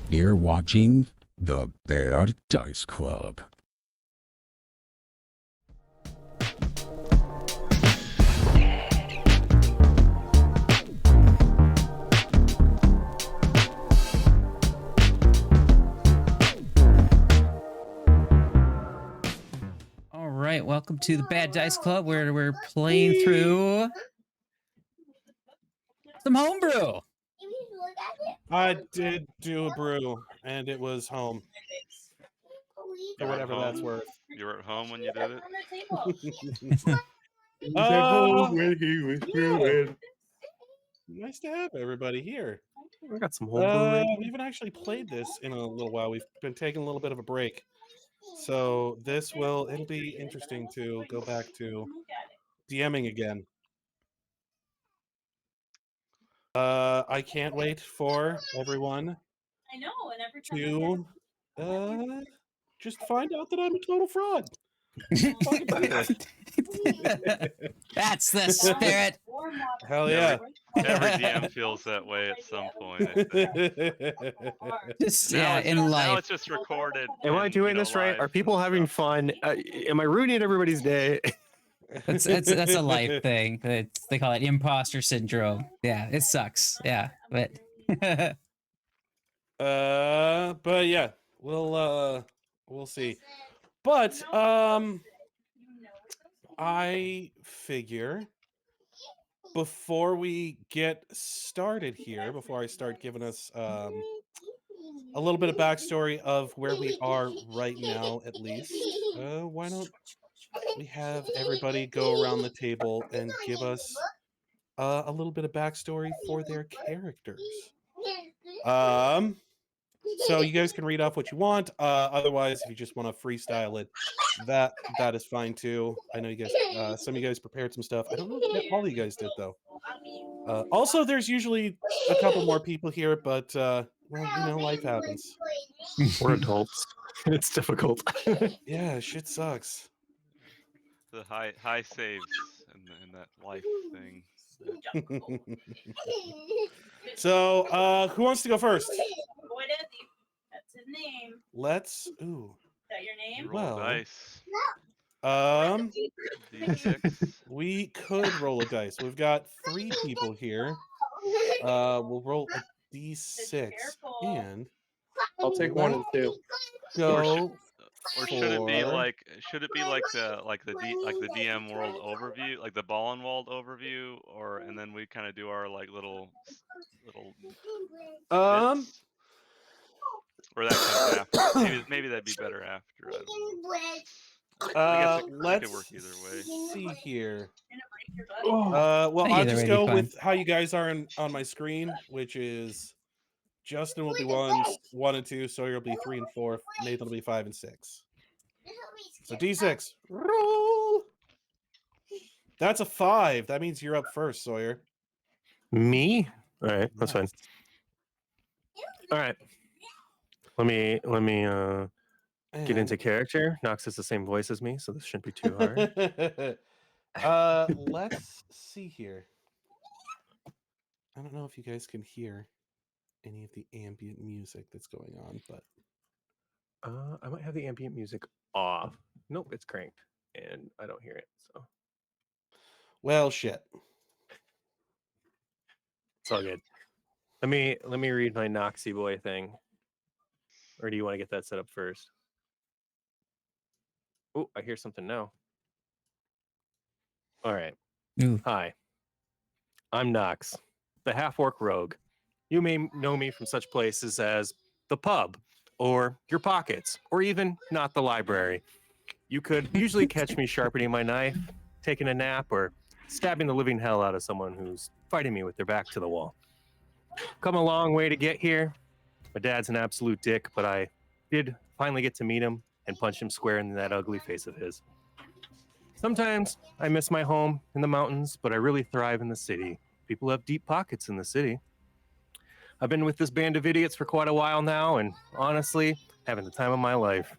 You're watching the Bad Dice Club. All right, welcome to the Bad Dice Club, where we're playing through some homebrew. I did do a brew, and it was home. For whatever that's worth. You were at home when you did it? Nice to have everybody here. We got some homebrew. We haven't actually played this in a little while. We've been taking a little bit of a break. So it'll be interesting to go back to DMing again. I can't wait for everyone to just find out that I'm a total fraud. That's the spirit. Hell yeah. Every DM feels that way at some point, I think. Just, yeah, in life. Now it's just recorded. Am I doing this right? Are people having fun? Am I ruining everybody's day? That's a life thing. They call it imposter syndrome. Yeah, it sucks. Yeah, but yeah, we'll see. But I figure before we get started here, before I start giving us a little bit of backstory of where we are right now, at least, why don't we have everybody go around the table and give us a little bit of backstory for their characters. So you guys can read off what you want. Otherwise, if you just want to freestyle it, that is fine too. I know you guys, some of you guys prepared some stuff. I don't know if all of you guys did though. Also, there's usually a couple more people here, but well, you know, life happens. We're adults. It's difficult. Yeah, shit sucks. The high saves and that life thing. So, who wants to go first? That's his name. Let's. Is Ooh. that your name? Roll dice. D6. We could roll a dice. We've got 3 people here. We'll roll a D6, and I'll take 1 and 2. Go. Or should it be like the DM world overview, like the Ball and Wald overview, and then we kind of do our like little bits? Or that comes after. Maybe that'd be better after. I guess it could work either way. See here. Either Well, I'll way just be go fine. with how you guys are on my screen, which is Justin will be 1 and 2, Sawyer will be 3 and 4, Nathan will be 5 and 6. So D6. Roll. That's a 5. That means you're up first, Sawyer. Me? All right, that's fine. All right. Let me get into character. Knox has the same voice as me, so this shouldn't be too hard. Let's see here. I don't know if you guys can hear any of the ambient music that's going on, but I might have the ambient music off. Nope, it's cranked, and I don't hear it. So, well, shit. It's all good. Let me read my Knoxy boy thing. Or do you want to get that set up first? Oh, I hear something now. All right. Ooh. Hi. I'm Knox, the half-orc rogue. You may know me from such places as the pub, or your pockets, or even not the library. You could usually catch me sharpening my knife, taking a nap, or stabbing the living hell out of someone who's fighting me with their back to the wall. Come a long way to get here. My dad's an absolute dick, but I did finally get to meet him and punch him square in that ugly face of his. Sometimes I miss my home in the mountains, but I really thrive in the city. People have deep pockets in the city. I've been with this band of idiots for quite a while now, and honestly, having the time of my life.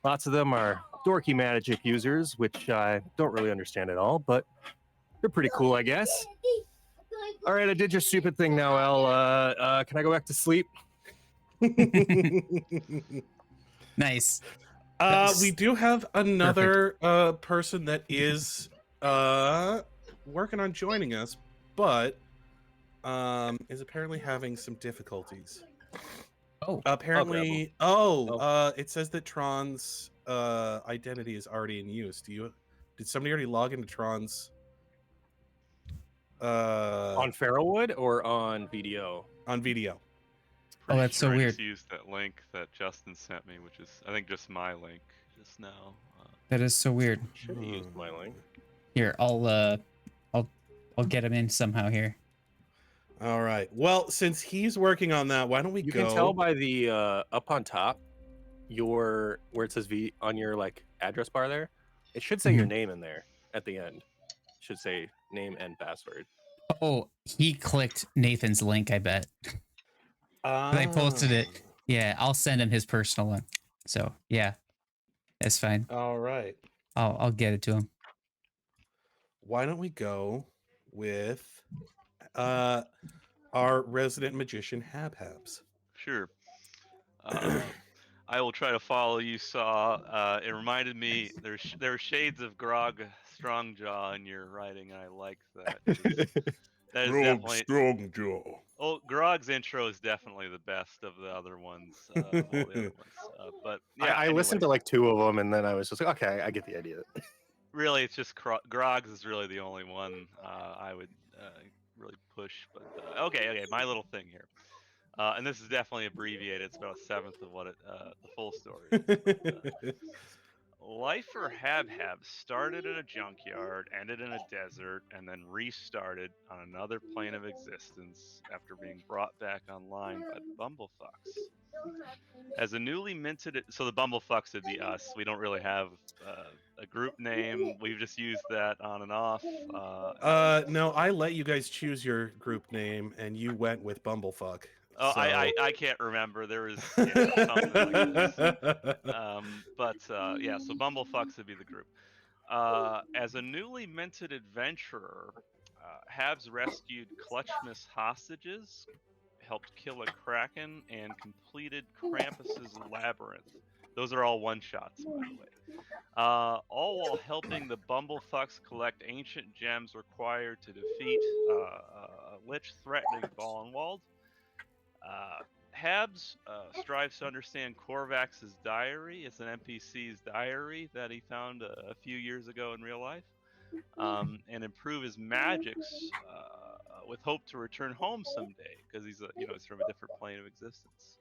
Lots of them are dorky magic users, which I don't really understand at all, but they're pretty cool, I guess. All right, I did your stupid thing now, El. Can I go back to sleep? Nice. We do have another person that is working on joining us, but is apparently having some difficulties. Oh, Apparently, it says that Tron's identity is already in use. Did somebody already log into Tron's On Feralwood or on VDO? on video? Pretty that's so sure I weird. just used that link that Justin sent me, which is I think just my link just now. that is so weird. Should have used my link. Here, I'll get him in somehow here. All right. Well, since he's working on that, why don't we You go? can tell by the up on top, where it says V on your like address bar there. It should say your name in there at the end. It should say name and password. Oh, he clicked Nathan's link, I bet. I posted it. Yeah, I'll send him his personal one. So yeah, that's fine. All right. I'll get it to him. Why don't we go with our resident magician Habhabs? Sure. I will try to follow you, Saw. It reminded me there are shades of Grog Strongjaw in your writing, and I like that. That is definitely strong jaw. Oh, Grog's intro is definitely the best of the other ones. All the other ones. But yeah, I listened to like 2 of them, and then I was just like, okay, I get the idea. Really, it's just Grog's is really the only one I would really push. But okay, my little thing here. And this is definitely abbreviated. It's about a seventh of what the full story is. But, life for Habhab started in a junkyard, ended in a desert, and then restarted on another plane of existence after being brought back online by the Bumblefucks. As a newly minted, so the Bumblefucks would be us. We don't really have a group name. We've just used that on and off. No, I let you guys choose your group name, and you went with Bumblefuck. Oh, so... I can't remember. There was something like this. Yeah, so Bumblefucks would be the group. As a newly minted adventurer, Habs rescued Clutchmas hostages, helped kill a kraken, and completed Krampus's labyrinth. Those are all one-shots, by the way. All while helping the Bumblefucks collect ancient gems required to defeat a lich threatening Ballenwald. Habs strives to understand Korvax's diary. It's an NPC's diary that he found a few years ago in real life, and improve his magics with hope to return home someday, because he's from a different plane of existence.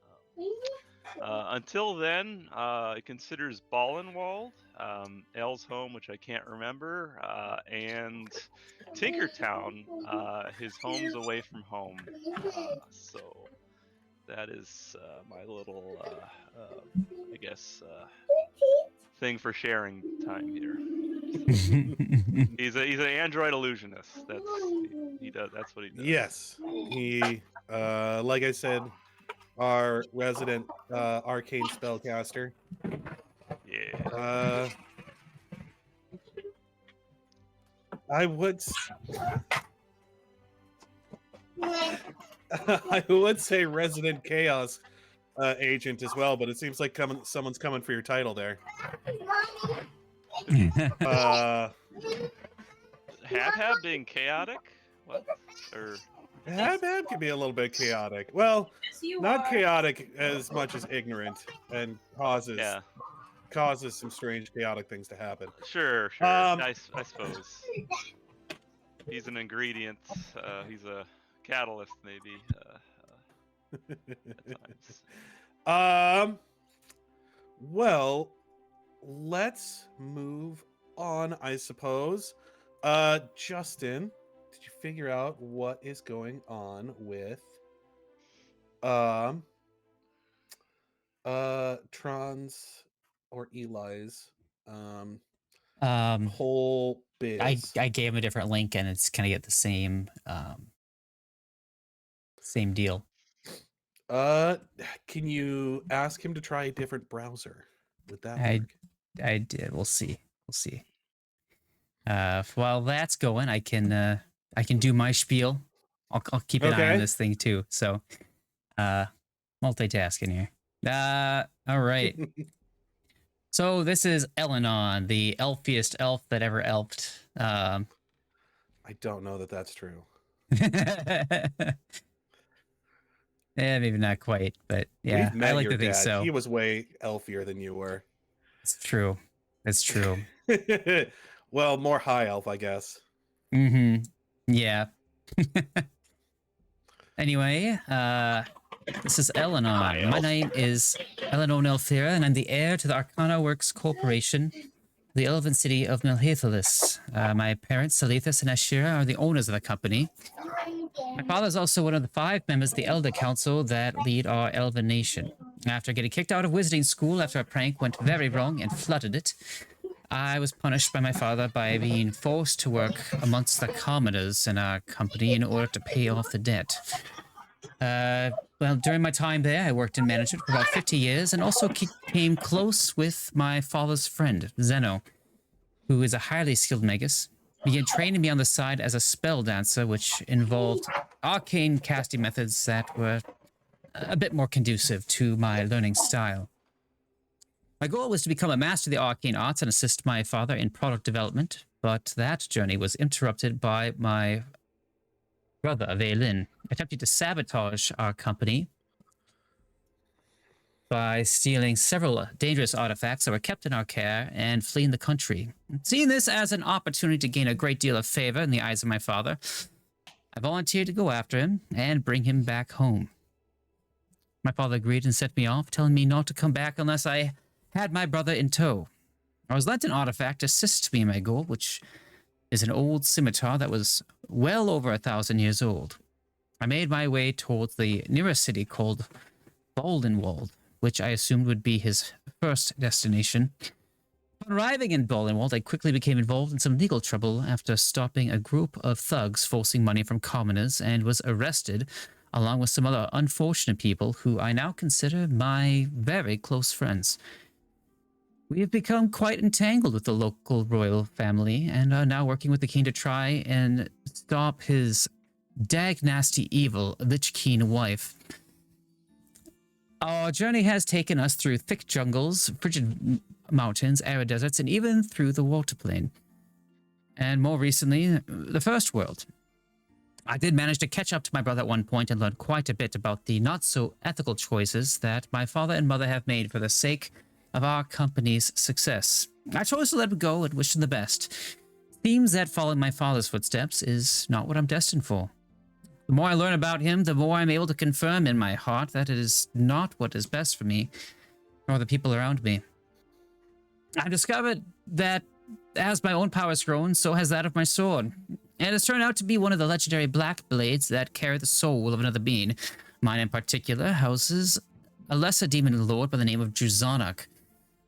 Until then, he considers Ballenwald, El's home, which I can't remember, and Tinkertown, his home's away from home. So that is my little, I guess, thing for sharing time here. He's an android illusionist. That's what he does. Yes, he, like I said, our resident arcane spellcaster. Yeah. I would say resident chaos agent as well, but it seems like someone's coming for your title there. Habhab being chaotic? What? Or Habhab can be a little bit chaotic. Well, Yes, you not are. chaotic as much as ignorant, and causes some strange chaotic things to happen. Sure. I suppose he's an ingredient. He's a catalyst, maybe. At times. Well, let's move on, I suppose. Justin, did you figure out what is going on with Tron's or Eli's whole biz? I gave him a different link, and it's kind of get the same same deal. Can you ask him to try a different browser? Would that work? I did. We'll see. While that's going, I can do my spiel. I'll keep an eye on this thing too. So, while multitasking here. All right. So this is El-Anon, the elfiest elf that ever elfed. I don't know that that's true. Yeah, maybe not quite, but yeah, We've met I like your to think dad. so. He was way elfier than you were. It's true. It's true. Well, more high elf, I guess. Mm-hmm. Yeah. Anyway, this is El-Anon. My name is El-Anon Elthira, and I'm the heir to the Arcana Works Corporation, the elven city of Melhathalis. My parents, Salithus and Ashira, are the owners of the company. My father is also one of the 5 members of the Elder Council that lead our elven nation. After getting kicked out of wizarding school after a prank went very wrong and flooded it, I was punished by my father by being forced to work amongst the commoners in our company in order to pay off the debt. Well, during my time there, I worked in management for about 50 years and also came close with my father's friend, Zeno, who is a highly skilled magus. He began training me on the side as a spell dancer, which involved arcane casting methods that were a bit more conducive to my learning style. My goal was to become a master of the arcane arts and assist my father in product development, but that journey was interrupted by my brother, Aewen, attempting to sabotage our company by stealing several dangerous artifacts that were kept in our care and fleeing the country. Seeing this as an opportunity to gain a great deal of favor in the eyes of my father, I volunteered to go after him and bring him back home. My father agreed and sent me off, telling me not to come back unless I had my brother in tow. I was lent an artifact to assist me in my goal, which is an old scimitar that was well over 1,000 years old. I made my way towards the nearest city called Baldenwald, which I assumed would be his first destination. Upon arriving in Baldenwald, I quickly became involved in some legal trouble after stopping a group of thugs forcing money from commoners and was arrested along with some other unfortunate people who I now consider my very close friends. We have become quite entangled with the local royal family and are now working with the king to try and stop his dag-nasty evil Lich King wife. Our journey has taken us through thick jungles, frigid mountains, arid deserts, and even through the water plane. And more recently, the First World. I did manage to catch up to my brother at one point and learn quite a bit about the not-so-ethical choices that my father and mother have made for the sake of our company's success. I chose to let him go and wish him the best. Seems that following my father's footsteps is not what I'm destined for. The more I learn about him, the more I'm able to confirm in my heart that it is not what is best for me or the people around me. I've discovered that as my own power has grown, so has that of my sword. And it has turned out to be one of the legendary black blades that carry the soul of another being. Mine in particular houses a lesser demon lord by the name of Druzanok.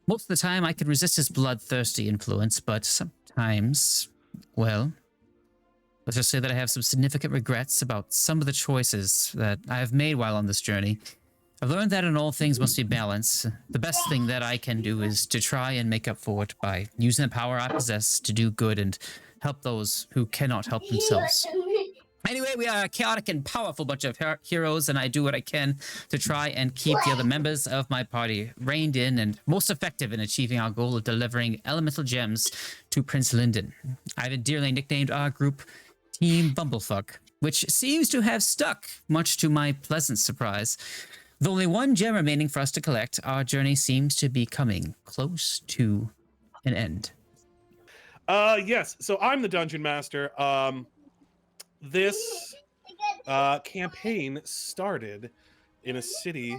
Most of the time I can resist his bloodthirsty influence, but sometimes, well, let's just say that I have some significant regrets about some of the choices that I have made while on this journey. I've learned that in all things must be balance. The best thing that I can do is to try and make up for it by using the power I possess to do good and help those who cannot help themselves. Anyway, we are a chaotic and powerful bunch of heroes, and I do what I can to try and keep the other members of my party reined in and most effective in achieving our goal of delivering elemental gems to Prince Linden. I've endearingly nicknamed our group Team Bumblefuck, which seems to have stuck, much to my pleasant surprise. With only one gem remaining for us to collect, our journey seems to be coming close to an end. Yes, so I'm the Dungeon Master. This campaign started in a city.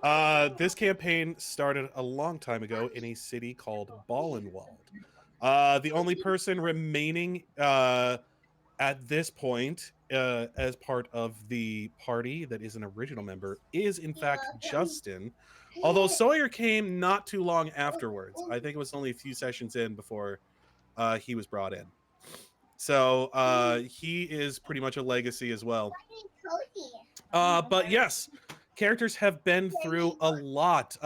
This campaign started a long time ago in a city called Baldenwald. The only person remaining at this point as part of the party that is an original member is in fact Justin. Although Sawyer came not too long afterwards. I think it was only a few sessions in before he was brought in. So he is pretty much a legacy as well. But yes, characters have been through a lot.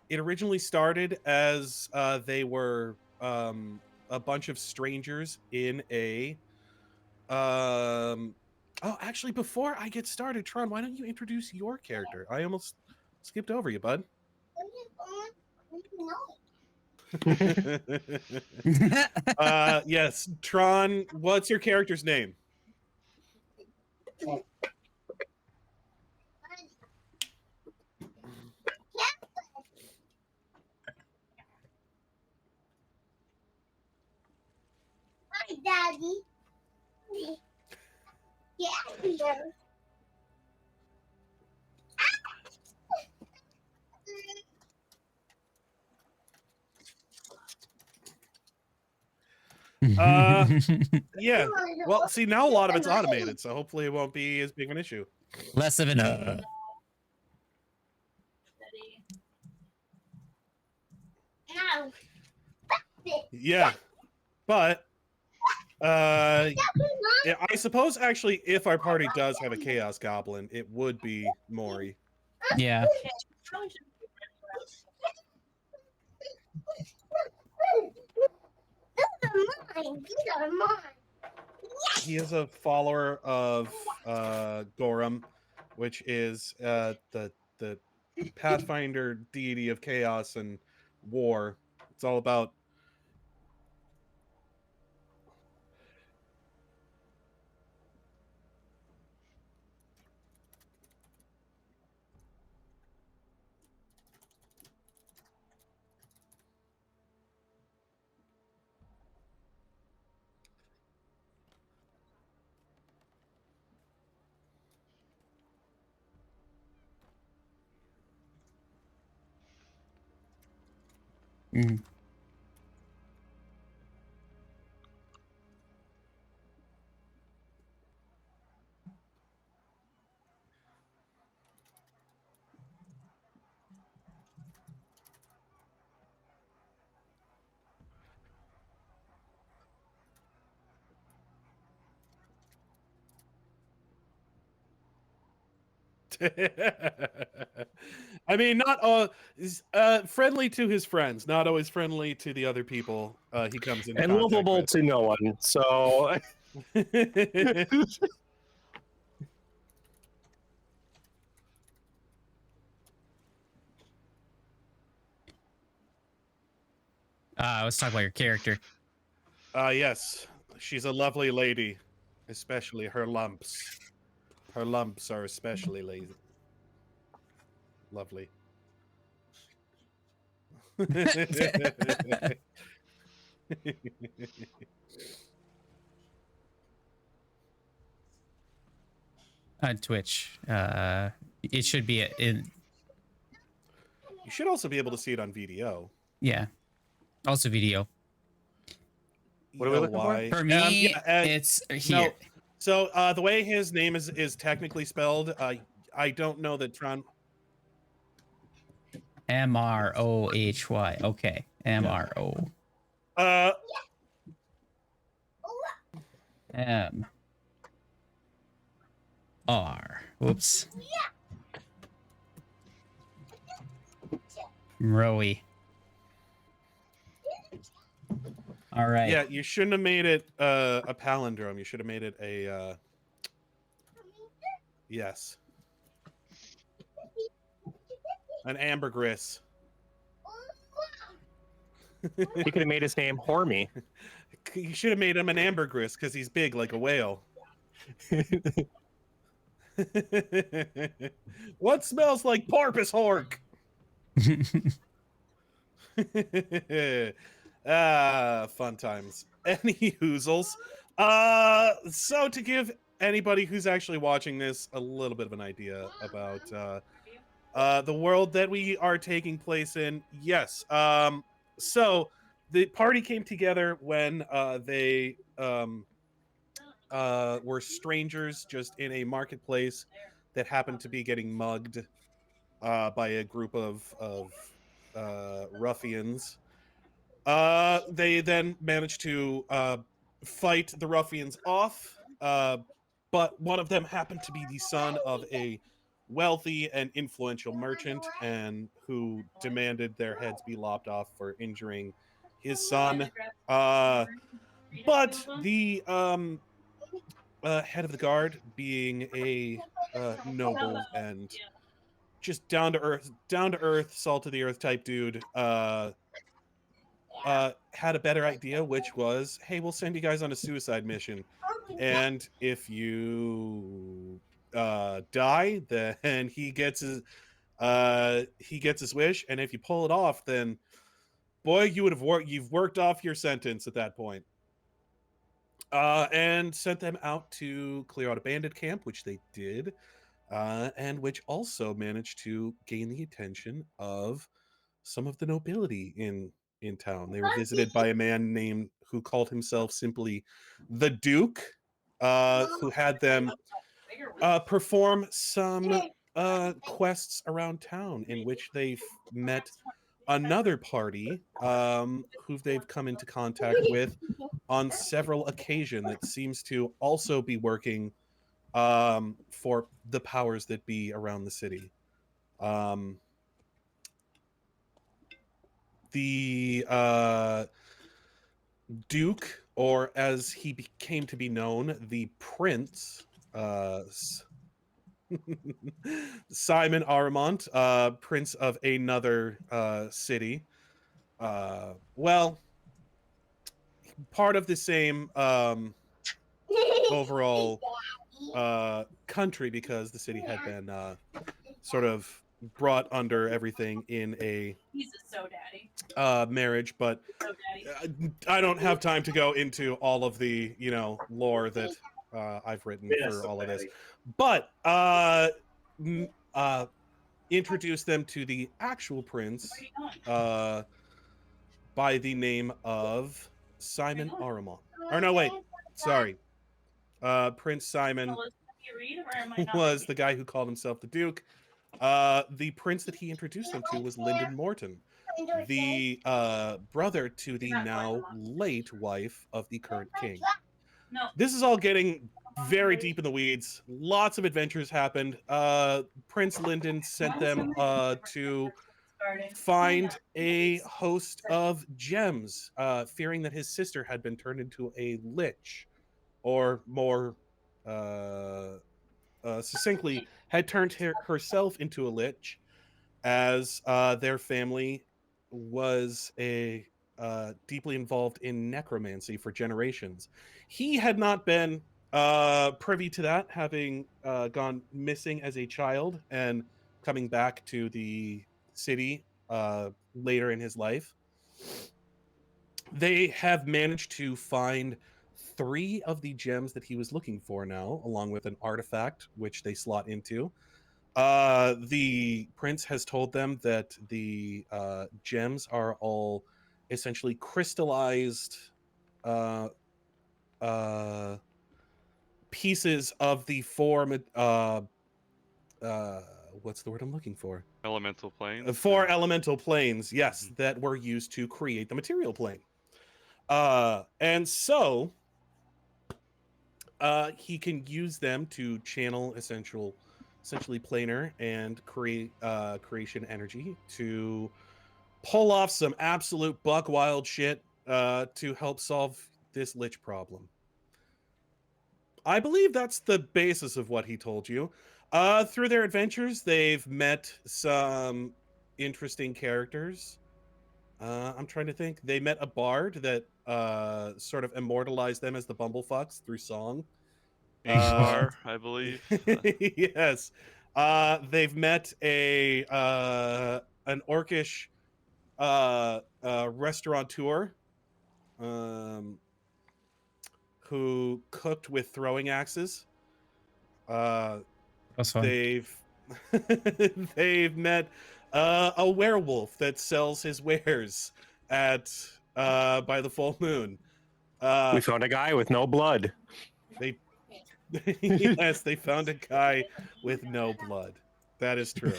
It originally started as they were a bunch of strangers in a Oh, actually, before I get started, Tron, why don't you introduce your character? I almost skipped over you, bud. Yes, Tron, what's your character's name? Hi, Daddy. Yeah. Yeah. Well, see, now a lot of it's automated, so hopefully it won't be as big of an issue. Less of an Now. Yeah, but yeah, I suppose actually, if our party does have a chaos goblin, it would be Mrohy. Yeah. These are mine. He is a follower of Gorum, which is the Pathfinder deity of chaos and war. It's all about Mm. I mean, not friendly to his friends, not always friendly to the other people he comes into And contact lovable with. to no one. So Let's talk about your character. Yes, she's a lovely lady, especially her lumps. Her lumps are especially lovely. On Twitch. It should be in. You should also be able to see it on VDO. Yeah. Also video. What are we looking for? For me, yeah, it's no. here. So the way his name is technically spelled, I don't know that Tron. Mrohy. Okay. Mro. Uh, M. R. Whoops. Mrohy. All right. yeah, you shouldn't have made it a palindrome. You should have made it a yes, an ambergris. he could have made his name Hormy. You should have made him an ambergris because he's big like a whale. What smells like porpoise hork? Fun times. Any hoozles. So to give anybody who's actually watching this a little bit of an idea about the world that we are taking place in, yes. So the party came together when they were strangers just in a marketplace that happened to be getting mugged by a group of ruffians. They then managed to fight the ruffians off, but one of them happened to be the son of a wealthy and influential merchant, and who demanded their heads be lopped off for injuring his son. But the head of the guard, being a noble and just down to earth, salt of the earth type dude, had a better idea, which was, hey, we'll send you guys on a suicide mission, and if you die, then he gets his wish, and if you pull it off, then boy, you've worked off your sentence at that point. And sent them out to clear out a bandit camp, which they did, and which also managed to gain the attention of some of the nobility in town. They were visited by a man who called himself simply the Duke, who had them perform some quests around town, in which they met another party who they've come into contact with on several occasions that seems to also be working for the powers that be around the city. The Duke, or as he came to be known, the Prince, Simon Aramont, Prince of another city. Well, part of the same overall country, because the city had been sort of brought under everything in a He's a so daddy. marriage, but So daddy. I don't have time to go into all of the lore that I've written for all of this, but introduce them to the actual prince by the name of Simon Aramont. Or no, wait, sorry. Prince Simon was the guy who called himself the Duke. The prince that he introduced them to was Lyndon Morton, the brother to the now late wife of the current king. No. This is all getting very deep in the weeds. Lots of adventures happened. Prince Lyndon sent them to find a host of gems, fearing that his sister had been turned into a lich, or more succinctly, had turned herself into a lich, as their family was deeply involved in necromancy for generations. He had not been privy to that, having gone missing as a child and coming back to the city later in his life. They have managed to find 3 of the gems that he was looking for now, along with an artifact which they slot into. The prince has told them that the gems are all essentially crystallized pieces of the form. What's the word I'm looking for? Elemental planes. 4 elemental planes, yes, that were used to create the material plane. And so he can use them to channel essentially planar and creation energy to pull off some absolute buck wild shit to help solve this lich problem. I believe that's the basis of what he told you. Through their adventures, they've met some interesting characters. I'm trying to think. They met a bard that sort of immortalized them as the Bumblefucks through song. Ingvar, I believe. Yes. They've met an orcish restaurateur who cooked with throwing axes. That's fine. They've met a werewolf that sells his wares at by the full moon. We found a guy with no blood. They yes, they found a guy with no blood. That is true.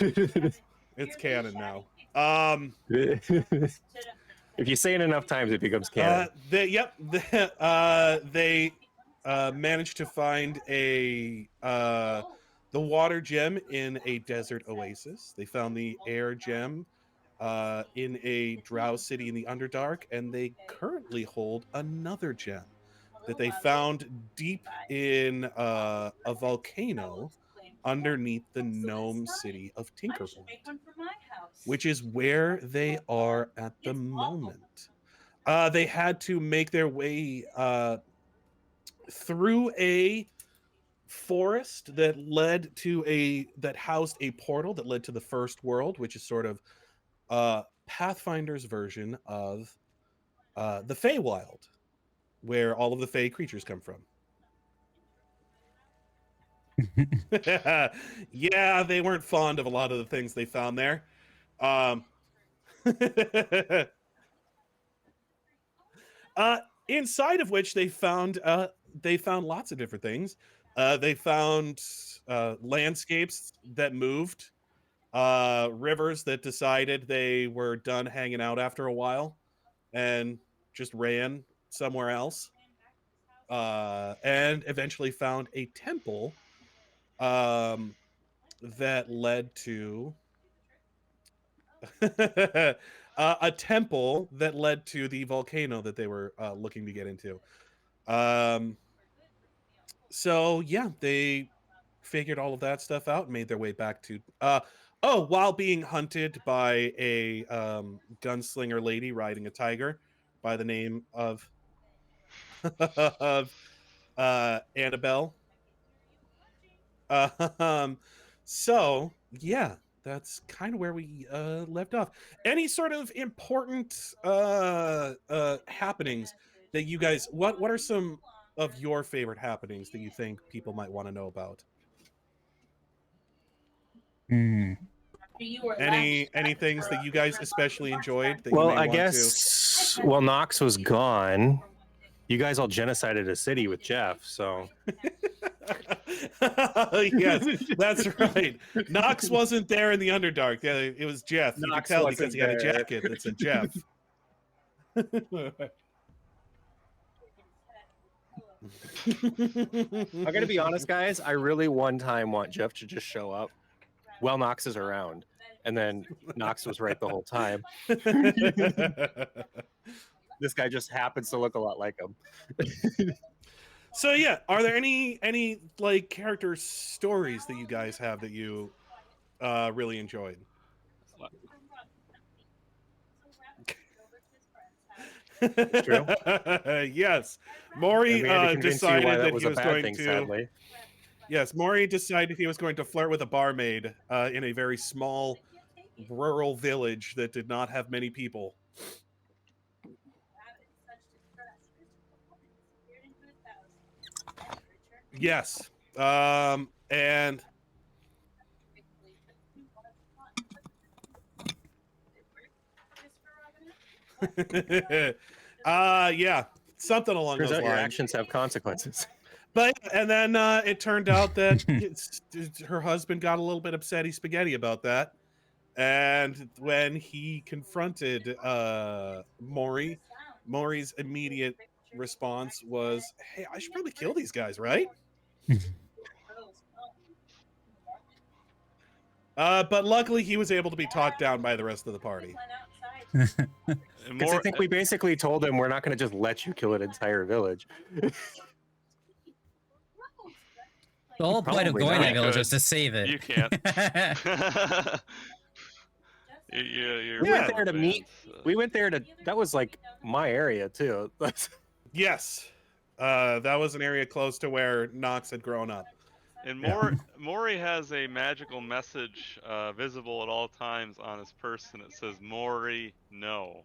It's canon now. If you say it enough times, it becomes canon. They managed to find the water gem in a desert oasis. They found the air gem in a drow city in the Underdark, and they currently hold another gem that they found deep in a volcano underneath the gnome city of Tinkerhold, which is where they are at the moment. They had to make their way through a forest that housed a portal that led to the first world, which is sort of Pathfinder's version of the Feywild, where all of the Fey creatures come from. Yeah, they weren't fond of a lot of the things they found there. Inside of which they found lots of different things. They found landscapes that moved, rivers that decided they were done hanging out after a while and just ran somewhere else, and eventually found a temple that led to a temple that led to the volcano that they were looking to get into. So yeah, they figured all of that stuff out and made their way back to while being hunted by a gunslinger lady riding a tiger by the name of of Annabelle. So yeah, that's kind of where we left off. Any sort of important happenings that you guys, what are some of your favorite happenings that you think people might want to know about? Any things that you guys especially enjoyed that you Well, may I want guess while Knox was gone, you guys all genocided a city with Jeff, so Yes, that's right. Knox wasn't there in the Underdark. Yeah, it was Jeff. You could Knox tell wasn't because he had a there. jacket that said Jeff. I'm gonna be honest, guys. I really one time want Jeff to just show up while Knox is around, and then Knox was right the whole time. This guy just happens to look a lot like him. So yeah, are there any like character stories that you guys have that you really enjoyed? True. Yes, And Mrohy we had to convince you why decided that that was he a was bad going thing, to. sadly. Yes, Mrohy decided he was going to flirt with a barmaid in a very small rural village that did not have many people. Yes, and yeah, something along Turns those out your lines. actions have consequences. But and then it turned out that her husband got a little bit upsetty spaghetti about that, and when he confronted Maury's immediate response was, "Hey, I should probably kill these guys, right?" But luckily, he was able to be talked down by the rest of the party. Because I think we basically told him we're not going to just let you kill an entire village. The whole point of Probably going to not. that village You is to save it. You can't. You're We went Yeah. there to meet. We went there to. That was like my area too. Yes, that was an area close to where Knox had grown up. And Yeah. Mrohy has a magical message visible at all times on his person. It says "Mrohy, no."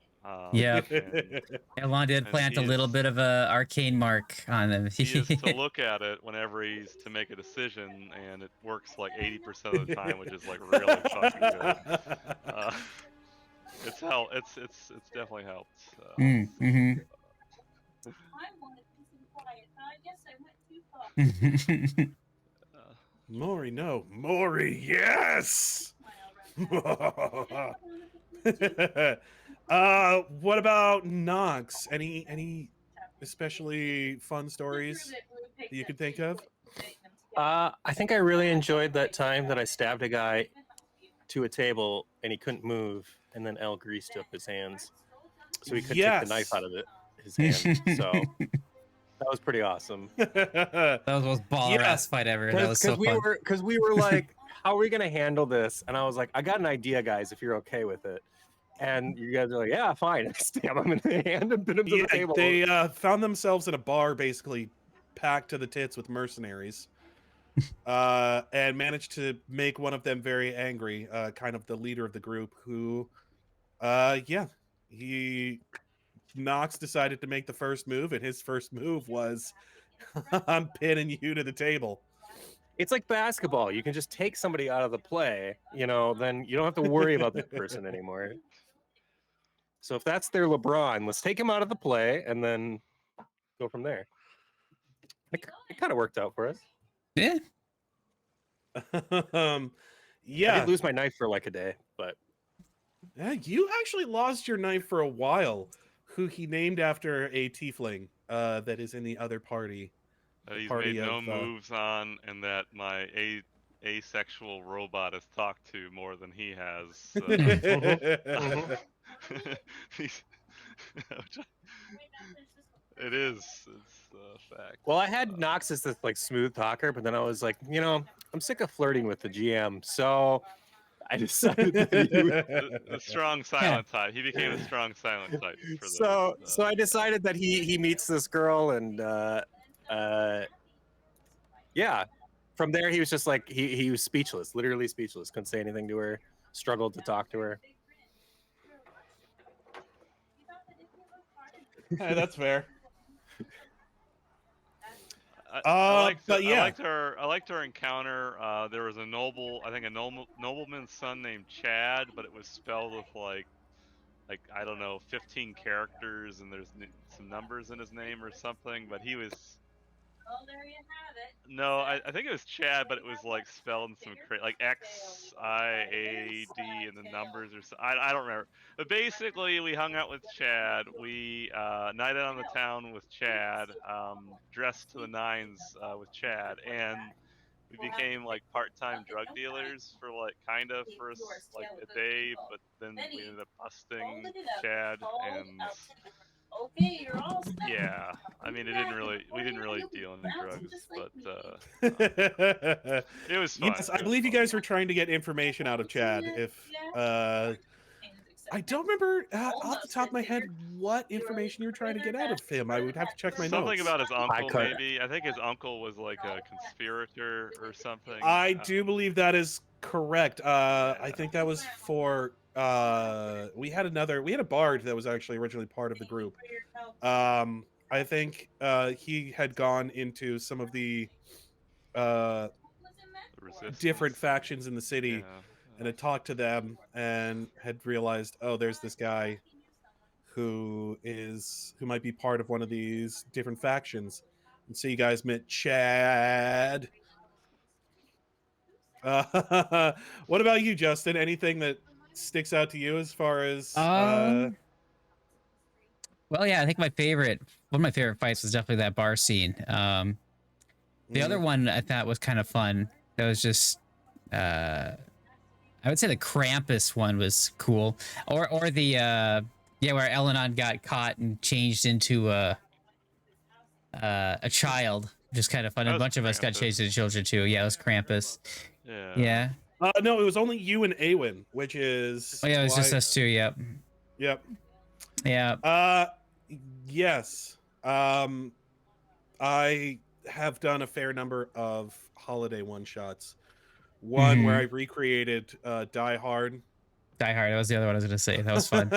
Yep. and El-Anon did and plant a he little is- bit of a arcane mark on them. he is to look at it whenever he's to make a decision, and it works like 80% of the time, which is like really fucking good. It's definitely helped. Mm-hmm. Mrohy, no. Mrohy, yes! What about Knox? Any especially fun stories that you could think of? I think I really enjoyed that time that I stabbed a guy to a table and he couldn't move, and then El greased up his hands, so he could take the knife out of his hand. So That was pretty awesome. That was the most baller ass fight ever. That was so fun. Because we were like, how are we gonna handle this? And I was like, I got an idea, guys, if you're okay with it. And you guys are like, yeah, fine. And stab him in the hand and put him to the table. They found themselves in a bar, basically packed to the tits with mercenaries, and managed to make one of them very angry, kind of the leader of the group, who, Knox decided to make the first move, and his first move was, I'm pinning you to the table. It's like basketball. You can just take somebody out of the play, then you don't have to worry about that person anymore. So if that's their LeBron, let's take him out of the play and then go from there. It kind of worked out for us. Yeah. I did lose my knife for like a day, but yeah, you actually lost your knife for a while, who he named after a tiefling that is in the other party. That he's made no moves on, and that my asexual robot has talked to more than he has. It is. It's a fact. Well, I had Knox as this like smooth talker, but then I was like, I'm sick of flirting with the GM, so I decided that he would... the strong silent type. He became a strong silent type. For so I decided that he meets this girl, and yeah, from there he was just like he was speechless, literally speechless, couldn't say anything to her, struggled to talk to her. Hey, that's fair. I liked her encounter. There was a nobleman's son named Chad, but it was spelled with like I don't know, 15 characters, and there's some numbers in his name or something. But he was. Well, there you have it. No, I think it was Chad, but it was like spelled in some like XIAD and the numbers or so. I don't remember. But basically, we hung out with Chad. We nighted on the town with Chad, dressed to the nines with Chad, and we became like part-time drug dealers for like for like a day. But then we ended up busting Chad and. Okay, you're all set. Yeah, I mean, we didn't really deal in drugs, but it was fun. Yes, I believe you guys were trying to get information out of Chad. I don't remember off the top of my head what information you were trying to get out of him. I would have to check my notes. Something about his uncle, maybe. I think his uncle was like a conspirator or something. I do believe that is correct. I think that was for. We had a bard that was actually originally part of the group. I think he had gone into some of the different factions in the city, and had talked to them and had realized, oh, there's this guy who might be part of one of these different factions. And so you guys met Chad. What about you, Justin? Anything that sticks out to you as far as well, yeah, I think one of my favorite fights was definitely that bar scene. The other one I thought was kind of fun. That was just I would say the Krampus one was cool, or the where El-Anon got caught and changed into a child. Just kind of fun. A bunch of us got changed into children too. Yeah, it was Krampus. Yeah. No, it was only you and Aewen, which is. Oh yeah, it was just us two. Yep. Yep. Yeah. Yes. I have done a fair number of holiday one-shots. One where I recreated Die Hard. Die Hard. That was the other one I was going to say. That was fun.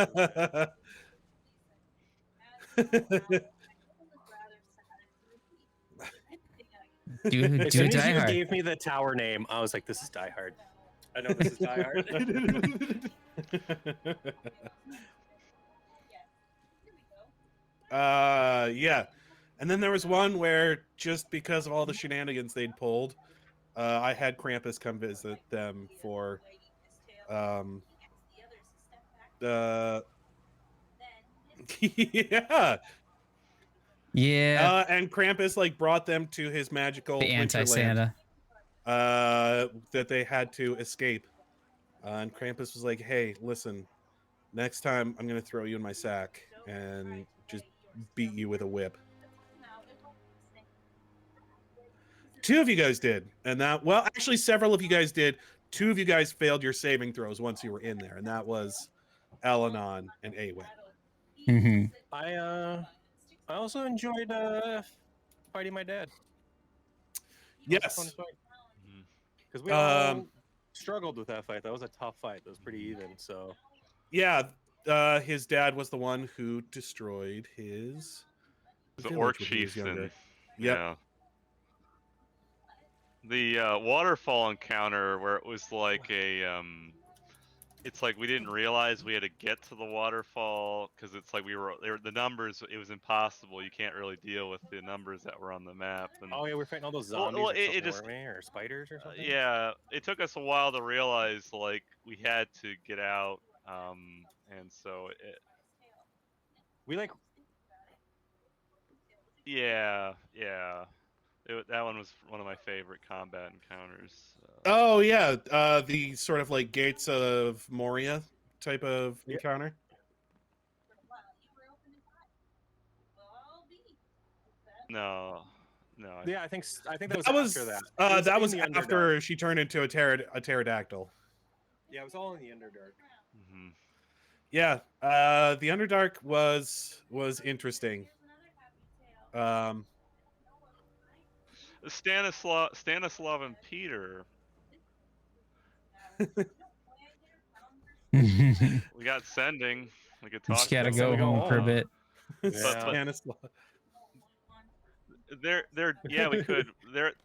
As soon as you gave me the tower name, I was like, this is Die Hard. I know this is Die Hard. Yeah. And then there was one where, just because of all the shenanigans they'd pulled, I had Krampus come visit them for yeah. And Krampus like brought them to his magical the anti-Santa that they had to escape. And Krampus was like, hey, listen, next time I'm gonna throw you in my sack and just beat you with a whip. 2 of you guys did, and that actually several of you guys did. 2 of you guys failed your saving throws once you were in there, and that was El-Anon and Aewen. Mm-hmm. I also enjoyed fighting my dad. That was a fun Yes. fight. Mhm. Because we all struggled with that fight. That was a tough fight. That was pretty even. So Yeah, his dad was the one who destroyed his The village orc when he was younger. chieftain. Yep. Yeah. The waterfall encounter where it was like a it's like we didn't realize we had to get to the waterfall because it's like the numbers. It was impossible. You can't really deal with the numbers that were on the map. And oh yeah, we're fighting all those Well, zombies or it something, just- weren't we? Or spiders or something. yeah, it took us a while to realize like we had to get out. And so We like yeah. That one was one of my favorite combat encounters. Oh yeah, the sort of like Gates of Moria type of Yeah. encounter. No. yeah, I think that was That was after that. It that in was the after Underdark. she turned into a pterodactyl. Yeah, it was all in the Underdark. Mhm. Yeah, the Underdark was interesting. Stanislav and Peter. We got sending. We could talk. Just gotta to go them. home for a bit. But- Stanislav. We could.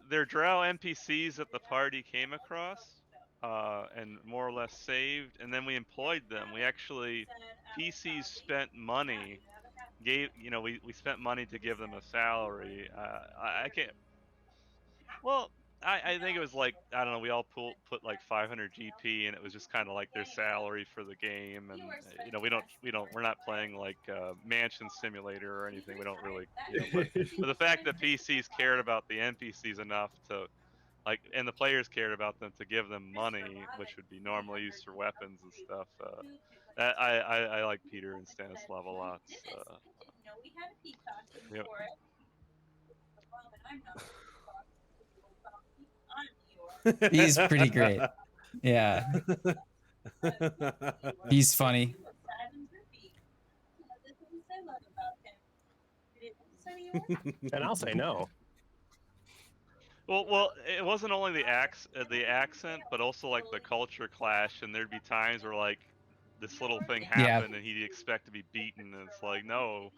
They're drow NPCs that the party came across, and more or less saved, and then we employed them. We actually PCs spent money. We spent money to give them a salary. I can't. Well, I think it was like, I don't know. We all put like 500 GP, and it was just kind of like their salary for the game. And we're not playing like Mansion Simulator or anything. We don't really. But the fact that PCs cared about the NPCs enough to, like, and the players cared about them to give them money, which would be normally used for weapons and stuff. I like Peter and Stanislav a lot. Yep. He's pretty great. Yeah, he's funny. And I'll say no. Well, it wasn't only the accent, but also like the culture clash, and there'd be times where like this little thing happened, and he'd expect to be beaten, and it's like, no,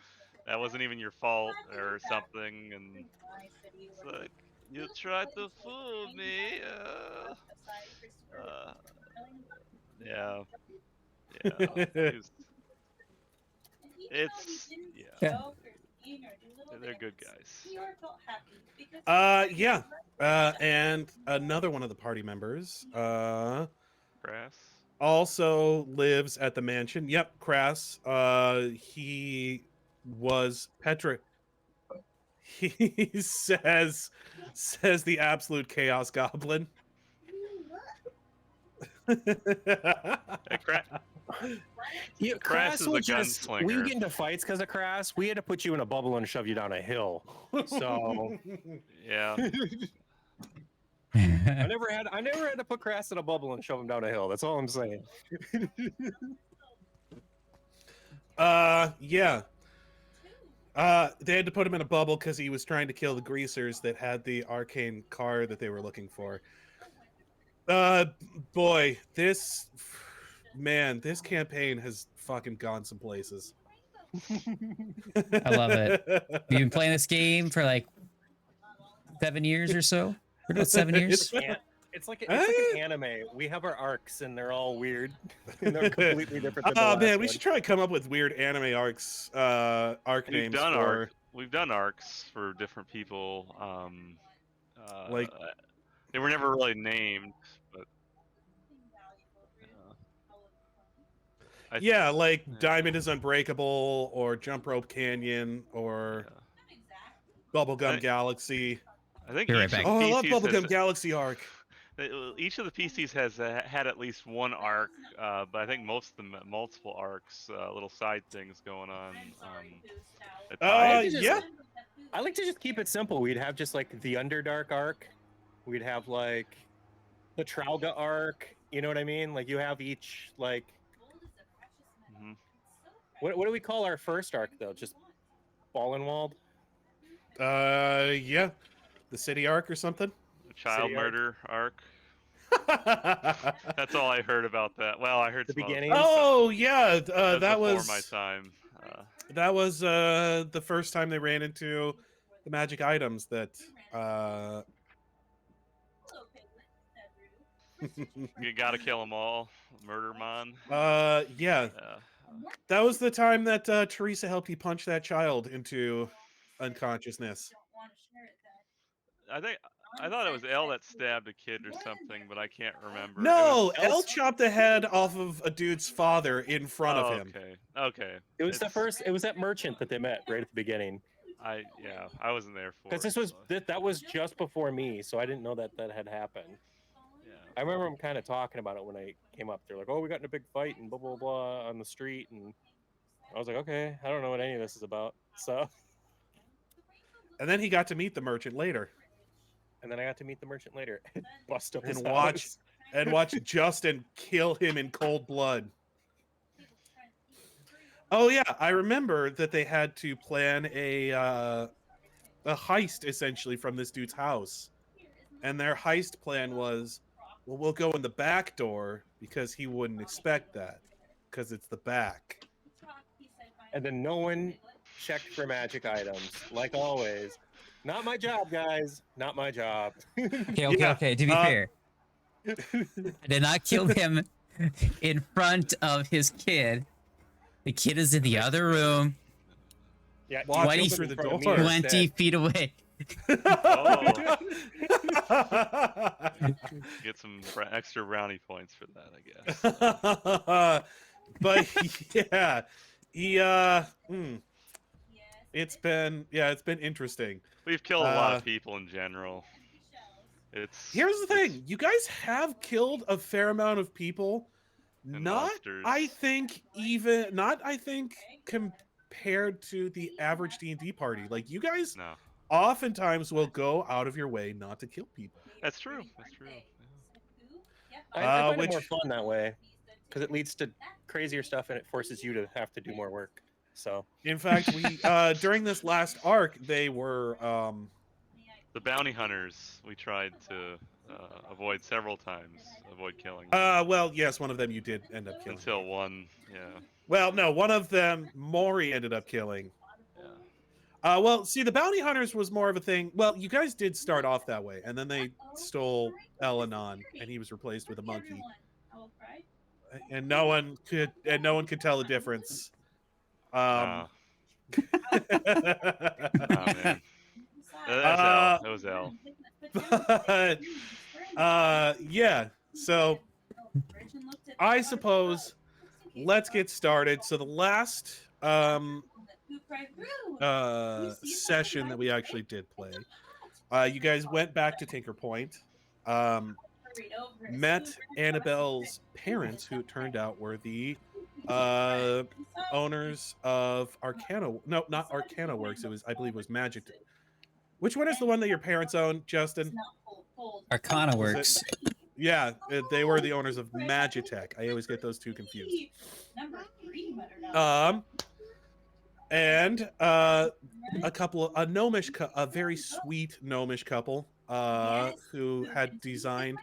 that wasn't even your fault or something, and it's like, you tried to fool me. Yeah. They're good guys. Yeah. And another one of the party members, Brass. also lives at the mansion. Yep, Crass. He was He says the absolute chaos goblin. Crass is will the just gunslinger. we get into fights because of Crass. We had to put you in a bubble and shove you down a hill. So Yeah. I never had to put Crass in a bubble and shove him down a hill. That's all I'm saying. Yeah. They had to put him in a bubble because he was trying to kill the greasers that had the arcane car that they were looking for. Boy, this campaign has fucking gone some places. I love it. You've been playing this game for like 7 years or so. For about 7 years. It's like an anime. We have our arcs, and they're all weird. And they're completely different. Than the Oh last man, we one. should try to come up with weird anime arcs, arc names for. We've done arcs for different people. Like- they were never really named, but Yeah, like Diamond is Unbreakable, or Jump Rope Canyon, or Bubblegum Galaxy. I think Be right each back. of the Oh, I love PCs Bubblegum Galaxy arc. Each of the PCs has had at least one arc, but I think most of them have multiple arcs, little side things going on. At times. Yeah. I like to just keep it simple. We'd have just like the Underdark arc. We'd have like the Trauga arc. You know what I mean? Like you have each like. Mhm. What do we call our first arc though? Just Fallenwald? Yeah, the city arc or something. The child City arc? murder arc. That's all I heard about that. Well, I heard The some other beginning? stuff. Oh yeah, that Before was my time. the first time they ran into the magic items that You gotta kill them all. Murder mon. yeah, Yeah. that was the time that Teresa helped you punch that child into unconsciousness. I thought it was Elle that stabbed a kid or something, but I can't remember. No, Elle Elle chopped the head off of a dude's father in front of him. Okay. Okay. It was it was that merchant that they met right at the beginning. I wasn't there for Because it. this was so- that was just before me, so I didn't know that had happened. Yeah. I remember them kind of talking about it when I came up. They're like, "Oh, we got in a big fight and blah blah blah on the street," and I was like, "Okay, I don't know what any of this is about." So, And then he got to meet the merchant later and then I got to meet the merchant later and bust up his and house. watch Justin kill him in cold blood. Oh yeah, I remember that they had to plan a heist essentially from this dude's house, and their heist plan was, well, we'll go in the back door because he wouldn't expect that because it's the back. And then no one checked for magic items, like always. Not my job, guys. Not my job. Okay, Yeah, okay. To be fair, I did not kill him in front of his kid. The kid is in the other room, Yeah, Watching you through killed the him in front of me door. 20 instead. feet away. Get some extra brownie points for that, I guess. But yeah, it's been interesting. We've killed a lot of people in general. Here's the thing: you guys have killed a fair amount of people. And Not, monsters. I think, compared to the average D&D party. Like you guys No, oftentimes will go out of your way not to kill people. that's true. That's true. Yeah. I find which- it more fun that way because it leads to crazier stuff and it forces you to have to do more work. So In fact, we during this last arc, they were The bounty hunters we tried to avoid several times. Avoid killing. them. well, yes, one of them you did end up killing. Until one, yeah. Well, no, one of them Mrohy ended up killing. Yeah. Well, see, the bounty hunters was more of a thing. Well, you guys did start off that way, and then they stole El-Anon, and he was replaced with a monkey, and no one could tell the difference. Oh, man. That's L. It was L. But yeah, so I suppose let's get started. So the last session that we actually did play, you guys went back to Tinker Point, met Annabelle's parents, who it turned out were the owners of Arcana. No, not Arcana Works. I believe it was Magic. Which one is the one that your parents own, Justin? Arcana Works. Yeah, they were the owners of Magitech. I always get those two confused. And a very sweet gnomish couple, who had designed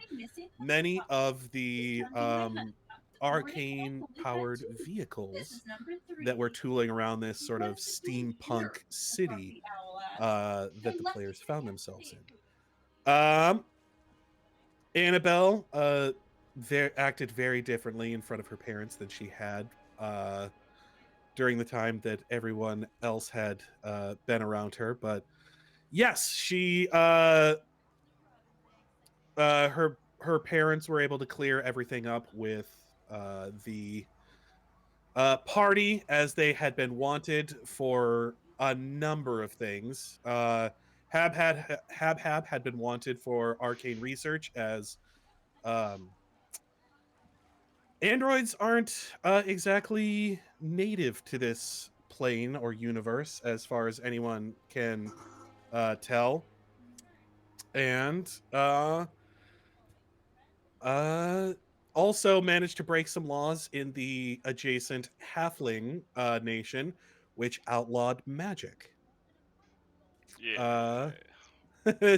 many of the arcane-powered vehicles that were tooling around this sort of steampunk city that the players found themselves in. Annabelle acted very differently in front of her parents than she had during the time that everyone else had been around her. But yes, she her parents were able to clear everything up with the party, as they had been wanted for a number of things. Habhab had been wanted for arcane research, as androids aren't exactly native to this plane or universe, as far as anyone can tell, and also managed to break some laws in the adjacent halfling nation, which outlawed magic. Yeah.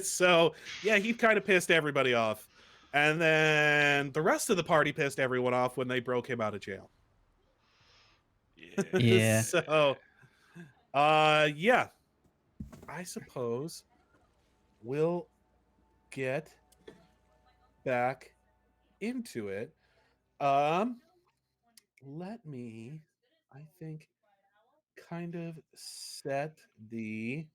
So yeah, he kind of pissed everybody off, and then the rest of the party pissed everyone off when they broke him out of jail. Yeah. Yeah. So yeah, I suppose we'll get back into it. Let me, I think, kind of set the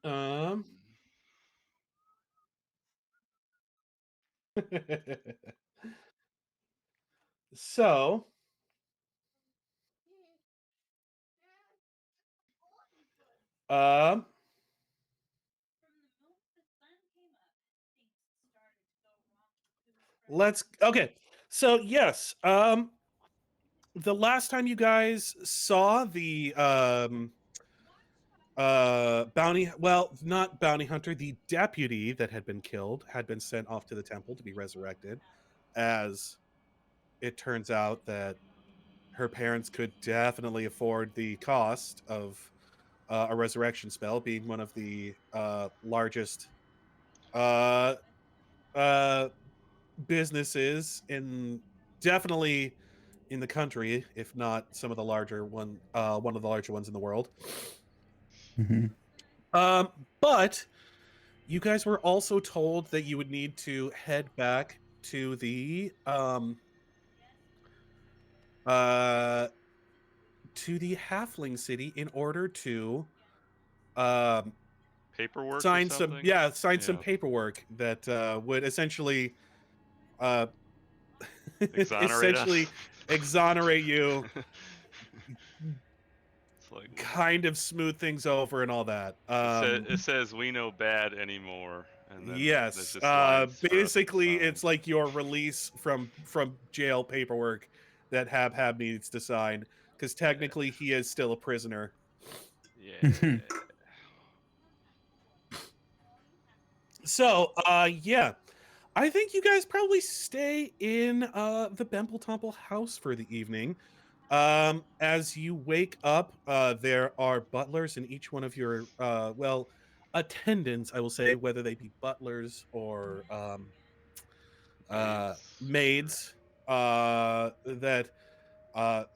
um so um let's okay. So yes, the last time you guys saw the bounty, well, not bounty hunter, the deputy that had been killed had been sent off to the temple to be resurrected, as it turns out that her parents could definitely afford the cost of a resurrection spell, being one of the largest uh businesses in, definitely in the country, if not some of the larger one of the larger ones in the world. Mm-hmm. But you guys were also told that you would need to head back to the halfling city in order to um Paperwork or sign some, something. yeah, sign some Yeah. paperwork that would essentially uh Exonerate us. essentially exonerate you, It's like kind of smooth things over and all that. it says we know bad anymore, and then there's Yes, just lines for us to basically sign. it's like your release from jail paperwork that Habhab needs to sign, because technically he is still a prisoner. Yeah. So yeah, I think you guys probably stay in the Bemple Temple house for the evening. As you wake up, there are butlers in each one of your well, attendants, I will say, whether they be butlers or Maids. maids, that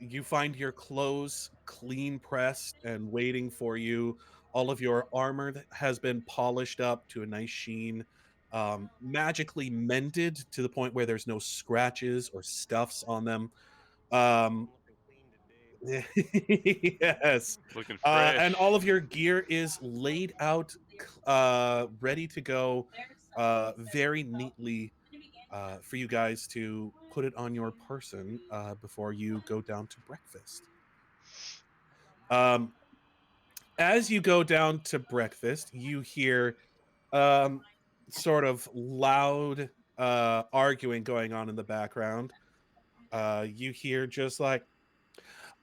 you find your clothes clean pressed and waiting for you. All of your armor that has been polished up to a nice sheen, magically mended to the point where there's no scratches or stuffs on them. Um, yes. Looking fresh. And all of your gear is laid out, ready to go, very neatly, for you guys to put it on your person before you go down to breakfast. Um, as you go down to breakfast, you hear sort of loud arguing going on in the background. You hear just like,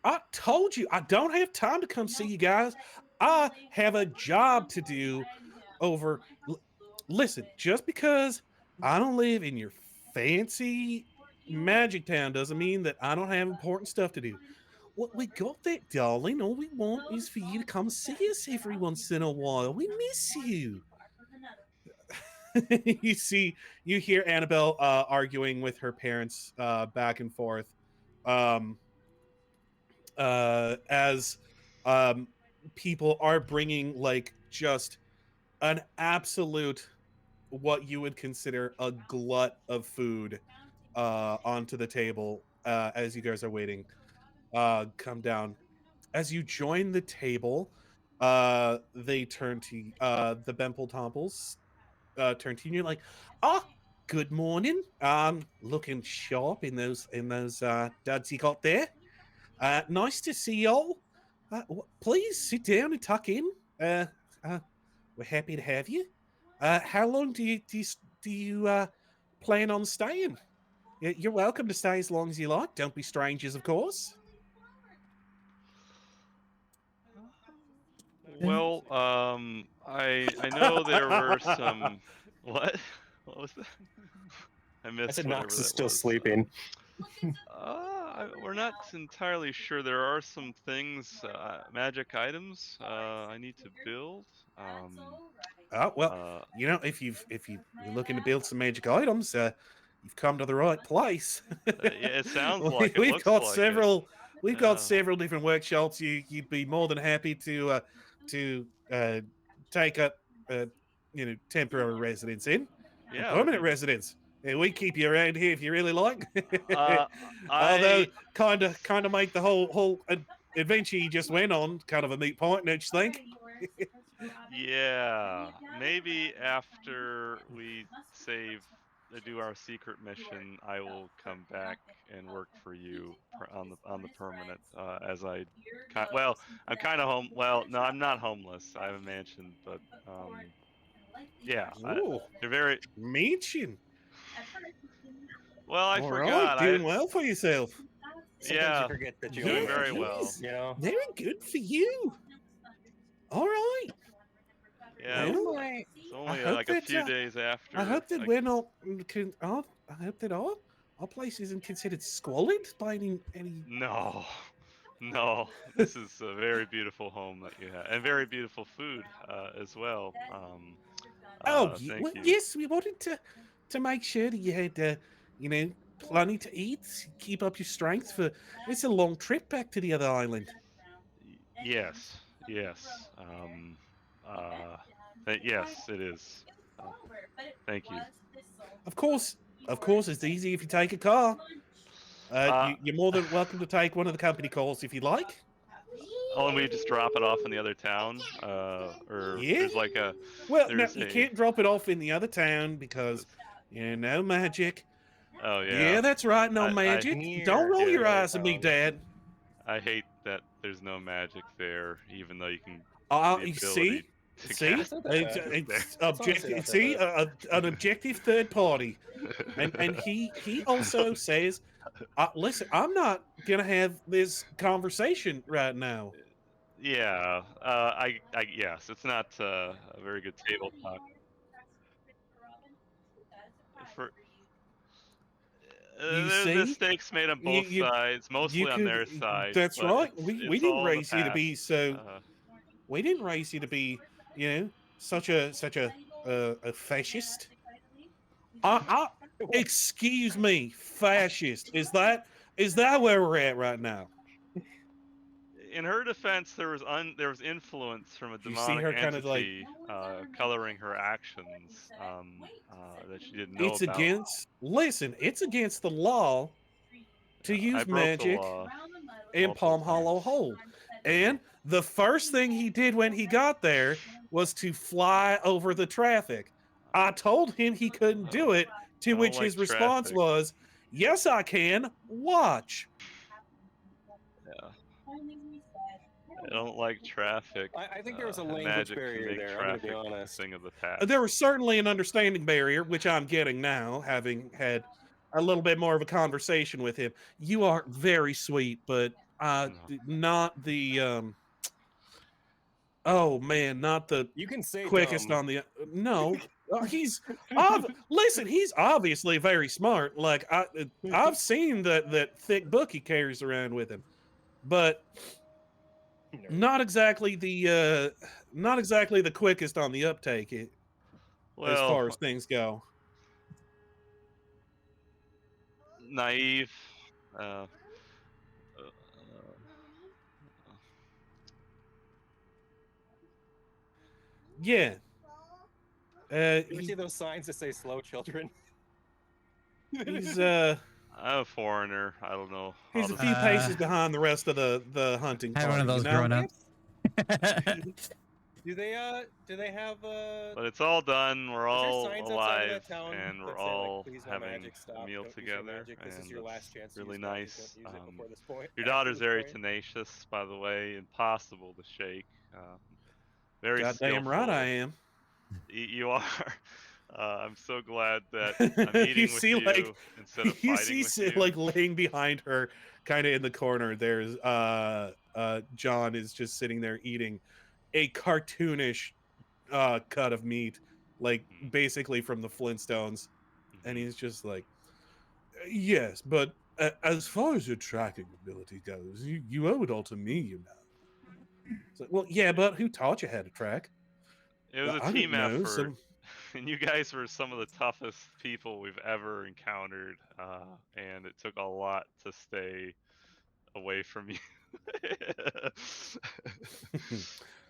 I told you, I don't have time to come see you guys. I have a job to do over. Listen, just because I don't live in your fancy magic town doesn't mean that I don't have important stuff to do. Well, we got that, darling. All we want is for you to come see us every once in a while. We miss you. You hear Annabelle arguing with her parents back and forth. Um, as people are bringing like just an absolute, what you would consider a glut of food onto the table as you guys are waiting. Come down. As you join the table, they turn to the Bemple Tomples, turn to you and you're like, oh, good morning. Looking sharp in those duds you got there. Nice to see y'all. Please sit down and tuck in. Uh, we're happy to have you. How long do you plan on staying? You're welcome to stay as long as you like. Don't be strangers, of course. Well, I know there were some what? What was that? I I missed said whatever Knox is that still was. sleeping. We're not entirely sure. There are some things, magic items, I need to build. Oh well, Uh, if you're looking to build some magic items, you've come to the right place. yeah, it sounds like it. We've Looks got like it. several. We've got Yeah. several different workshops. You'd be more than happy to take up temporary residence in, or Yeah, permanent residence. Yeah, we keep you around here if you really like. Uh, Although I kind of make the whole adventure you just went on kind of a moot point, don't you think? yeah, maybe after we do our secret mission, I will come back and work for you on the permanent. As well, I'm kind of home. Well, no, I'm not homeless. I have a mansion, but yeah, Ooh, they're very mention. well. I All right, forgot. doing well for yourself. Sometimes you Yeah, forget that you doing own very mansions, well. you know? Very good for you. All right. Yeah, Well, it's only hope like a that, few days after. I hope that we're not. I hope that our place isn't considered squalid by any. No, no. This is a very beautiful home that you have, and very beautiful food as well. Thank Well, you. yes, we wanted to make sure that you had plenty to eat, keep up your strength for. It's a long trip back to the other island. Yes, yes. Yes, it is. Uh, Thank you. Of course, it's easy if you take a car. Uh, You're more than welcome to take one of the company calls if you'd like. oh, and we just drop it off in the other town, or Yeah. there's like a Well, no, there's you a can't drop it off in the other town because no magic. oh Yeah, yeah. that's right, no I magic. Don't Here, roll here your they eyes at me, come. Dad. I hate that there's no magic there, even though you can the You ability to see, cast Isn't it's, that bad? magic there. it's It's honestly objective. not that See, bad. an objective third party, and he also says, "Listen, I'm not gonna have this conversation right now." Yeah, yes, it's not a very good table talk. For You There's see, mistakes made on you both you sides, you mostly on could. their side, That's but right. it's We it's didn't all in the raise you to be past. so. Uh, We didn't raise you to be, such a fascist. I excuse me, fascist. Is that where we're at right now? in her defense, there was influence from a You see demonic her kind of like entity coloring her actions that she didn't know it's about. against. Listen, it's against the law to I use broke the magic law in multiple Palm Hollow times. Hold. And the first thing he did when he got there was to fly over the traffic. I told him he couldn't do it, to I don't which like his response traffic. was, "Yes, I can. Watch." Yeah, I don't like traffic. I think there was a And language magic can barrier make there. I'm gonna be traffic a honest. thing of the past. There was certainly an understanding barrier, which I'm getting now, having had a little bit more of a conversation with him. You are very sweet, but No. not the oh man, not the You can say quickest dumb. on the no. Listen, he's obviously very smart. Like I've seen that thick book he carries around with him, but Nerd. not exactly the quickest on the uptake as Well, far as things go. naive. Uh, uh, Yeah. Did you He, see those signs that say "slow children"? he's I'm a foreigner. I don't know. how he's a to- few paces behind the rest of the hunting I had party. one of those you know? growing up. Do they have But it's all done. We're is there all signs outside of alive, that town and we're that say, like, all "Please, no having magic, stop, a meal don't use your together, magic, this is and your it's last chance to really use magic, nice. don't use it before this point." Your After daughter's this very point. tenacious, by the way. Impossible to shake. Very Goddamn right I skillful. am. You are. I'm so glad that I'm eating with see, you like, instead of you fighting see, with you. like laying behind her, kind of in the corner. There's John is just sitting there eating a cartoonish cut of meat, like Mhm. basically from the Flintstones, and Mhm. he's just like, yes, but as far as your tracking ability goes, you owe it all to me, you know. It's like, well, yeah, but who taught you how to track? It was a I don't team know. effort, and you guys were some of the toughest people we've ever encountered, and it took a lot to stay away from you.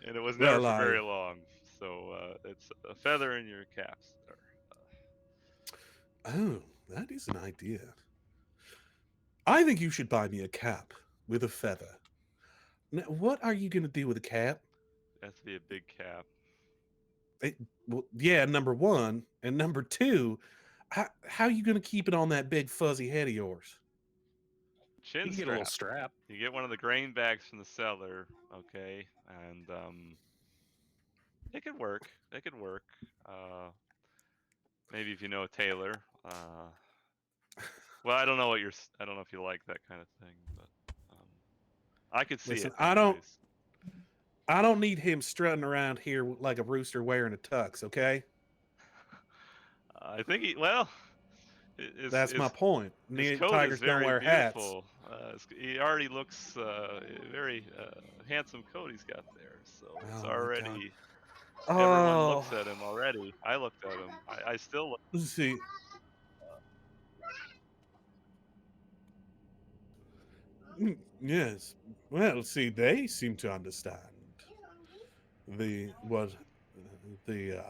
And it was never Well, for very long, so it's a feather in your cap, sir. oh, that is an idea. I think you should buy me a cap with a feather. Now, what are you going to do with a cap? It has to be a big cap. Well, yeah, number one. And number two, how are you going to keep it on that big fuzzy head of yours? Chin You can get a little strap. strap. You get one of the grain bags from the cellar, okay, and it could work. It could work. Maybe if you know a tailor. Well, I don't know what you're. I don't know if you like that kind of thing, but I could see Listen, it. Anyways. I don't need him strutting around here like a rooster wearing a tux, okay? I think he. Well, That's my point. his coat is Tigers don't very wear hats. beautiful. He already looks very handsome coat he's got there. So it's Oh my God. already. Everyone Oh, looks at him already. I looked at him. I still look. let's see. Yes. Well, see, they seem to understand the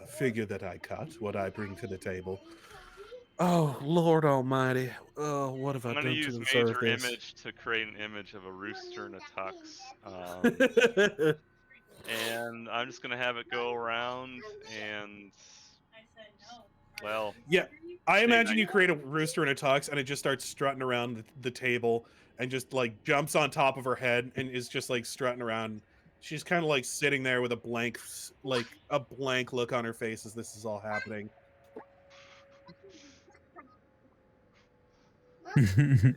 figure that I cut, what I bring to the table. Oh, Lord Almighty! Oh, what have I I'm gonna done to use deserve major this? image to create an image of a rooster in a tux. And I'm just gonna have it go around and, I said no. well, Yeah, I say imagine nice you create a rooster in a tux, and it just starts strutting around the table, and just like jumps on top of her head, and is just like strutting around. She's kind of like sitting there with a blank look on her face as this is all happening. yeah.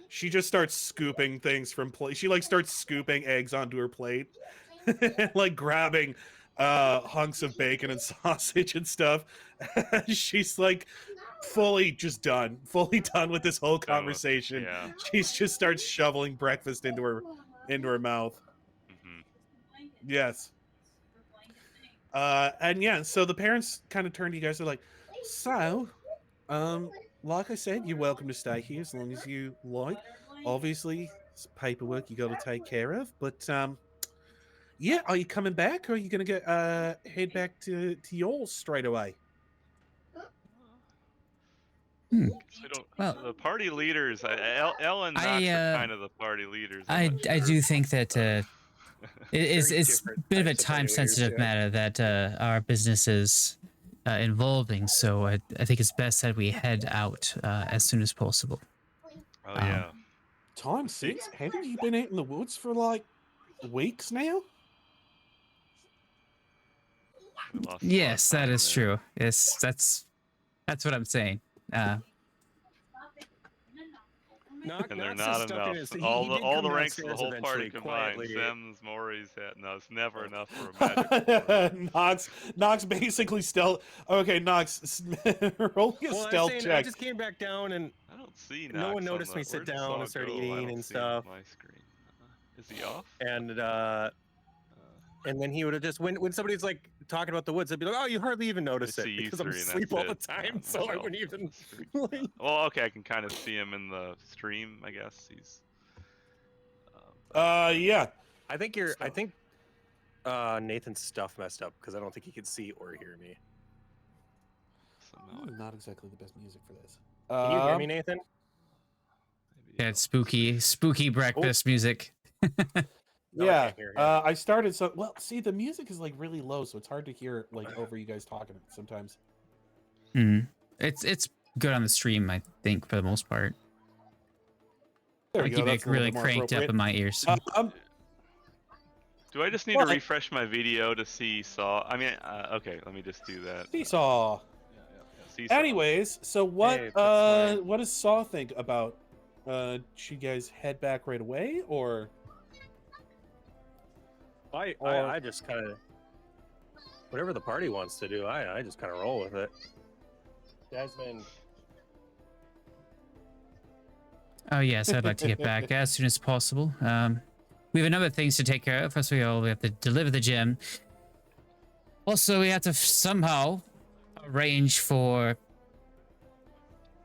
She just starts scooping things from plate. She like starts scooping eggs onto her plate, like grabbing hunks of bacon and sausage and stuff. She's like fully done with this whole Done with, conversation. yeah. She's just starts shoveling breakfast into her mouth. Hmm. Yes. And yeah, so the parents kind of turn to you guys. They're like, so, like I said, you're welcome to stay here as long as you like. Obviously, it's paperwork you got to take care of, but yeah, are you coming back, or are you gonna get head back to yours straight away? Hmm. So don't, Well, the party leaders, El and Knox are kind of the party leaders. I do think that it's Very a different bit of a types of party time sensitive leaders, yeah. matter that our business is involving. So I think it's best that we head out as soon as possible. Oh yeah. Time 6? Haven't you been out in the woods for like weeks now? We lost a lot of Yes, that time is there. true. Yes, that's what I'm saying. Knox And they're is not stuck in enough. his- he all did the come ranks of the downstairs whole party eventually, combined. quietly. Sims, Mrohy's hat. No, it's never enough for a magic. Knox basically stealth. Okay, Knox, roll me a Well, I'm stealth saying I check. just came back down and I don't see no one Knox on noticed the. me sit Where'd this down all and start go? I eating don't and see him on stuff. my screen. Is he off? And then he would have just when somebody's like talking about the woods, I'd be like, "Oh, you hardly even I notice it see you because I'm three, and asleep that's all the it. time, Oh, so I well, wouldn't even." that's freaking well, okay, I can kind of see him in the stream. I guess he's. Yeah. I think Nathan's stuff messed up because I don't think he could see or hear me. Somehow Not exactly the best music for this. Can you hear me, Nathan? maybe Yeah, it's spooky breakfast music. No, I Yeah, can't hear him. I started see, the music is like really low, so it's hard to hear like over you guys talking sometimes. It's good on the stream, I think, for the most part. There I we go. keep That's it a little really bit more cranked up appropriate. in my ears. Do I just need to But- refresh my video to see Saw? I mean, okay, let me just do that. Seesaw. Seesaw. Anyways, so what Hey, that's what does Saw think about should you guys head back right away or I just kind of whatever the party wants to do. I just kind of roll with it. Desmond, Oh yes, I'd like to get back as soon as possible. We have a number of things to take care of. First of all, we have to deliver the gem. Also, we have to somehow arrange for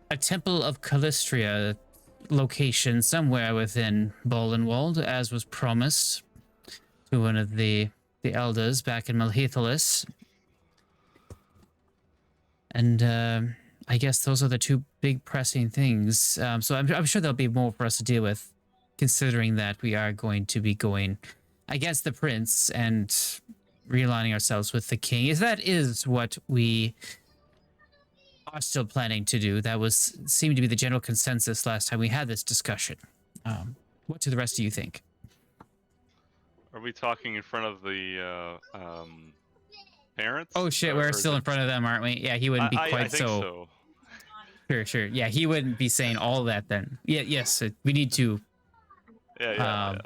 a Temple of Callistria location somewhere within Bolenwald, as was promised to one of the elders back in Malheithalis. And I guess those are the two big pressing things. So I'm sure there'll be more for us to deal with, considering that we are going to be going against the prince and realigning ourselves with the king. If that is what we are still planning to do, that seemed to be the general consensus last time we had this discussion. What do the rest of you think? Are we talking in front of the parents? Oh shit, Or we're is still in it- front of them, aren't we? Yeah, he wouldn't be I quite think so. Sure. Yeah, he wouldn't be saying all that then. Yeah, yes, we need to Yeah.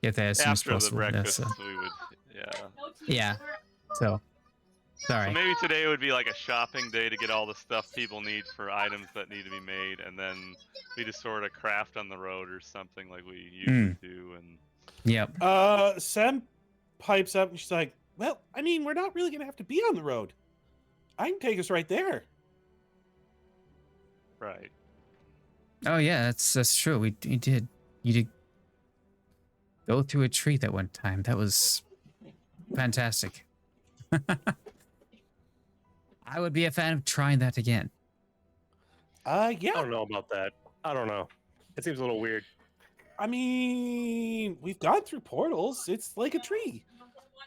get that as soon as After the possible. breakfast, That's, we would. Yeah. yeah. So, sorry. So maybe today would be like a shopping day to get all the stuff people need for items that need to be made, and then we just sort of craft on the road or something like we usually do. And Yep. Sam pipes up and she's like, well, I mean, we're not really gonna have to be on the road. I can take us right there. right. Oh yeah, that's true. You did go through a tree that one time. That was fantastic. I would be a fan of trying that again. I Yeah. don't know about that. I don't know. It seems a little weird. I mean, we've gone through portals. It's like a tree.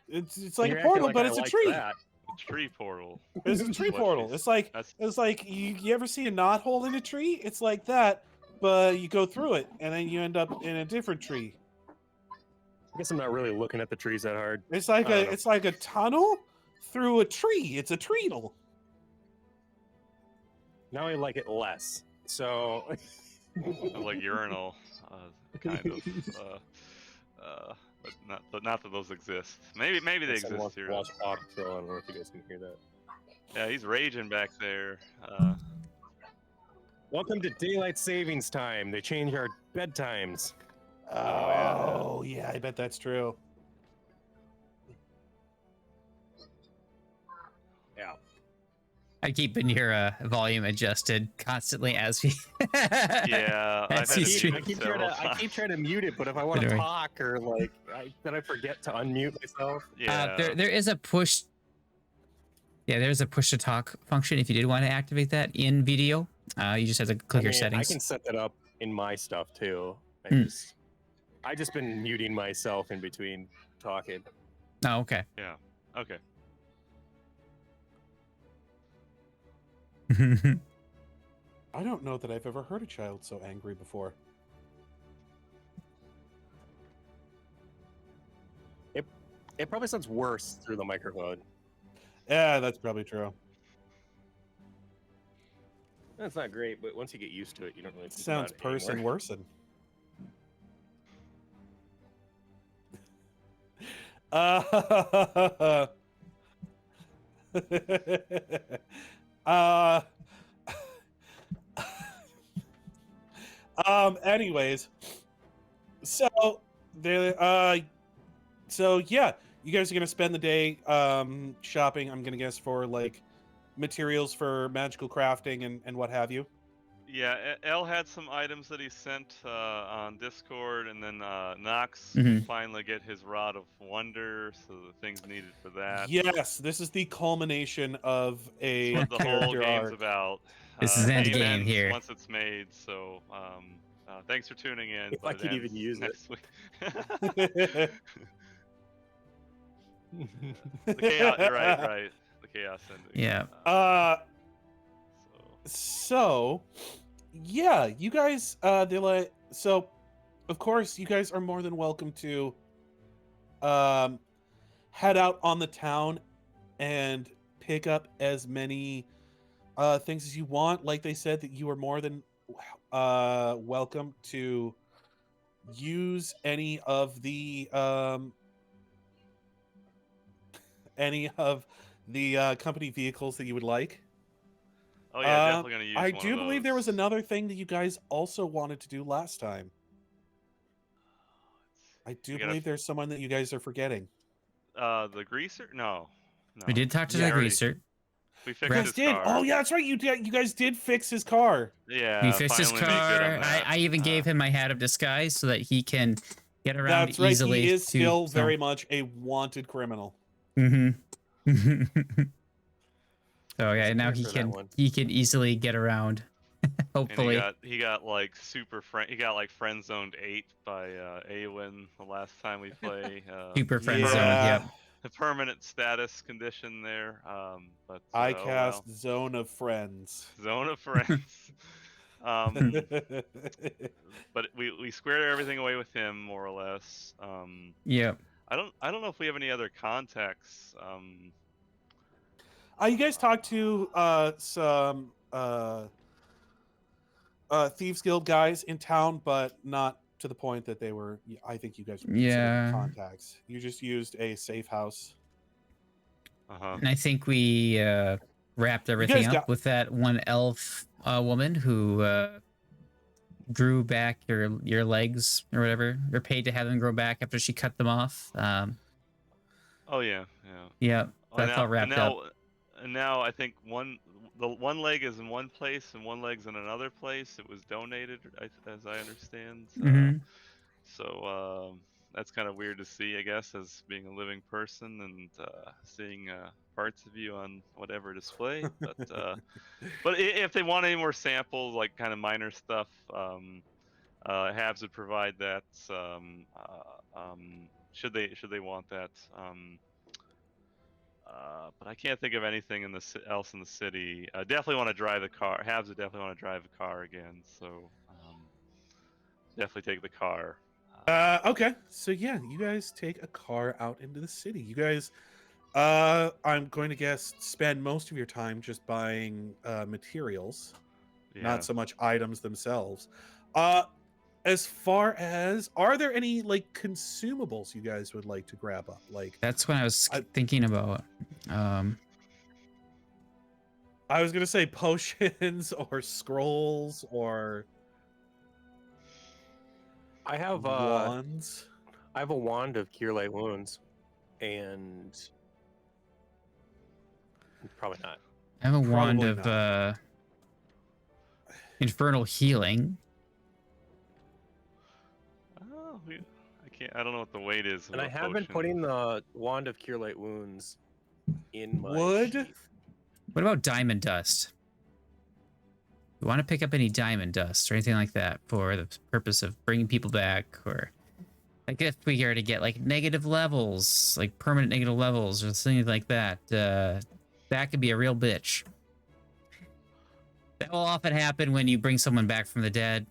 It's like You're a acting portal, like but I it's a like tree. that. A tree portal. It's a tree What portal. she's- It's That's like you ever see a knot hole in a tree? It's like that, but you go through it and then you end up in a different tree. I guess I'm not really looking at the trees that hard. It's like I don't know. it's like a tunnel through a tree. It's a treadle. Now I like it less. So like urinal, kind of. But not that those exist. Maybe they Guess I exist want to here. watch Paw Patrol. I don't know if you guys can hear that. Yeah, he's raging back there. Welcome to daylight savings time. They change our bedtimes. Oh yeah, I bet that's true. Yeah. I keep in your volume adjusted constantly as we. Yeah, I've As had you to stream. mute I keep, several trying to, I keep times. trying to mute it, but if I want to Anyway. talk or like, then I forget to unmute myself. Yeah. there is a push. Yeah, there's a push to talk function. If you did want to activate that in video, you just have to click I your mean, settings. I can set that up in my stuff too. I just been muting myself in between talking. Oh, okay. Yeah. Okay. I don't know that I've ever heard a child so angry before. It probably sounds worse through the microphone. Yeah, that's probably true. That's not great, but once you get used to it, you don't really. It think about sounds it anymore. person worsen. Anyways, so there. So yeah, you guys are gonna spend the day shopping. I'm gonna guess for like materials for magical crafting and what have you. Yeah, El had some items that he sent on Discord, and then Knox Mhm. finally get his Rod of Wonder, so the things needed for that. Yes, this is the culmination of a That's what the whole character game's arc. about. This is end game ends here. Once it's made, so thanks for tuning in. If I but it could even ends use it. next week. The chaos, right. The chaos ending. Yeah. So, yeah, you guys, so, of course, you guys are more than welcome to, head out on the town and pick up as many things as you want. Like they said, that you are more than welcome to use any of the company vehicles that you would like. Oh yeah, definitely gonna use I one do of believe there was those. another thing that you guys also wanted to do last time. I do We gotta believe there's someone that you guys are forgetting. the greaser? No, no. We did talk to Yeah, the already. greaser. We You fixed guys his did. car. Oh yeah, that's right. You guys did fix his car. Yeah, We fixed his finally made good car. on that. I even gave him my hat of disguise so that he can get around That's right. easily. He is still so. very much a wanted criminal. Mm-hmm. So yeah, Wasn't now here for that one. he can easily get around. And Hopefully. he got like he got like friend zoned 8 by Aewen the last time we play. Super friend zone. Yeah. Yep. The permanent status condition there. But I oh cast well. Zone of Friends. Zone of friends. But we squared everything away with him more or less. Yep. I don't know if we have any other contacts. You guys talked to some Thieves Guild guys in town, but not to the point that they were. I think you guys would consider them Yeah. contacts. You just used a safe house. And I think we wrapped everything up with that one elf woman who grew back your legs or whatever. Or paid to have them grow back after she cut them off. Oh yeah. Yeah. Oh, That's all wrapped up. And now I think the one leg is in one place and one leg's in another place. It was donated, as I understand. Mhm. So that's kind of weird to see, I guess, as being a living person and seeing parts of you on whatever display. But if they want any more samples, like kind of minor stuff, Habs would provide that. Should they want that? But I can't think of anything else in the city. Definitely want to drive the car. Habs would definitely want to drive the car again. So definitely take the car. Okay, so yeah, you guys take a car out into the city. You guys, I'm going to guess, spend most of your time just buying materials, Yeah. not so much items themselves. As far as, are there any like consumables you guys would like to grab up? Like, That's what I was thinking about. I was gonna say potions or scrolls or I have wands. I have a wand of cure light wounds, and probably not. I have a wand Probably of infernal healing. Oh, I don't know what the weight is. And I of a have been potion. putting the wand of cure light wounds in my Wood? sheath. What about diamond dust? You want to pick up any diamond dust or anything like that for the purpose of bringing people back, or I guess we are to get like negative levels, like permanent negative levels or things like that. That could be a real bitch. That will often happen when you bring someone back from the dead.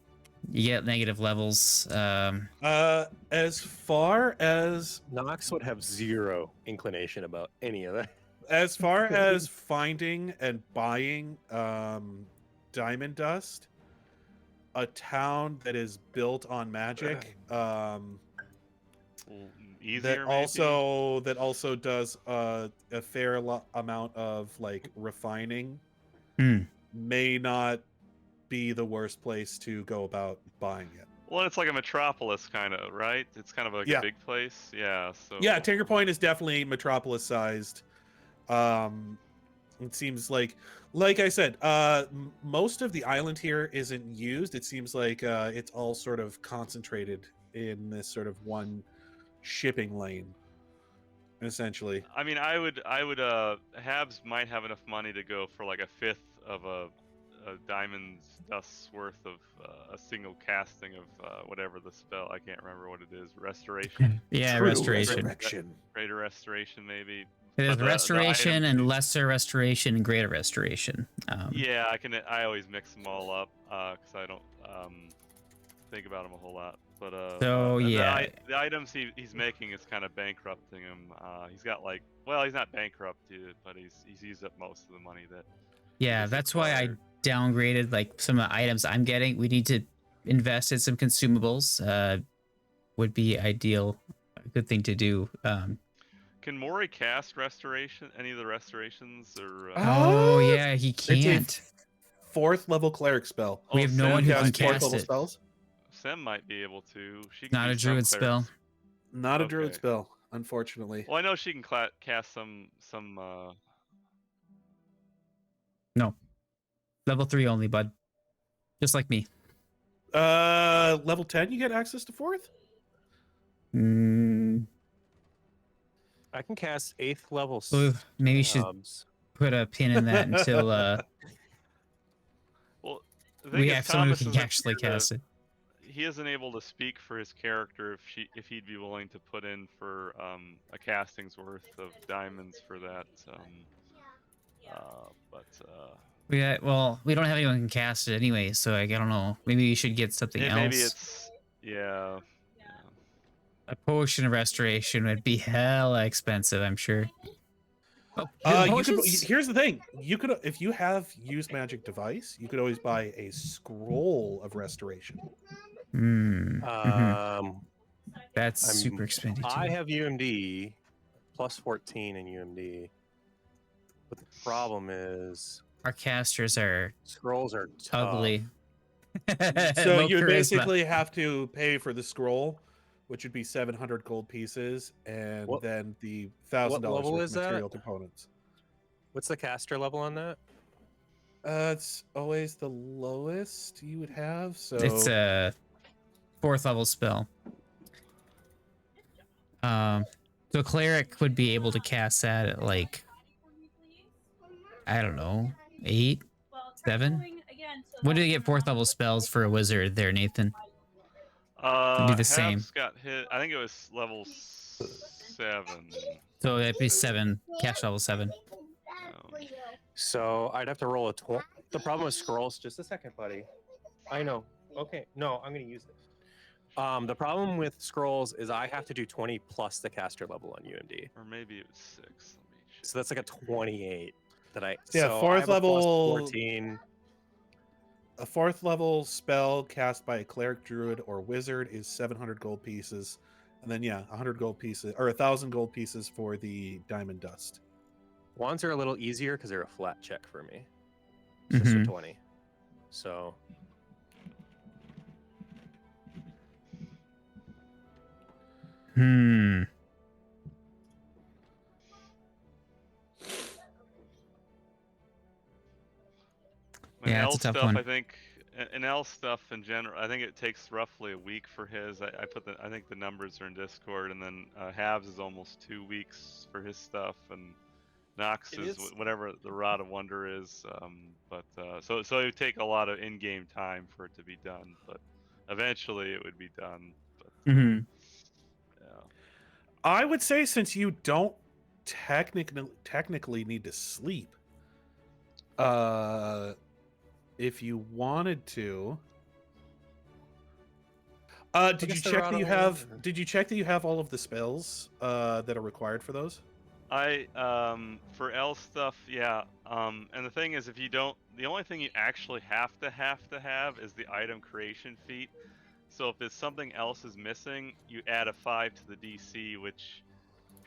You get negative levels. As far as Knox would have zero inclination about any of that. as far as finding and buying diamond dust, a town that is built on magic, Easier, that also does a fair amount of like refining, may not be the worst place to go about buying it. Well, it's like a metropolis kind of, right? It's kind of like a big place. Yeah. So yeah, Tinker Point is definitely metropolis sized. It seems like I said, most of the island here isn't used. It seems like it's all sort of concentrated in this sort of one shipping lane, essentially. I mean, I would Habs might have enough money to go for like a fifth of a diamond's dust's worth of a single casting of whatever the spell. I can't remember what it is. Restoration. Yeah, True restoration. Greater restoration, maybe. It is But restoration and lesser restoration and greater restoration. Yeah, I always mix them all up because I don't think about them a whole lot. So, yeah. the items he's making is kind of bankrupting him. He's got like, well, he's not bankrupted, but he's used up most of the money that. Yeah, is that's why I required. downgraded like some of the items I'm getting. We need to invest in some consumables. Would be ideal. A good thing to do. Can Mrohy cast restoration? Any of the restorations or? Oh yeah, he It's a can't. 4th level cleric spell. We have no one who can Cast 4th cast level it. spells. Sem might be able to. She can Not do a some druid spell. clerics. Not a druid Okay. spell, unfortunately. Well, I know she can cast some. No, level 3 only, bud. Just like me. Level 10, you get access to 4th. Mm, I can cast 8th level ooh, maybe you should spells. put a pin in that until Well, the thing we is, have someone who Thomas can isn't actually here to- cast it. He isn't able to speak for his character if he'd be willing to put in for a casting's worth of diamonds for that. Well, we don't have anyone who can cast it anyway, so I don't know. Maybe you should get something else. Maybe it's yeah. A potion of restoration would be hella expensive, I'm sure. Oh, Here's the thing: you could, if you have used magic device, you could always buy a scroll of restoration. That's I'm- super expensive. I have UMD plus 14 in UMD, but the problem is Our casters are scrolls are tough. ugly. So Low you charisma. basically have to pay for the scroll, which would be 700 gold pieces, and What- then the $1,000 level worth is of that? material components. What's the caster level on that? It's always the lowest you would have. So It's a 4th level spell. So cleric would be able to cast that at like, I don't know, 8, 7. When do they get 4th level spells for a wizard there, Nathan? It'd be the same. Habs got hit. I think it was level 7. So it'd be 7, cast level 7. So I'd have to roll a 20. The problem with scrolls, just a second, buddy. I know. Okay, no, I'm gonna use this. The problem with scrolls is I have to do 20 plus the caster level on UMD. Or maybe it was 6. Let me check. So that's like a 28 that I. Yeah, so I 4th have a plus level- 14. a 4th level spell cast by a cleric, druid, or wizard is 700 gold pieces, and then 100 gold pieces or 1,000 gold pieces for the diamond dust. Wands are a little easier because they're a flat check for me. It's just a Mhm. 20. So Yeah, it's a tough one. I think, and L stuff in general, I think it takes roughly a week for his. I think the numbers are in Discord, and then Habs is almost 2 weeks for his stuff, and Knox It is is- whatever the Rod of Wonder is. So it would take a lot of in-game time for it to be done, but eventually it would be done. But Mm-hmm. yeah. I would say, since you don't technically need to sleep, if you wanted to, did you guess the check Rod that you of have? Wonder. Did you check that you have all of the spells that are required for those? For L stuff, yeah. And the thing is, if you don't, the only thing you actually have to have is the item creation feat. So if there's something else is missing, you add a 5 to the DC, which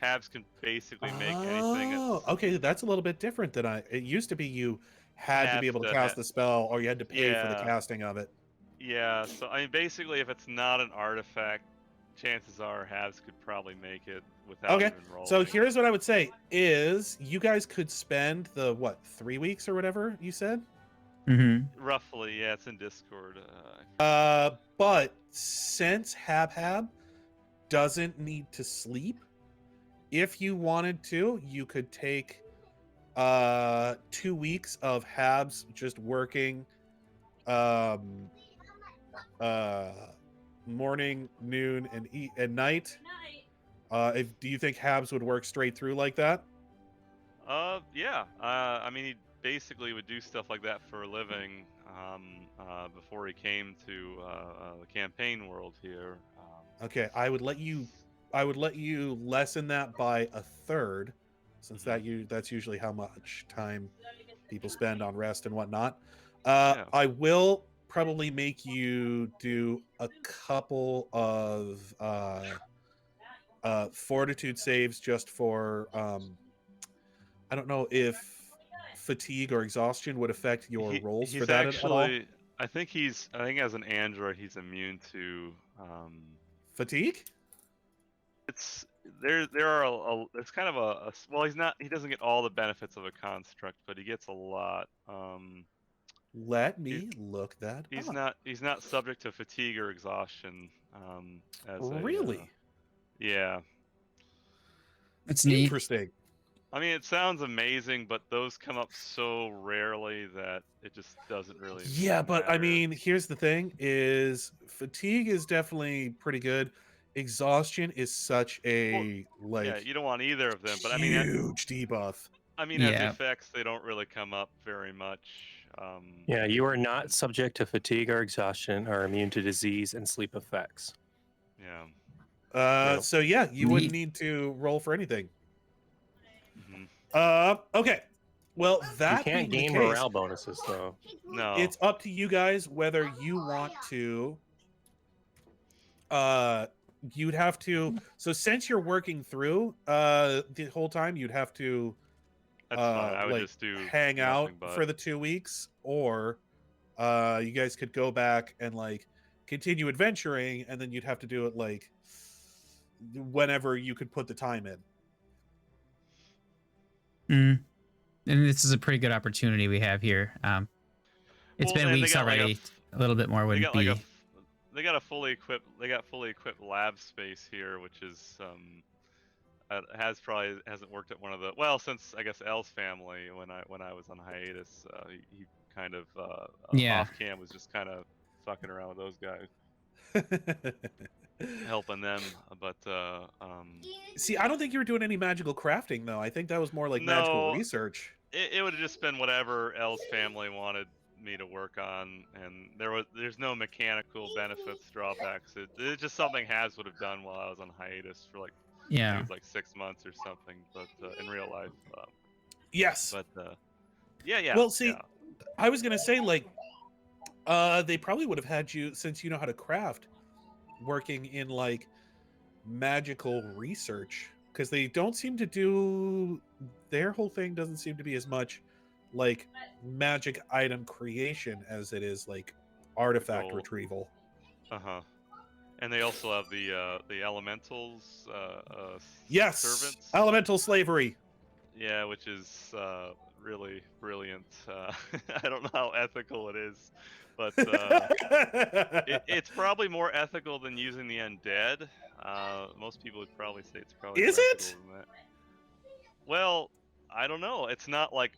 Habs can basically make anything. Oh, okay, that's a little bit different than it used to be. You had to be able to cast the spell, or you had to pay for the Yeah. casting of it. Yeah, so I mean, basically, if it's not an artifact, chances are Habs could probably make it without Okay, even rolling. so here's what I would say: is you guys could spend the 3 weeks or whatever you said. Mm-hmm. Roughly, yeah, it's in Discord. But since Habhab doesn't need to sleep, if you wanted to, you could take 2 weeks of Habs just working morning, noon, and night. Do you think Habs would work straight through like that? Yeah. I mean, he basically would do stuff like that for a living. before he came to the campaign world here. Okay, I would let you lessen that by a third, since that's usually how much time people spend on rest and whatnot. Yeah. I will probably make you do a couple of fortitude saves just for I don't know if fatigue or exhaustion would affect your rolls for He's that at all. actually, I think as an android, he's immune to. Fatigue? It's there are it's kind of well, he doesn't get all the benefits of a construct, but he gets a lot. Let me look that up. He's not subject to fatigue or exhaustion. Really? Yeah. It's neat. Interesting. I mean, it sounds amazing, but those come up so rarely that it just doesn't really. Yeah, but I matter. mean, here's the thing: is fatigue is definitely pretty good. Exhaustion is such a yeah, you don't want either of them, but I mean, huge debuff. I mean, as effects, they don't really come up very much. Yeah, you are not subject to fatigue or exhaustion, or immune to disease and sleep effects. Yeah. Nope. So yeah, you wouldn't need to roll for anything. Mhm. Okay. Well, that You can't being gain the case, morale bonuses though. No. it's up to you guys whether you want to. You'd have to. So since you're working through the whole time, you'd have to. That's fine. I would like, just do hang out nothing but. for the 2 weeks, or you guys could go back and like continue adventuring, and then you'd have to do it like whenever you could put the time in. And this is a pretty good opportunity we have here. It's been weeks already. A little bit more wouldn't be. They got fully equipped lab space here, which is hasn't worked at one of the since I guess El's family when I was on hiatus. He kind of off cam was just kind of fucking around with those guys. Helping them, but see, I don't think you were doing any magical crafting though. I think that was more like magical research. It would have just been whatever El's family wanted me to work on, and there's no mechanical benefits, drawbacks. It's just something Habs would have done while I was on hiatus for it was like 6 months or something, but in real life, yes. But yeah. Well, see, I was gonna say they probably would have had you, since you know how to craft, working in like magical research, because they don't seem to do, their whole thing doesn't seem to be as much like magic item creation as it is like artifact retrieval. And they also have the elementals yes, servants. Elemental slavery. Yeah, which is really brilliant. I don't know how ethical it is, but it's probably more ethical than using the undead. Most people would probably say it's probably is more it? ethical than that. Well, I don't know. It's not like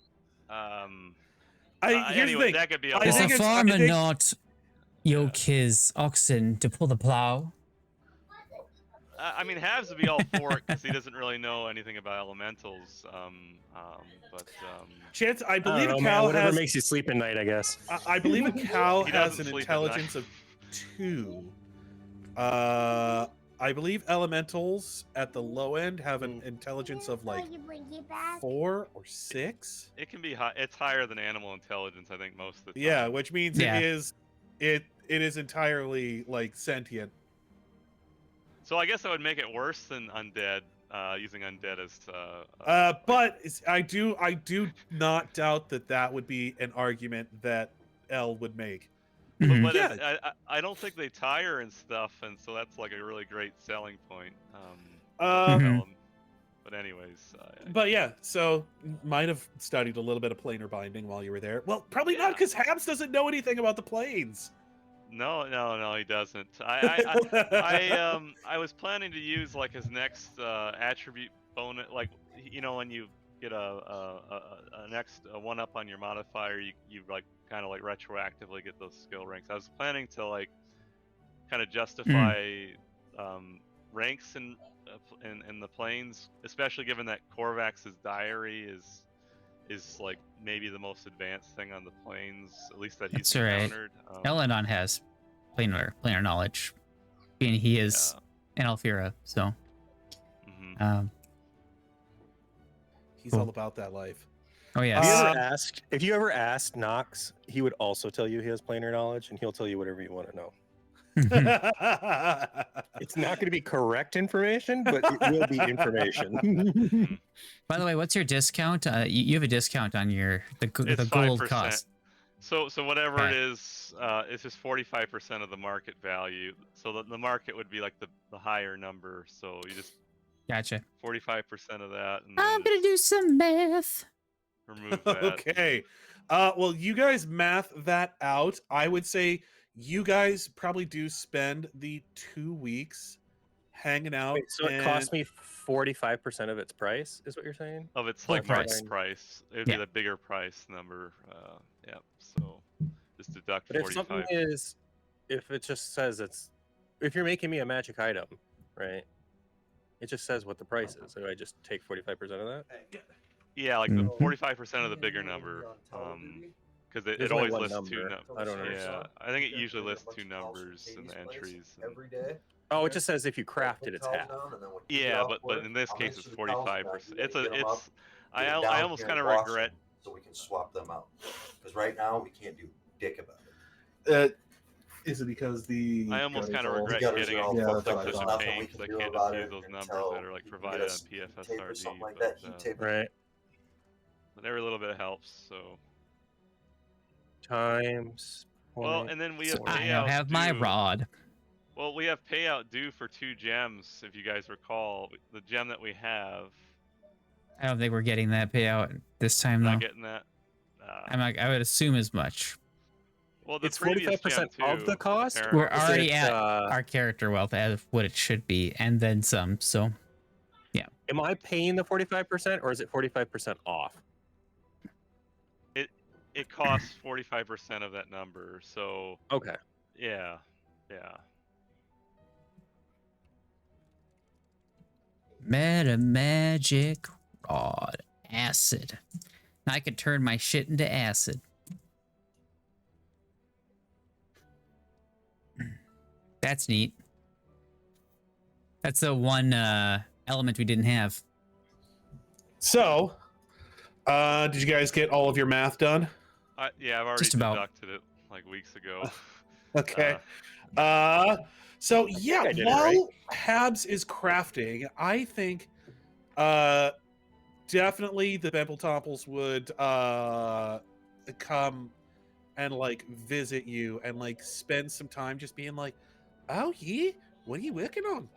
here's anyway, the thing. that could be Is a farmer not yoke his oxen to pull the plow? I mean, Habs would be all for it because he doesn't really know anything about elementals. But Chance, I believe I don't know, a cow whatever has. makes you sleep at night, I guess. I believe a cow He has doesn't an sleep intelligence at of 2. I believe elementals at the low end have an intelligence of like 4 or 6. it can be high. It's higher than animal intelligence, I think, most of the time. Yeah, which means it is entirely like sentient. So I guess that would make it worse than undead, using undead as. But I do not doubt that would be an argument that El would make. But Yeah. I don't think they tire and stuff, and so that's like a really great selling point. But anyways. But yeah, so might have studied a little bit of planar binding while you were there. Well, probably not, because Habs doesn't know anything about the planes. No, he doesn't. I was planning to use like his next attribute bonus, like when you get a next one up on your modifier, you like kind of like retroactively get those skill ranks. I was planning to like kind of justify ranks in the planes, especially given that Korvax's diary is like maybe the most advanced thing on the planes, at least that he's That's right. encountered. El-Anon has planar knowledge, being he is an Alfira. So, Mhm. He's Cool. all about that life. oh If yes, if you ever asked Knox, he would also tell you he has planar knowledge, and he'll tell you whatever you want to know. It's not going to be correct information, but it will be information. By the way, what's your discount? You have a discount on your the It's gold 5%. cost. So whatever it Okay. is, it's just 45% of the market value. So the market would be like the higher number. So you just Gotcha. 45% of that, and I'm then gonna do some math. remove that. Okay. Well, you guys math that out. I would say you guys probably do spend the 2 weeks hanging out. Wait, so it cost me 45% of its price, is what you're saying? Of its Full like market price. price. It would Yeah. be the bigger price number. Yeah. So just deduct But if 45. something is, if it just says if you're making me a magic item, right? It just says what the price is. So I just take 45% of that? Yeah, like the Mhm. 45% of the bigger number. Because it There's only always one lists two number. numbers. I don't Yeah, understand. I think it usually lists two numbers in the entries. And... Oh, it just says if you craft it, it's half. Yeah, but in this case, it's 45%. I almost kind of regret. So we can swap them out. Because right now we can't do dick about it. Is it because the I almost kind of regret gutters getting are all it fucked like up. such There's a nothing pain we because I can do can't about just use it those numbers until that are like you can provided get on us tape or PFSRD. something like that, heat tape. Right. But every little bit helps. So Times. well, and then we have I payout now have my due. rod. Well, we have payout due for 2 gems, if you guys recall. The gem that we have. I don't think we're getting that payout this time though. Not getting that. I would assume as much. Well, the It's previous 45% gem too, of the cost? apparently. We're Is already it, at our character wealth as what it should be, and then some. So Am I paying the 45% or is it 45% off? It costs 45% of that number. So Okay. yeah. meta magic rod acid. I could turn my shit into acid. That's neat. That's the one element we didn't have. So, did you guys get all of your math done? I've already Just about. deducted it like weeks ago. Okay. So yeah, I did it while right. Habs is crafting, I think definitely the Bempletomples would come and like visit you and like spend some time just being like, oh yeah, what are you working on?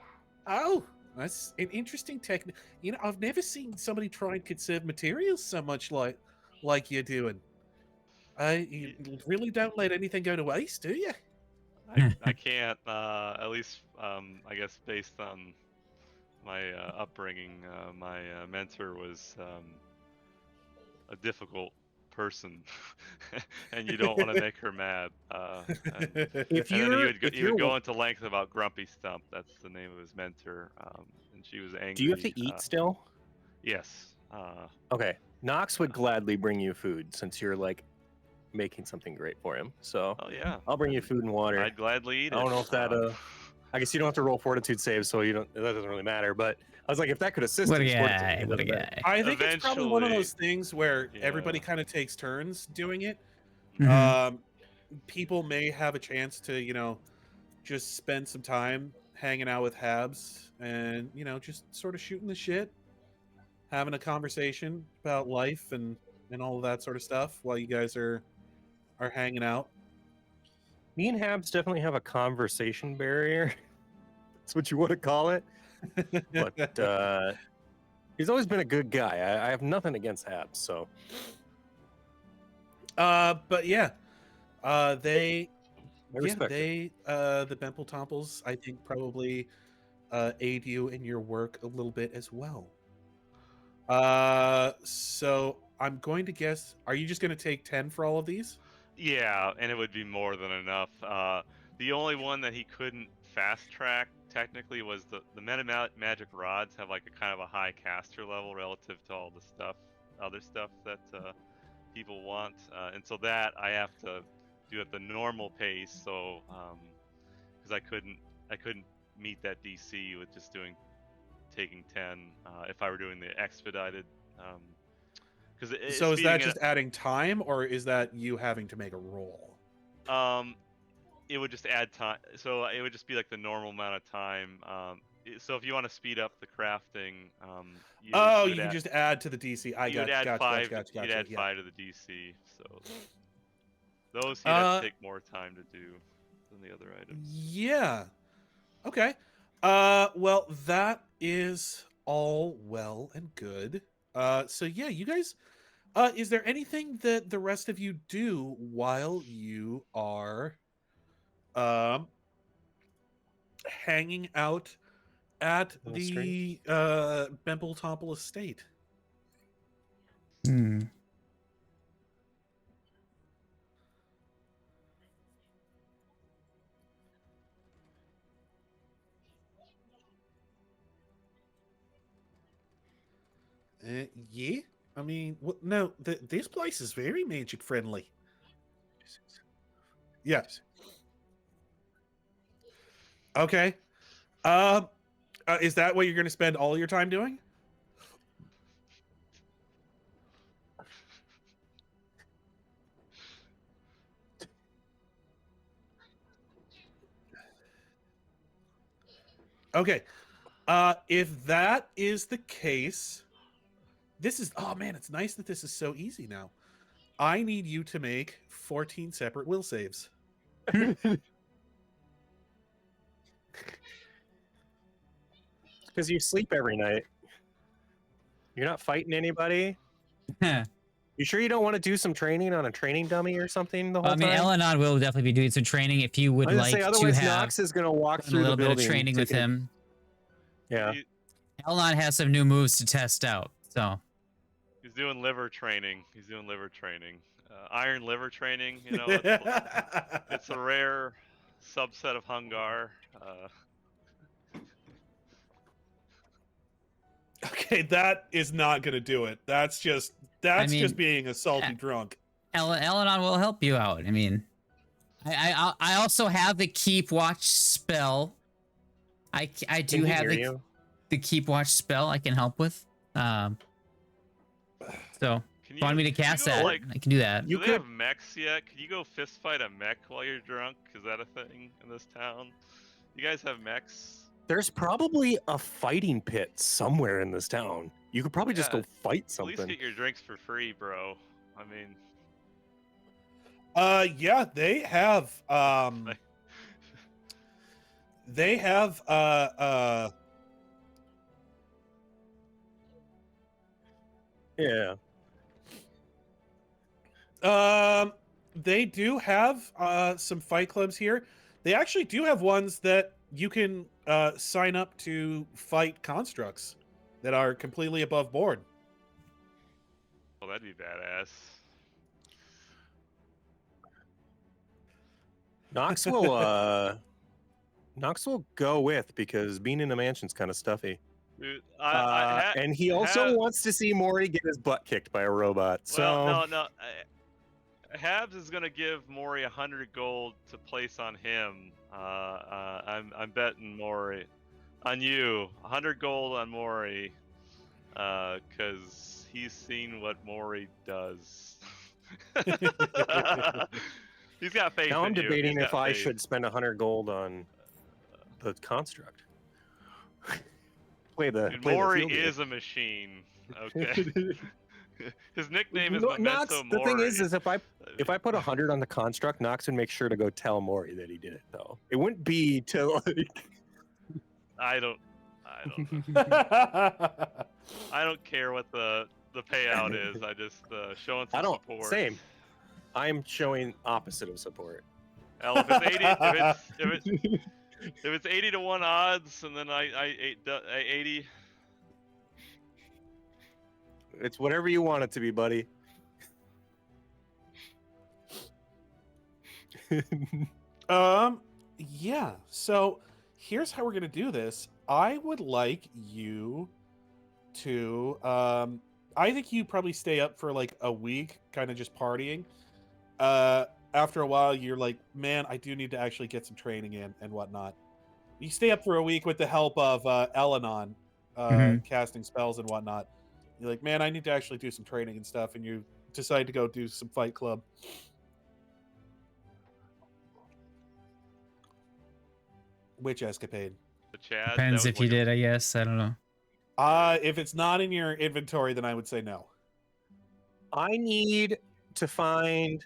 Oh, that's an interesting technique. You know, I've never seen somebody try and conserve materials so much like you're doing. You really don't let anything go to waste, do you? I can't, at least, I guess based on my upbringing, my mentor was a difficult person, and you don't want to make her mad. If And then you're, he would go into length about Grumpy Stump. That's the name of his mentor, and she was angry. do you have to eat still? Yes. Okay. Knox would gladly bring you food since you're like making something great for him. So Oh yeah. I'll bring you food and water. I'd gladly eat it. I don't know if that I guess you don't have to roll fortitude saves, so you don't. That doesn't really matter. But I was like, if that could assist. What a his fortitude, guy! it What a doesn't matter. guy! I think it's probably one of Eventually- those things where everybody Yeah. kind of takes turns doing it. Mhm. People may have a chance to, you know, just spend some time hanging out with Habs and, you know, just sort of shooting the shit, having a conversation about life and all of that sort of stuff while you guys are hanging out. Me and Habs definitely have a conversation barrier. That's what you want to call it. But he's always been a good guy. I have nothing against Habs. So But yeah, they I respect it. the Bempletomples, I think, probably aid you in your work a little bit as well. So I'm going to guess, are you just going to take 10 for all of these? Yeah, and it would be more than enough. The only one that he couldn't fast track technically was the magic rods have like a kind of a high caster level relative to all the other stuff that people want, and so that I have to do at the normal pace. So because I couldn't meet that DC with just taking 10 if I were doing the expedited. Because So is that just adding time, or is that you having to make a roll? It would just add time. So it would just be like the normal amount of time. So if you want to speed up the crafting, you can just add to the DC. I got You'd add 5 to the DC. So those you'd have to take more time to do than the other items. Yeah. Okay. Well, that is all well and good. So yeah, you guys. Is there anything that the rest of you do while you are hanging out at the Bemple Tomple estate? Yeah. I mean, no, this place is very magic friendly. Yeah. Okay. Is that what you're going to spend all your time doing? Okay. If that is the case, this is, oh man, it's nice that this is so easy now. I need you to make 14 separate will saves. Because you sleep every night. You're not fighting anybody. You sure you don't want to do some training on a training dummy or something the whole time? I mean, El-Anon will definitely be doing some training if you would like to otherwise have Knox is going to walk a through little the bit of building training with him. Yeah. El-Anon has some new moves to test out, so. He's doing liver training. Iron liver training. You know, it's a rare subset of Hungar. Okay, that is not going to do it. That's just being a salty drunk. El-Anon will help you out. I mean, I also have the keep watch spell. I do have the keep watch spell I can help with. So if you want me to cast that, I can do that. Do they have mechs yet? Could you go fist fight a mech while you're drunk? Is that a thing in this town? You guys have mechs? There's probably a fighting pit somewhere in this town. You could probably just go fight something. At least get your drinks for free, bro. I mean, yeah, they have yeah. They do have some fight clubs here. They actually do have ones that you can sign up to fight constructs that are completely above board. Well, that'd be badass. Knox will go with, because being in a mansion's kind of stuffy. Dude, and he also wants to see Mrohy get his butt kicked by a robot. Well, no. Habs is gonna give Mrohy 100 gold to place on him. I'm betting Mrohy on you. 100 gold on Mrohy, because he's seen what Mrohy does. He's got faith. Now I'm debating if I should spend 100 gold on the construct. Mrohy is a machine. Okay. His nickname is Memento Mori. The thing is if I put 100 on the construct, Knox would make sure to go tell Mrohy that he did it, though. It wouldn't be to like. I don't know. I don't care what the payout is. I just showing some support. Same. I'm showing opposite of support. Well, if it's 80 to 1 odds, and then I 80. It's whatever you want it to be, buddy. Yeah. So here's how we're gonna do this. I would like you to I think you probably stay up for like a week, kind of just partying. After a while, you're like, man, I do need to actually get some training in and whatnot. You stay up for a week with the help of El-Anon, Mhm. casting spells and whatnot. You're like, man, I need to actually do some training and stuff, and you decide to go do some Fight Club. Which escapade? The Chad. Depends if you did, I guess. I don't know. If it's not in your inventory, then I would say no. I need to find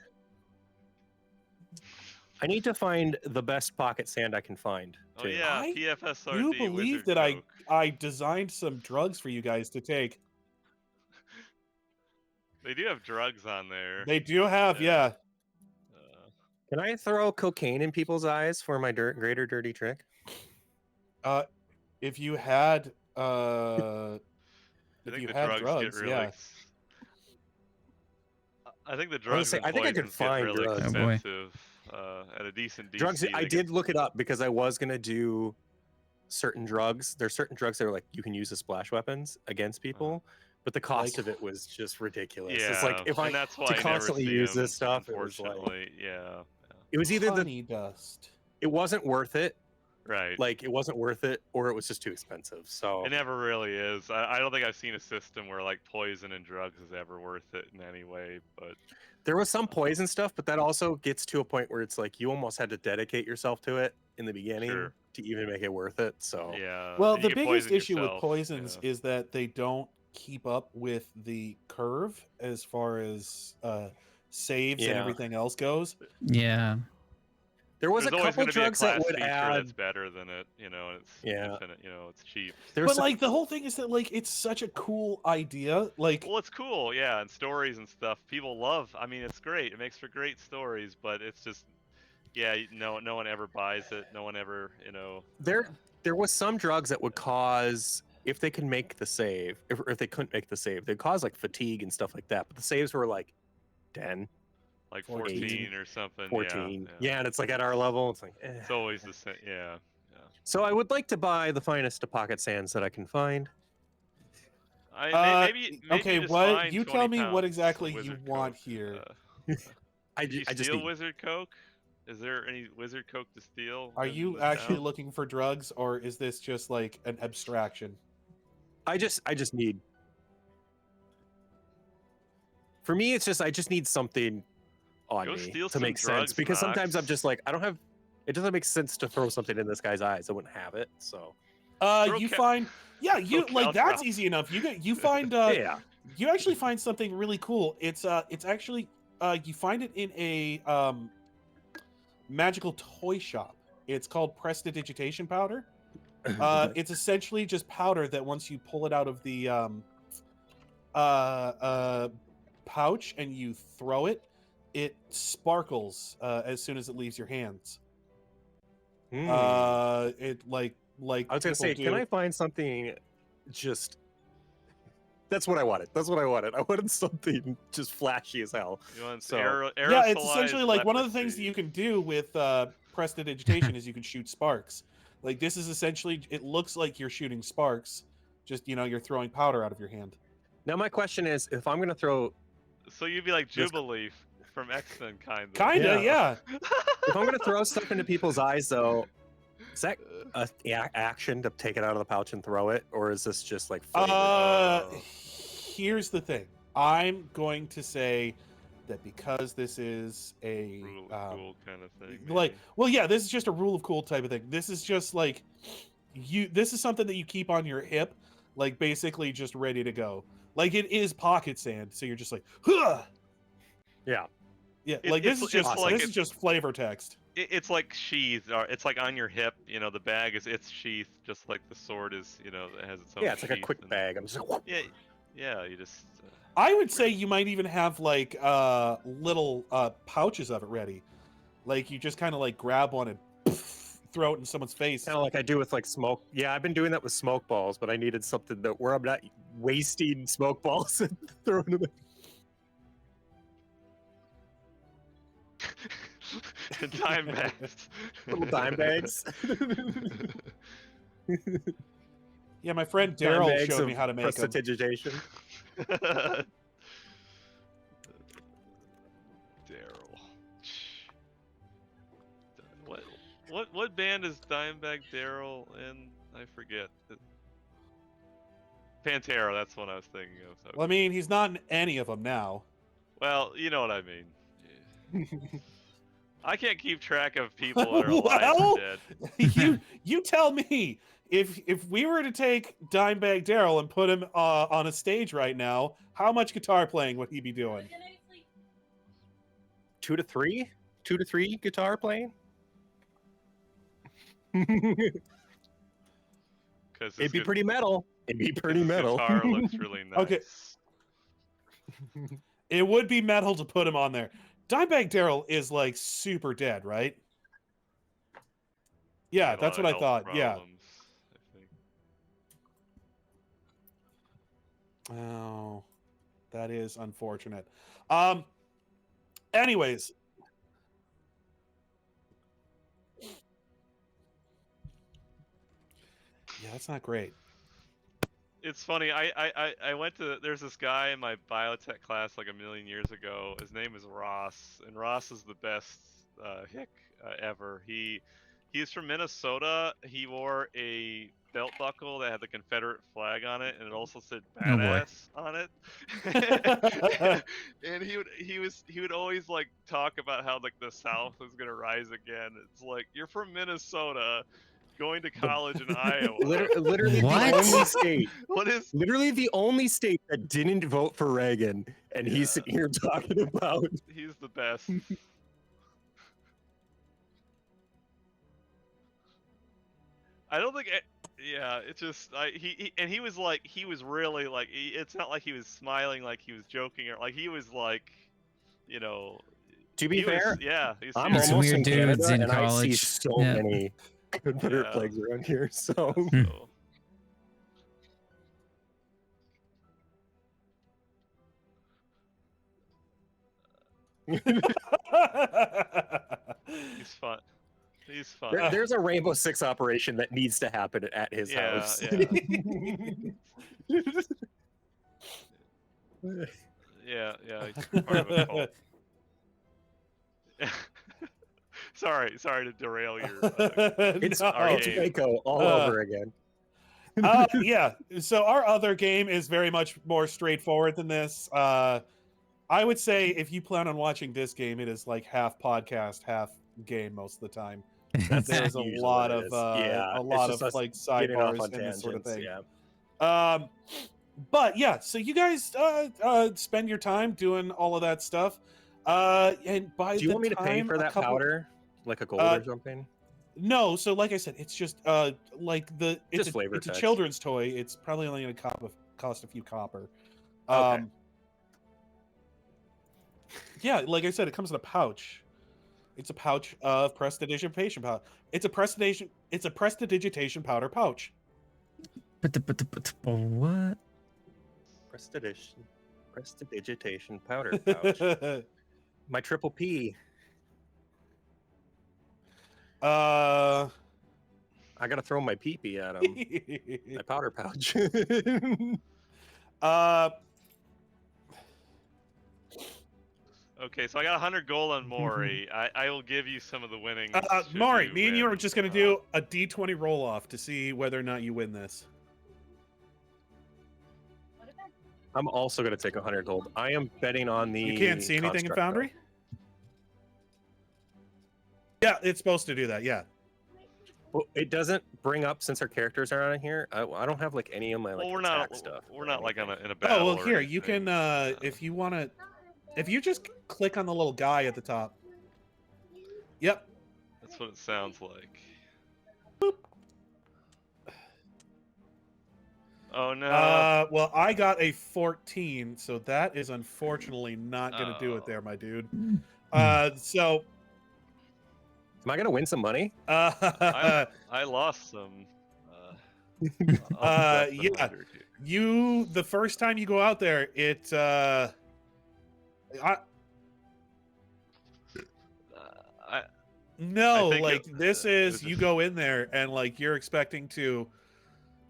the best pocket sand I can find. Oh too. yeah, I PFSRD. You believe Wizard that Coke. I designed some drugs for you guys to take? They do have drugs on there. They do have, yeah. Can I throw cocaine in people's eyes for my greater dirty trick? If you had I if think you the had drugs, drugs, get really. yeah. I think the gonna drugs say, and I think I could poisons get find really drugs. Oh, boy. expensive at a decent DC. Drugs. I they did get- look it up because I was gonna do certain drugs. There's certain drugs that are like you can use as splash weapons against people, but the cost of it was just ridiculous. Yeah, It's like if and that's why to I never constantly see use them, this stuff, it was like unfortunately, yeah. it was either the Honey dust. it wasn't worth it, Right. like it wasn't worth it, or it was just too expensive. So It never really is. I don't think I've seen a system where like poison and drugs is ever worth it in any way. But there was some poison stuff, but that also gets to a point where it's like you almost had to dedicate yourself to it in the beginning Sure. to even make it worth it. So yeah. Well, and you the get biggest poison issue with yourself, poisons yeah. is that they don't keep up with the curve as far as saves and Yeah. everything else goes. Yeah. there was There's a always couple going to be a drugs that class would feature add. that's better than it, and it's Yeah. infinite, it's cheap. There's But like the whole thing is that like it's such a cool idea. Like Well, it's cool, yeah, and stories and stuff. People love. I mean, it's great. It makes for great stories, but it's just, yeah, no one ever buys it. No one ever, there was some drugs that would cause if they could make the save, if they couldn't make the save, they'd cause like fatigue and stuff like that. But the saves were like 10, like 14. 14 or something. 14. Yeah, and it's like at our level, it's like It's always the same. Yeah. So I would like to buy the finest of pocket sands that I can find. Maybe okay, just what find you 20 tell me what pounds exactly of you Wizard want Coke. here. I Do you just steal need. Wizard Coke? Is there any Wizard Coke to steal? Are in you this actually town? looking for drugs, or is this just like an abstraction? I just need. For me, it's just I just need something on Go me steal to some make drugs, sense because sometimes I'm Knox. just like I don't have. It doesn't make sense to throw something in this guy's eyes. I wouldn't have it. So You find you throw like that's caltrops. easy enough. You find yeah. you actually find something really cool. It's actually you find it in a magical toy shop. It's called prestidigitation powder. It's essentially just powder that once you pull it out of the pouch and you throw it, it sparkles as soon as it leaves your hands. It like I was gonna say, people can do. I find something just that's what I wanted. That's what I wanted. I wanted something just flashy as hell. You want So- Yeah, it's aerosolized essentially like one of the things that leprosy. you can do with prestidigitation is you can shoot sparks. Like this is essentially, it looks like you're shooting sparks, just you're throwing powder out of your hand. Now my question is, if I'm gonna throw So you'd be like This- Jubilee from X-Men, kind of. Kinda, yeah. if I'm gonna throw stuff into people's eyes though, is that a action to take it out of the pouch and throw it, or is this just like flavor? Here's the thing. I'm going to say that because this is a Rule of cool kind of thing. like, maybe. well, yeah, this is just a rule of cool type of thing. This is just like this is something that you keep on your hip, like basically just ready to go. Like it is pocket sand, so you're just like, huh. Yeah. Yeah, It- like this it's- is just it's like this is it's- just flavor text. It's like sheathed, or it's like on your hip. The bag it's sheathed, just like the sword is. It has its own. Yeah, it's like a sheath quick and- bag. I'm just like, Yeah, you just. I would say you might even have like little pouches of it ready. Like you just kind of like grab one and throw it in someone's face. kind of like I do with like smoke. Yeah, I've been doing that with smoke balls, but I needed something that where I'm not wasting smoke balls and throwing them. Dime bags. Little dime bags. Yeah, my friend Dime Daryl bags showed of me how to make them. prestidigitation. Daryl. What band is Dimebag Daryl in? I forget. Pantera, that's what I was thinking of. Okay. Well, I mean, he's not in any of them now. Well, you know what I mean. I can't keep track of people that are alive Well, or dead. you tell me. If we were to take Dimebag Daryl and put him on a stage right now, how much guitar playing would he be doing? 2 to 3? 2 to 3 guitar playing? It'd be pretty metal. It'd be pretty metal. Guitar looks really nice. Okay. It would be metal to put him on there. Dimebag Daryl is like super dead, right? Yeah, Had a that's lot what of I thought. health Yeah. problems, I think. Oh, that is unfortunate. Anyways. Yeah, that's not great. It's funny. I went to. There's this guy in my biotech class like a million years ago. His name is Ross, and Ross is the best hick ever. He's from Minnesota. He wore a belt buckle that had the Confederate flag on it, and it also said Oh, boy. "badass" on it. And he would always like talk about how like the South is gonna rise again. It's like, you're from Minnesota, going to college in Iowa. Literally What? the only state. What is? Literally the only state that didn't vote for Reagan, and he's sitting here talking about. He's the best. I don't think. Yeah, it's just he was like, he was really like, it's not like he was smiling like he was joking, or like he was like, you know. To be he was- fair, yeah, he's I'm It's almost weird in Canada, dudes in and I see college. so Yeah. many Confederate Yeah. flags around here. So So. He's fun. He's fun. there's a Rainbow Six operation that needs to happen at his Yeah, house. Yeah, he's part of a cult. sorry to derail your. It's No. it's Waco all over again. Yeah. So our other game is very much more straightforward than this. I would say if you plan on watching this game, it is like half podcast, half game most of the time. There's a Usually lot what of it is. Yeah, a it's lot just of us like getting off sidebars on and this sort of tangents, thing. yeah. But yeah, so you guys spend your time doing all of that stuff. And by Do you the want me to pay time for a that couple- powder, like a gold or something? No, so like I said, it's just like it's Just a, flavor it's a text. children's toy. It's probably only gonna cost a few copper. Okay. Yeah, like I said, it comes in a pouch. It's a pouch of prestidigitation powder. It's a prestidigitation powder pouch. What? Prestidigitation powder pouch. My triple P. I gotta throw my pee-pee at him. My powder pouch. Okay, so I got 100 gold on Mrohy. I will give you some of the winnings. should Maury, you me and you win. are just gonna do a D20 roll off to see whether or not you win this. I'm also gonna take 100 gold. I am betting on the. You can't see anything in construct, Foundry? Yeah, it's supposed to do that. Yeah. Well, it doesn't bring up, since our characters are on here. I don't have like any of my like Well, we're attack not. stuff. We're or not like anything. in a battle. Oh well, or here you anything. can if you want to, if you just click on the little guy at the top. Yep. That's what it sounds like. Oh no. Well, I got a 14, so that is unfortunately not going to do it there, my dude. So. Am I gonna win some money? I lost some. I'll deduct Yeah. 100 here. You the first time you go out there, it no, I think like it- this it is was you just- go in there and like you're expecting to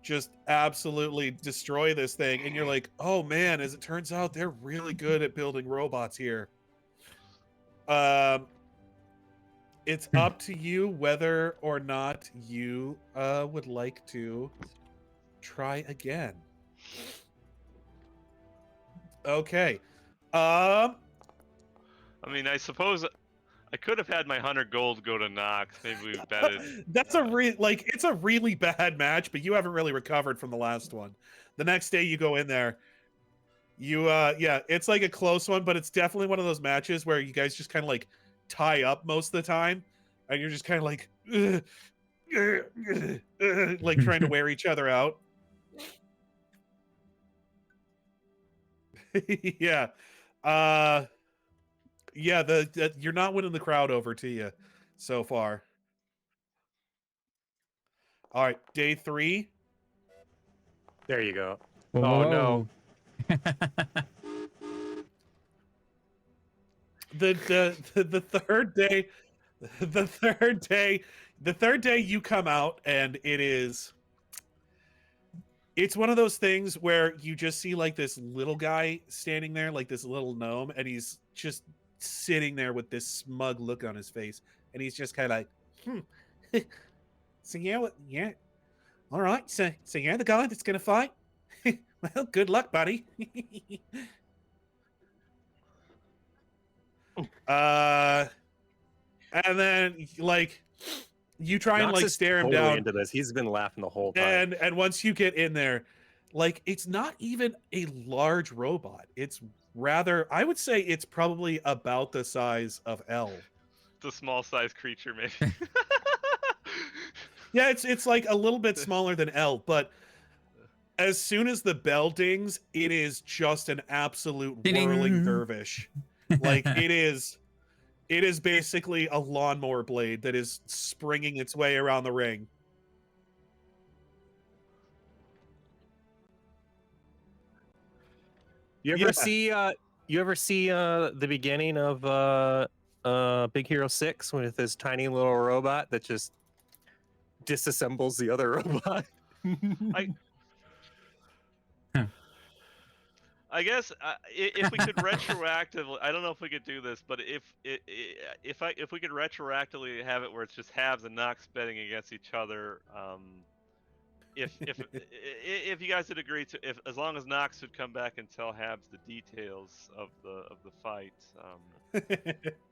just absolutely destroy this thing, and you're like, oh man, as it turns out, they're really good at building robots here. It's up to you whether or not you would like to try again. Okay. I mean, I suppose I could have had my 100 gold go to Knox. Maybe we betted. That's it's a really bad match, but you haven't really recovered from the last one. The next day you go in there, yeah, it's like a close one, but it's definitely one of those matches where you guys just kind of like tie up most of the time, and you're just kind of like like trying to wear each other out. Yeah. Yeah, you're not winning the crowd over to you so far. All right, day 3. There you go. Whoa, Oh, whoa, no. The third day, the third day you come out, and it's one of those things where you just see like this little guy standing there, like this little gnome, and he's just sitting there with this smug look on his face, and he's just kind of like, so yeah, all right, so you're the guy that's gonna fight. Well, good luck, buddy. And then like you try and Knox like is stare him totally down, into this. He's been laughing the whole time. and once you get in there, like it's not even a large robot. It's rather, I would say it's probably about the size of El. It's a small size creature, maybe. Yeah, it's like a little bit smaller than El, but as soon as the bell dings, it is just an absolute Ding. whirling dervish. Like it is basically a lawnmower blade that is springing its way around the ring. You ever see the beginning of Big Hero 6 with this tiny little robot that just disassembles the other robot? I guess if we could retroactively, I don't know if we could do this, but if we could retroactively have it where it's just Habs and Knox betting against each other, if you guys would agree to, if as long as Knox would come back and tell Habs the details of the fight.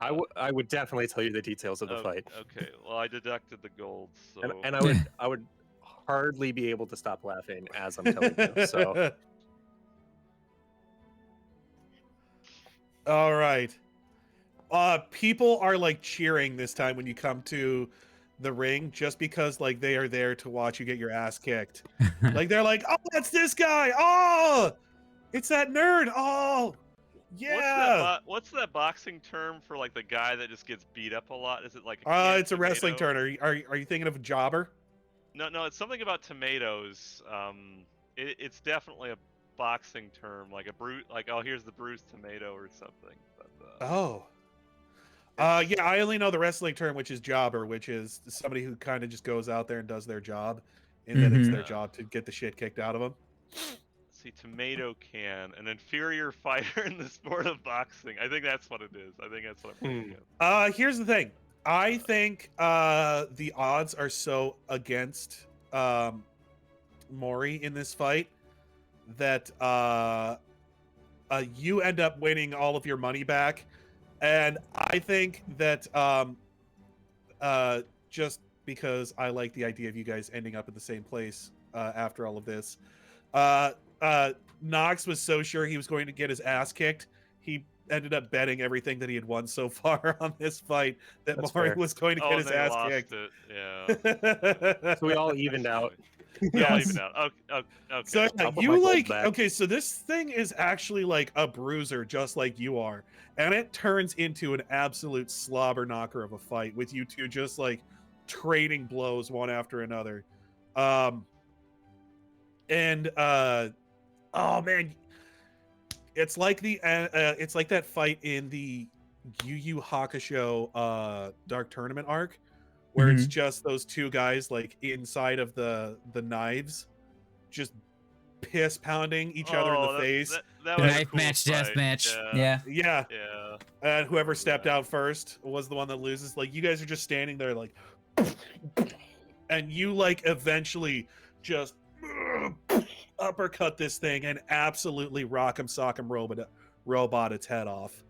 I would definitely tell you the details of the fight. Okay, well I deducted the gold, so And I would hardly be able to stop laughing as I'm telling you. So. All right. People are like cheering this time when you come to the ring, just because like they are there to watch you get your ass kicked. Like they're like, oh, that's this guy. Oh, it's that nerd. Oh, yeah. What's that boxing term for like the guy that just gets beat up a lot? Is it like it's a wrestling term. Are you thinking of a jobber? No, it's something about tomatoes. It's definitely a boxing term, like oh, here's the bruised tomato or something. But, yeah, I only know the wrestling term, which is jobber, which is somebody who kind of just goes out there and does their job, and then it's their job to get the shit kicked out of them. See, tomato can, an inferior fighter in the sport of boxing. I think that's what it is. I think that's what I'm thinking. Here's the thing. I think the odds are so against Mrohy in this fight that you end up winning all of your money back, and I think that just because I like the idea of you guys ending up in the same place after all of this, Knox was so sure he was going to get his ass kicked, he ended up betting everything that he had won so far on this fight that Mrohy was going to get his ass kicked. Yeah. So we all evened out. Yes. Okay. So you like, okay, so this thing is actually like a bruiser, just like you are, and it turns into an absolute slobber knocker of a fight with you two just like trading blows one after another. Oh man, it's like it's like that fight in the Yu Yu Hakusho Dark Tournament arc, where it's just those two guys like inside of the knives, just piss pounding each other in the face. That was a Knife cool match, death fight. match. Yeah. Yeah. Yeah. Yeah. And whoever stepped out first was the one that loses. Like, you guys are just standing there like, and you like eventually just uppercut this thing and absolutely rock'em sock'em robot its head off.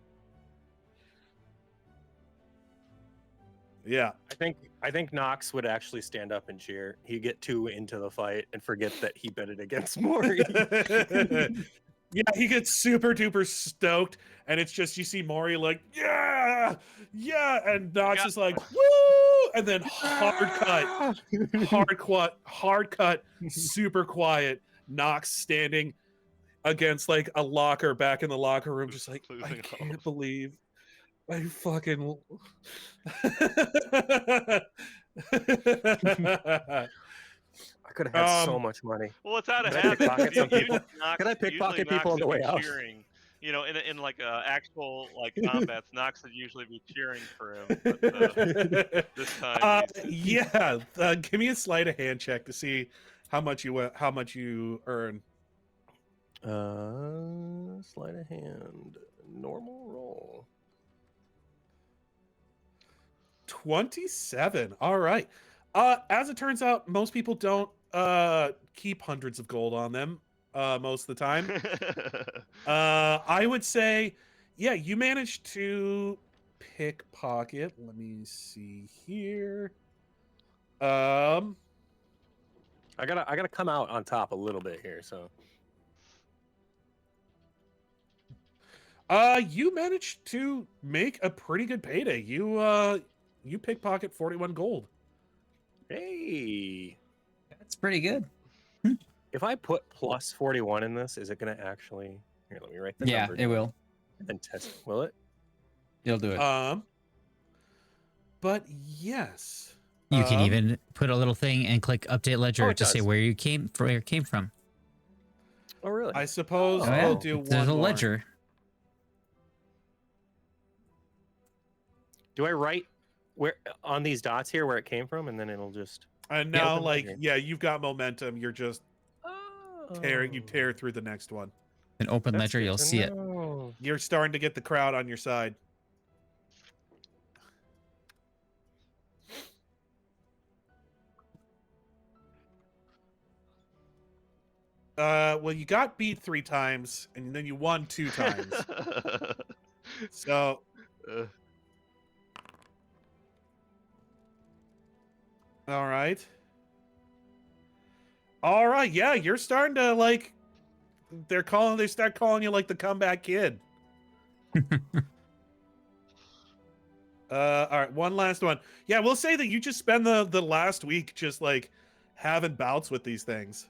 Yeah. I think Knox would actually stand up and cheer. He'd get too into the fight and forget that he betted against Mrohy. Yeah, he gets super duper stoked, and it's just, you see Mrohy like, yeah, and Knox is like, woo, and then hard cut, super quiet. Knox standing against like a locker back in the locker room, just like, I can't believe I fucking. I could have had so much money. Well, it's out of Could I habit. pickpocket some people? Knox, Could I pickpocket people on the way out? cheering. You know, in like actual like combats, Knox would usually be cheering for him. But, this time, yeah. Give me a sleight of hand check to see how much you earn. Sleight of hand, normal roll. 27. All right. As it turns out, most people don't keep hundreds of gold on them most of the time. I would say, yeah, you managed to pickpocket. Let me see here. I gotta come out on top a little bit here, so. You managed to make a pretty good payday. You pickpocket 41 gold. Hey, That's pretty good. if I put plus 41 in this, is it gonna actually? Here, let me write the Yeah, number. it will. And test. Will it? It'll do it. But yes. You can even put a little thing and click update ledger it to say does. where it came from. Oh, really? I suppose Oh, yeah. we'll do There's one a more. ledger. Do I write where on these dots here where it came from, and then it'll just. And now, open like, ledger. yeah, you've got momentum. You're just tear through the next one. An open That's ledger, good you'll to see it. know. You're starting to get the crowd on your side. Well, you got beat 3 times, and then you won 2 times. So, all right. Yeah, you're starting to like. They start calling you like the comeback kid. All right, one last one. Yeah, we'll say that you just spend the last week just like having bouts with these things.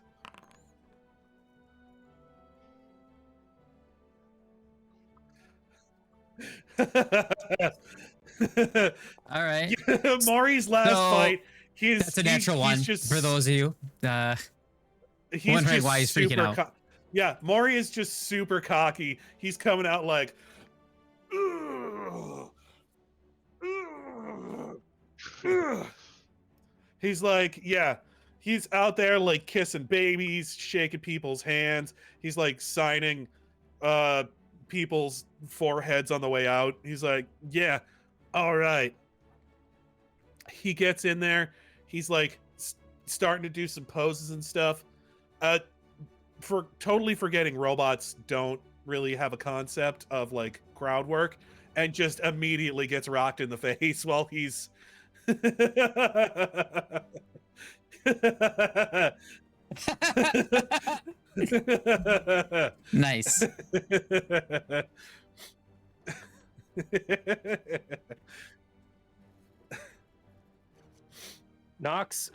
All right. Maury's last So, fight. That's a natural one just, for those of you he's wondering just why he's freaking super out. yeah, Maury is just super cocky. He's coming out like, "Ugh, ugh, ugh." He's like, yeah, he's out there like kissing babies, shaking people's hands. He's like signing people's foreheads on the way out. He's like, yeah, all right. He gets in there. He's like starting to do some poses and stuff. For totally forgetting robots don't really have a concept of like crowd work, and just immediately gets rocked in the face while he's Nice. Knox,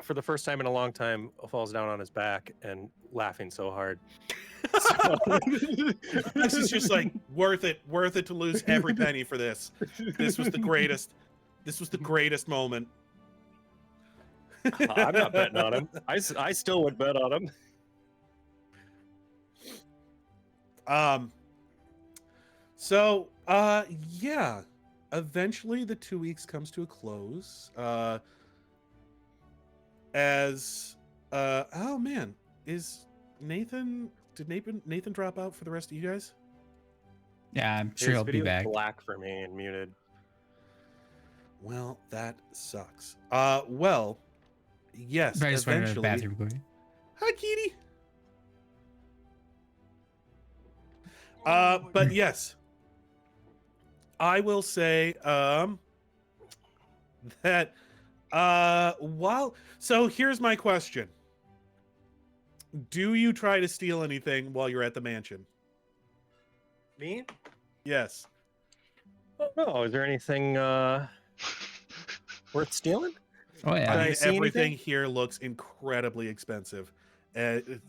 for the first time in a long time, falls down on his back and laughing so hard. This is just like worth it to lose every penny for this. This was the greatest moment. I'm not betting on him. I still would bet on him. So yeah, eventually the 2 weeks comes to a close. As Oh man, is Nathan? Did Nathan drop out for the rest of you guys? Yeah, I'm sure His he'll be video's back. black for me and muted. Well, that sucks. Well, yes, I just went to the eventually. bathroom. Going. Hi, Kitty. But yes, I will say that so here's my question. Do you try to steal anything while you're at the mansion? Me? Yes. Oh, is there anything worth stealing? Oh yeah. I I mean, see everything anything? here looks incredibly expensive.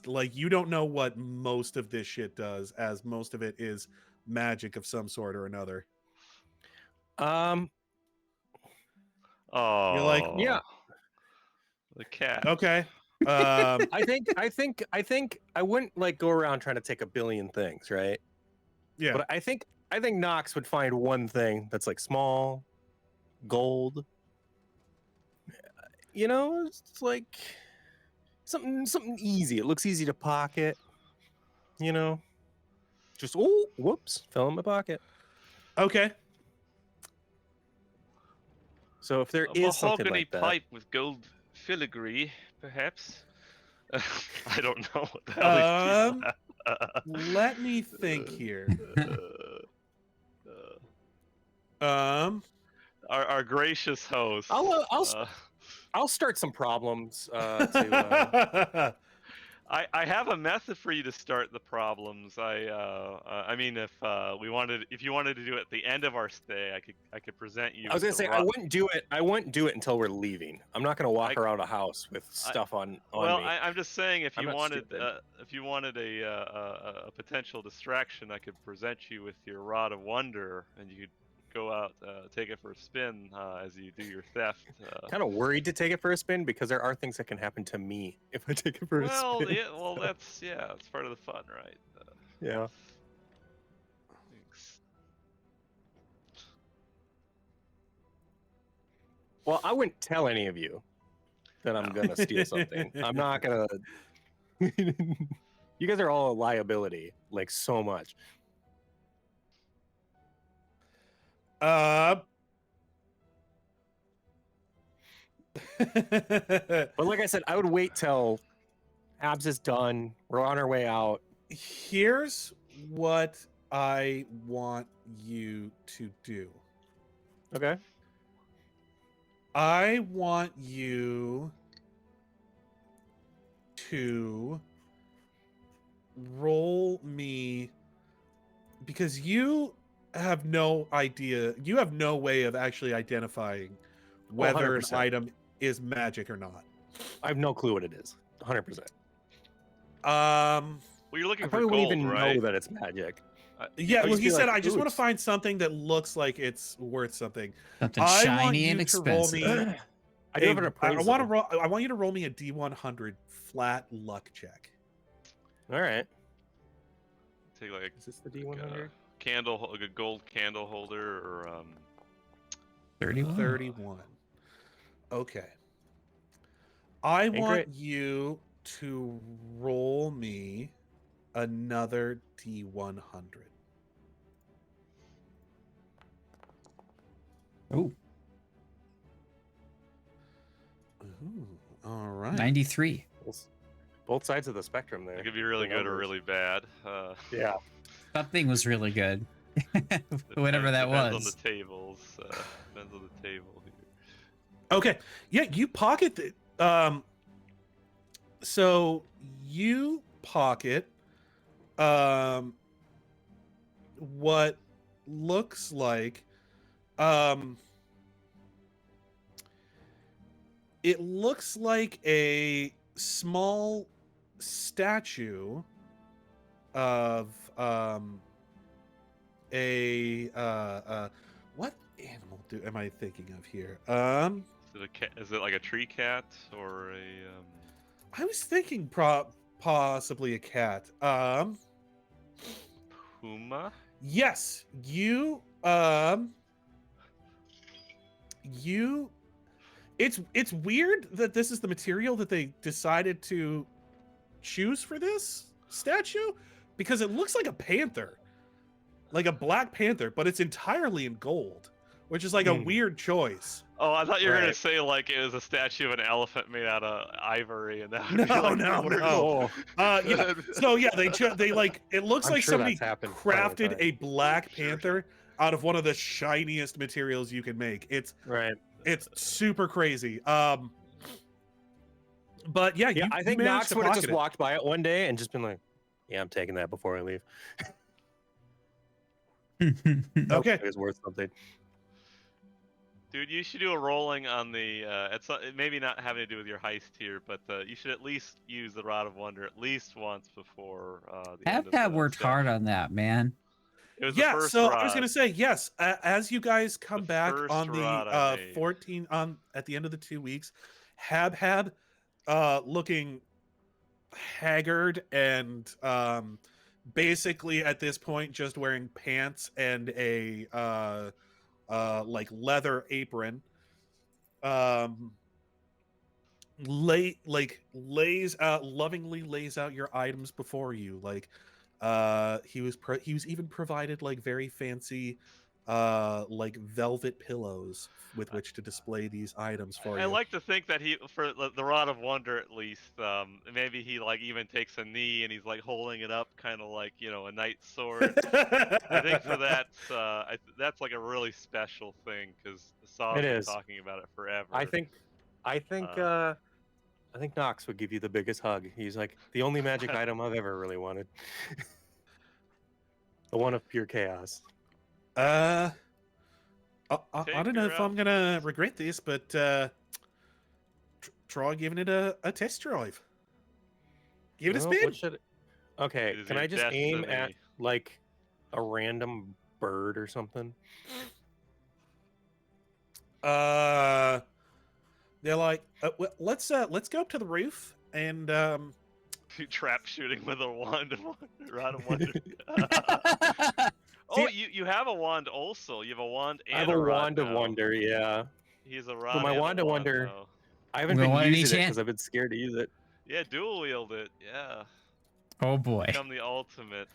Like, you don't know what most of this shit does, as most of it is magic of some sort or another. Um, Oh, You're like, yeah. the cat. okay. I think I wouldn't like go around trying to take a billion things, right? Yeah. But I think Knox would find one thing that's like small, gold. You know, it's like something easy. It looks easy to pocket. You know, just whoops, fell in my pocket. Okay. So if there A is something mahogany like that, pipe with gold filigree, perhaps. I don't know what the hell these people have. Let me think here. Our gracious host. I'll start some problems. To I have a method for you to start the problems. I mean, if you wanted to do it at the end of our stay, I could present you. I was with gonna say I wouldn't do it. I wouldn't do it until we're leaving. I'm not gonna walk around a house with stuff on me. I'm just saying, if I'm you not wanted stupid. a potential distraction, I could present you with your rod of wonder, and you could go out, take it for a spin as you do your theft. Kind of worried to take it for a spin because there are things that can happen to me if I take it for a spin. That's part of the fun, right? Yeah. Thanks. Well, I wouldn't tell any of you that I'm gonna steal something. I'm not gonna. You guys are all a liability, like so much. But like I said, I would wait till Abs is done. We're on our way out. here's what I want you to do. Okay. I want you to roll me, because you have no idea, you have no way of actually identifying whether an 100%. item is magic or not. I have no clue what it is. 100%. Um Well, you're looking I for probably gold, wouldn't even right? know that it's magic. yeah, I'd well, just he be said, like, I just want to "Ooh, find something that looks like it's worth something. Something I want shiny you and to roll expensive. me I do have an I appraisal. want to roll. I want you to roll me a D100 flat luck check. All right. Take like Is this the a D100? candle, like a gold candle holder, or 31. 31. Okay. I Ain't want great. you to roll me another D100. Oh, Ooh, all right. 93. Both sides of the spectrum there. it could be really The good or numbers. really bad. Yeah. Something was really good. Whatever that depends was. on the tables. Depends on the table here. Okay. Yeah, you pocket it. So you pocket what looks like it looks like a small statue of what animal am I thinking of here? Is it a cat? Is it like a tree cat or a? I was thinking possibly a cat. Puma? Yes, you It's weird that this is the material that they decided to choose for this statue, because it looks like a panther, like a black panther, but it's entirely in gold, which is like a weird choice. Oh, I thought you were gonna Right. say like it was a statue of an elephant made out of ivory, and that would No, be like no, the worst. no. Yeah. So yeah, they like it looks I'm like sure somebody that's happened plenty of crafted times. a black Sure. panther out of one of the shiniest materials you can make. It's Right. super crazy. But yeah, Yeah, you, I you think managed Knox to would have pocket just it. walked by it one day and just been like, "Yeah, I'm taking that before I leave." Okay. It was worth something. Dude, you should do a rolling on the. It's maybe not having to do with your heist here, but you should at least use the Rod of Wonder at least once before the end of Habhab the worked hard statue. on that, man. It was Yeah, the first so rod. I was gonna say yes. As you guys come The back first on rod I the made. 14 on at the end of the 2 weeks, Habhab, looking haggard and basically at this point just wearing pants and a like leather apron, lovingly lays out your items before you. Like he was even provided like very fancy like velvet pillows with which to display these items for I you. like to think that he, for the Rod of Wonder at least, maybe he like even takes a knee and he's like holding it up, kind of like a knight's sword. I think for that, that's like a really special thing because Saw's It been is. talking about it forever. I think Knox would give you the biggest hug. He's like the only magic item I've ever really wanted. The one of pure chaos. I Take don't know her if out. I'm gonna regret this, but try giving it a test drive. Give it a Well, spin. what should Okay, It is can your I just aim at destiny. like a random bird or something? They're like, well, let's go up to the roof and Trap shooting with a wand of Rod of Wonder. Oh, you have a wand also. You have a wand and I have a rod wand of now. wonder, yeah. He's a rod. my and wand a of wand wonder- now. I haven't Well, been why didn't he using it chant? because I've been scared to use it. Yeah, dual wield it. Yeah, Oh boy. become the ultimate.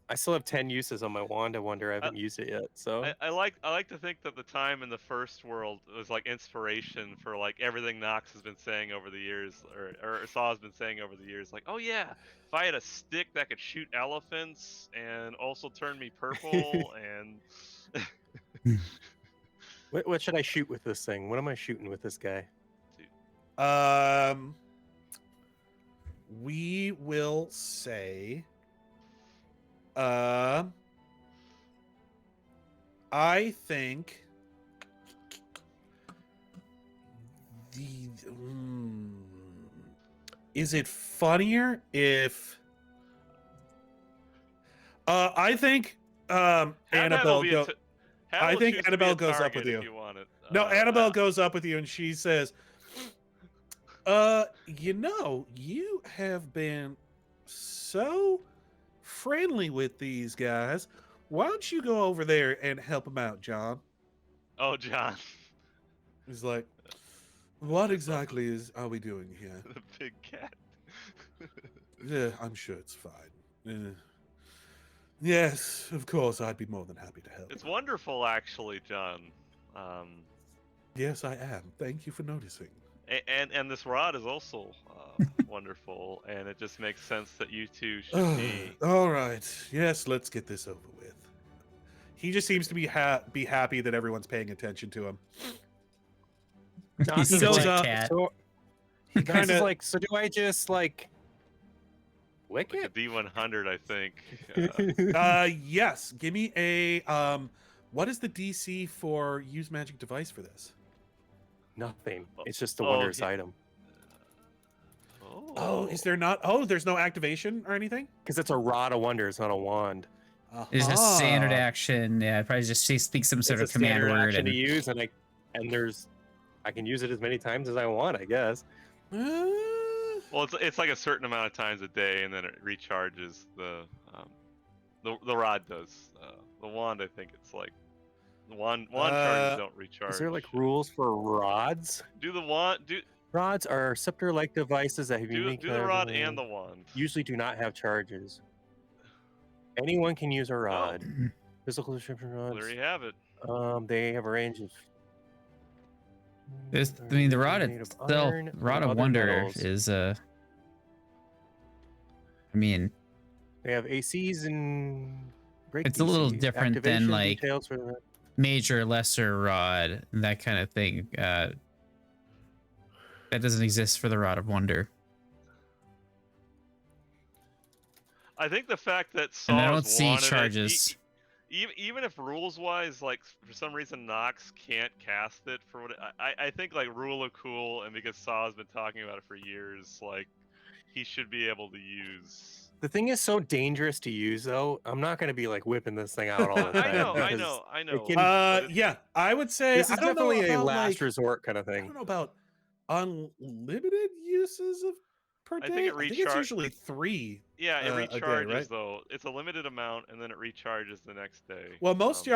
I still have 10 uses on my wand. I wonder I haven't used it yet. So I like to think that the time in the first world was like inspiration for like everything Knox has been saying over the years, or Saw has been saying over the years. Like, oh yeah, if I had a stick that could shoot elephants and also turn me purple, and what should I shoot with this thing? What am I shooting with this guy? we will say, I think is it funnier if I think Annabelle go. I think Annabelle goes up with you. If you want it. No, Annabelle goes up with you and she says, you have been so friendly with these guys. Why don't you go over there and help them out, John? Oh, John, He's like, what exactly are we doing here? the big cat. Yeah, I'm sure it's fine. Yes, of course, I'd be more than happy to help. It's wonderful, actually, John. Yes, I am. Thank you for noticing. And this rod is also wonderful, and it just makes sense that you two should be. All right. Yes, let's get this over with. He just seems to be happy that everyone's paying attention to him. Knox He's is a goes like- up. cat. So, He Knox kinda- is like, so do I just like lick Like a it? D100, I think. Yes. Give me a what is the DC for use magic device for this? Nothing. It's just a Oh, wondrous yeah. item. Oh, is there not? Oh, there's no activation or anything? Because it's a rod of wonder. It's not a wand. It's a standard Aha. action. Yeah, probably just speak some sort it's of a command standard word. action And... to use, and I can use it as many times as I want, I guess. Well, it's like a certain amount of times a day, and then it recharges. The rod does. The wand, I think it's like Wand charges don't recharge. Is there like rules for rods? Do the wand do Rods are scepter-like devices that have unique. do the rod and the wand. Usually do not have charges. Anyone can use a rod. Physical description rods. There you have it. They have a range of. This, I mean, the rod made of itself, iron Rod or of other Wonder metals. is I mean, They have ACs and. Break It's a little DC. different than, Activation like, details for the. major, lesser rod, that kind of thing. That doesn't exist for the Rod of Wonder. I think the fact that And I Saws don't see wanted it, charges. even if rules wise, like for some reason Knox can't cast it for what I think like rule of cool, and because Saw's been talking about it for years, like he should be able to use. The thing is so dangerous to use, though. I'm not going to be like whipping this thing out all the time. I because know. can- but it's- Yeah, I would say This is I don't know definitely a about, last like, resort kind of I thing. don't know about unlimited uses of per day. I think it it's recharge- usually 3. Yeah, it a day, recharges right? though. It's a limited amount, and then it recharges the next day. Well, most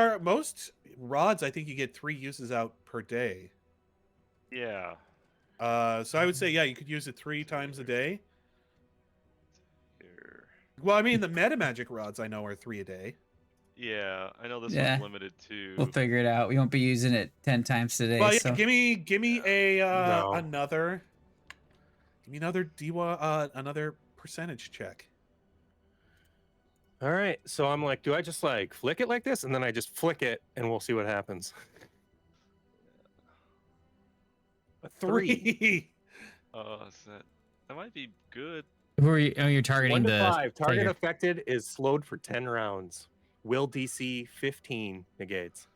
rods, I think you get 3 uses out per day. Yeah. So I would say, yeah, you could use it 3 times a day. Here. Well, I mean, the meta magic rods I know are 3 a day. Yeah, I know this Yeah. one's limited too. We'll figure it out. We won't be using it 10 times today. Well, yeah, so. give me a No. another another percentage check. All right, so I'm like, do I just like flick it like this, and then I just flick it, and we'll see what happens. A 3. That might be good. Who are you? Oh, you're targeting 1 to the 5. Target figure. affected is slowed for 10 rounds. Will DC 15 negates.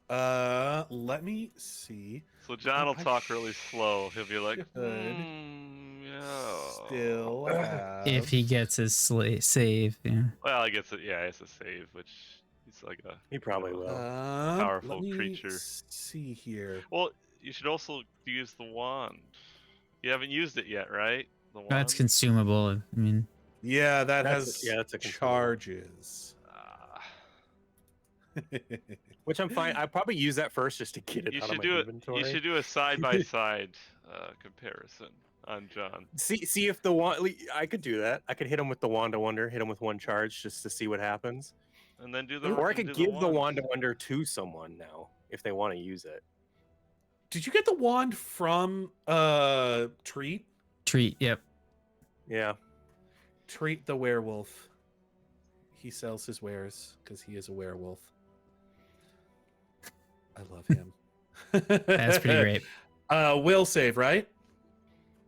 Let me see. So John will I talk really slow. He'll be like, should yeah. Still have... If he gets his save, yeah. Well, I guess yeah, it's a save, which he's like a. He probably will. Powerful let me creature. See here. Well, you should also use the wand. You haven't used it yet, right? The wand. That's consumable. I mean, Yeah, that That's- has yeah, that's a consumable. charges. Which I'm fine. I probably use that first just to get it You out should of my do it. inventory. You should do a side by side comparison on John. See if the wand. I could do that. I could hit him with the wand of wonder. Hit him with 1 charge just to see what happens. And then do the. Or I and could do give the wand of wonder to someone now if they want to use it. Did you get the wand from Treat? treat. Yep. Yeah. Treat the werewolf. He sells his wares because he is a werewolf. I love him. That's pretty great. Will save, right?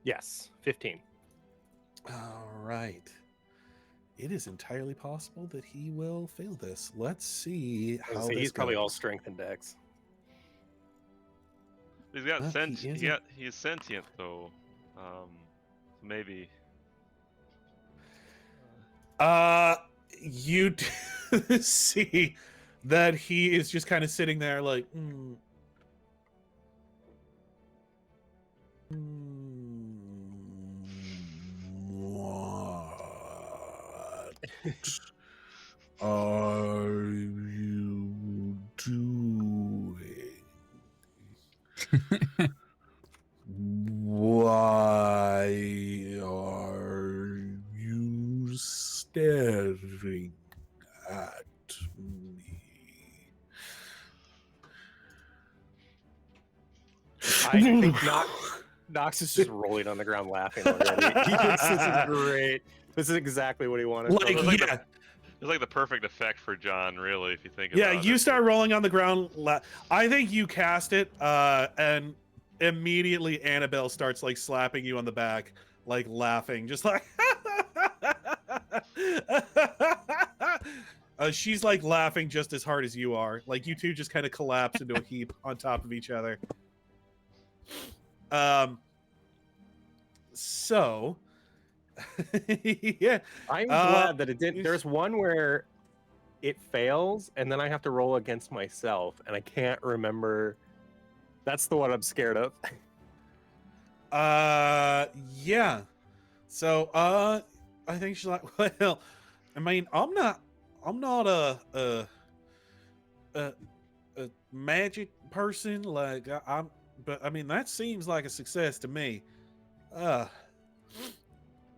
Yes. 15. All right. It is entirely possible that he will fail this. Let's see how this He's probably all goes. strength and dex. He's got Well, he isn't. He's sentient though. Maybe. You do see that he is just kind of sitting there like, what are you doing? Why are you staring at me? I think Knox is just rolling on the ground laughing already. He thinks this is great. This is exactly what he wanted. Like, It's like yeah, It's like the perfect effect for John, really, if you think yeah. about it. You start rolling on the ground. I think you cast it, and immediately Annabelle starts like slapping you on the back, like laughing, just like. She's like laughing just as hard as you are. Like you two just kind of collapse into a heap on top of each other. So, yeah. I'm glad that it didn't. There's one where it fails, and then I have to roll against myself, and I can't remember. That's the one I'm scared of. Yeah. So, I think she's like, well, I mean, I'm not a magic person. Like but I mean that seems like a success to me. Uh.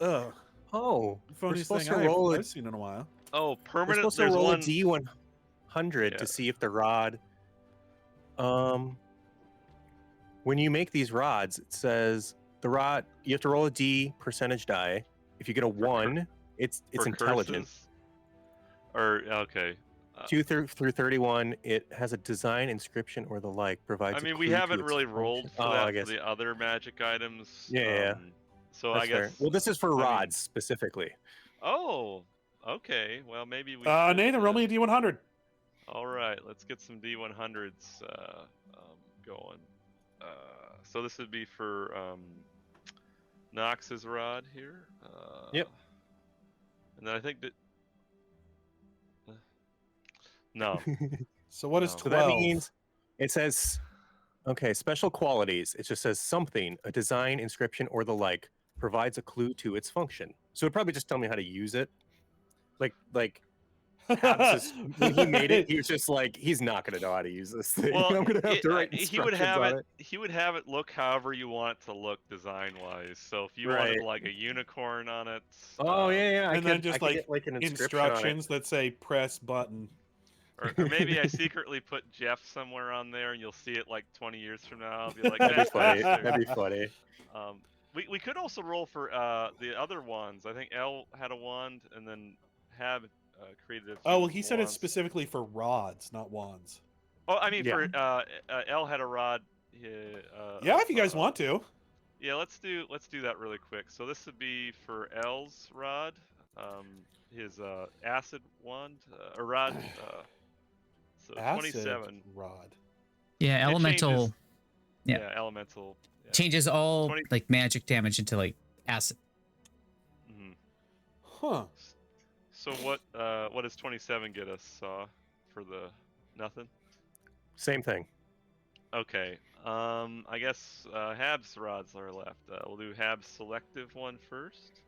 Oh, we're Funniest supposed thing to roll I've it. seen in a while. Oh, We're permanent. supposed to There's roll one. a D100 Yeah. to see if the rod. When you make these rods, it says the rod. You have to roll a D percentage die. If you get a For 1, it's for intelligent. curses? Or okay. 2 through 31, it has a design, inscription, or the like. Provides. I a mean, we clue to haven't its really function. rolled for Oh, I that for guess the other magic items. Yeah. So that's I guess. fair. Well, this is for I mean- rods specifically. Oh, okay. Well, maybe we. Nathan, roll me a D100. All right, let's get some D100s going. So this would be for Knox's rod here. Yep. And then I think that. No. So what is No. 12? So that means it says, okay, special qualities. It just says something, a design, inscription, or the like, provides a clue to its function. So it'd probably just tell me how to use it. Like Habs just, when he made it, he was just like, he's not going to know how to use this thing. Well, I'm going to have to write he would instructions have on it. He would have it look however you want it to look design-wise. So if you Right. wanted like a unicorn on it. Oh, yeah. I and then could- just I could like get, like an inscription on it. instructions that say press button. Or maybe I secretly put Jeff somewhere on there, and you'll see it like 20 years from now. I'll be like, That'd be "That's funny. Master." That'd be funny. We could also roll for the other wands. I think El had a wand, and then Hab created a few Oh well, he said it's wands. specifically for rods, not wands. Oh, I mean, Yeah. for El had a rod. Yeah, if you guys want to. Yeah, let's do that really quick. So this would be for El's rod, his acid wand, a rod. So Acid 27. rod. Yeah, It elemental changes- yeah. elemental. Yeah. changes all 20 like magic damage into like acid. Mhm. Huh. So what does 27 get us for the nothing? Same thing. Okay. I guess Hab's rods are left. We'll do Hab's selective one first.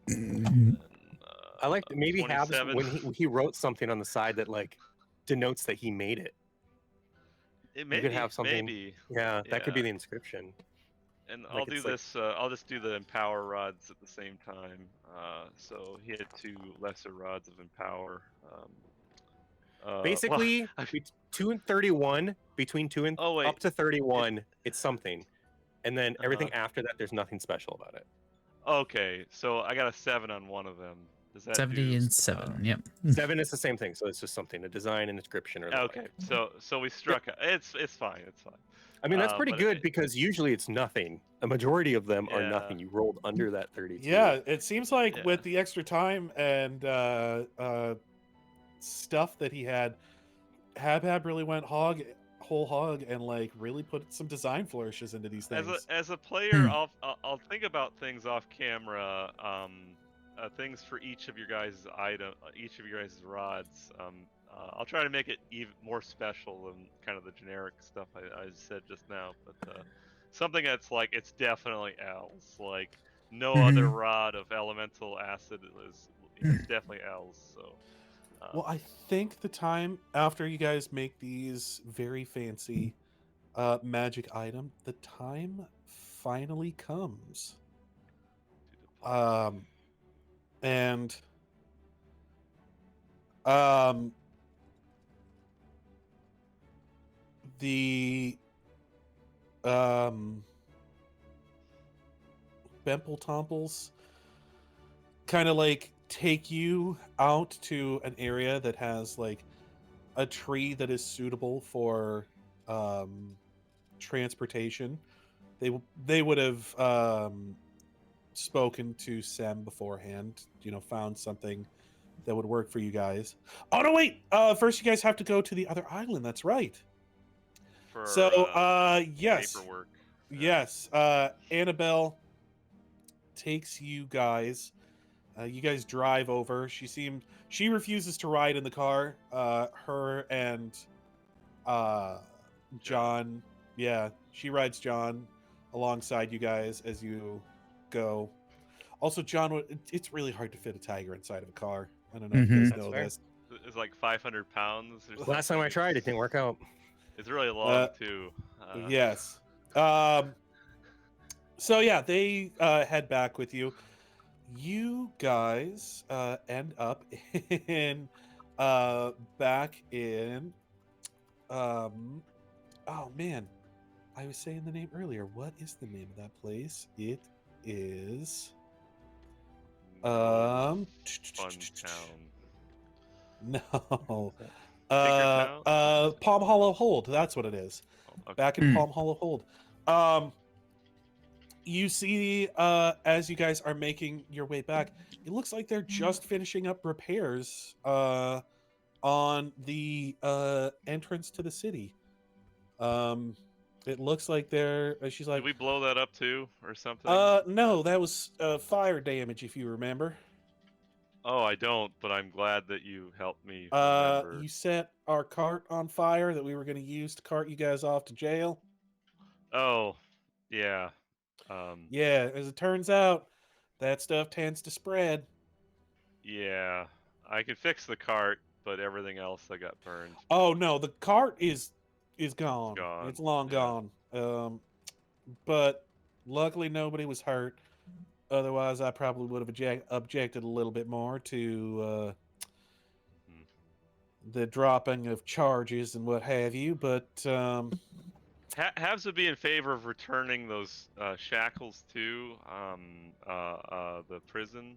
And, I like maybe Habs 27. when he wrote something on the side that like denotes that he made it. It You could have something- maybe. Yeah, that could be Yeah. the inscription. And Like I'll do it's like- this. I'll just do the empower rods at the same time. So he had 2 lesser rods of empower. Basically, 2 and 31, between 2 and Oh, wait. up to 31, it's something, and then everything Uh-huh. after that, there's nothing special about it. okay, so I got a 7 on one of them. Does that 70 do, and 7. Yep. 7 is the same thing, so it's just something, a design, an inscription, or the Okay, like. so we struck. It's fine. It's fine. I mean, that's pretty but good it- because usually it's nothing. A majority of them are Yeah. nothing. You rolled under that 32. Yeah, it seems like Yeah. with the extra time and stuff that he had, Habhab really went whole hog and like really put some design flourishes into these things. As a player, Hmm. I'll think about things off camera. Things for each of your guys' each of your guys' rods. I'll try to make it even more special than kind of the generic stuff I said just now. But something that's like it's definitely L's. Like no other rod of elemental acid is. It's definitely L's. So. Well, I think the time after you guys make these very fancy magic item, the time finally comes. And the Bemple Tomples kind of like take you out to an area that has like a tree that is suitable for transportation. They would have spoken to Sem beforehand, found something that would work for you guys. Oh no, wait! First, you guys have to go to the other island. That's right. For, yes, paperwork. yes. Annabelle takes you guys. You guys drive over. She refuses to ride in the car. Her and John. Yeah, she rides John alongside you guys as you go. Also, John, it's really hard to fit a tiger inside of a car. I don't know if you guys That's know fair. this. It's like 500 pounds. Or Last time something. I tried, it didn't work out. It's really long too. Yes. So yeah, they head back with you. You guys end up in back in oh man, I was saying the name earlier. What is the name of that place? It is Fun town. no. Tinkertown? Palm Hollow Hold. That's what it is. Oh, okay. Back in Palm Hollow Hold. You see, as you guys are making your way back, it looks like they're just finishing up repairs on the entrance to the city. It looks like they're. She's like, Did we blow that up too, or something? no, that was fire damage, if you remember. Oh, I don't, but I'm glad that you helped me remember. You set our cart on fire that we were going to use to cart you guys off to jail. Oh, yeah. Yeah, as it turns out, that stuff tends to spread. Yeah. I could fix the cart, but everything else that got burned. Oh no, the cart is gone. Gone, It's long yeah. gone. But luckily nobody was hurt. Otherwise, I probably would have objected a little bit more to the dropping of charges and what have you. But Habs would be in favor of returning those shackles to the prison.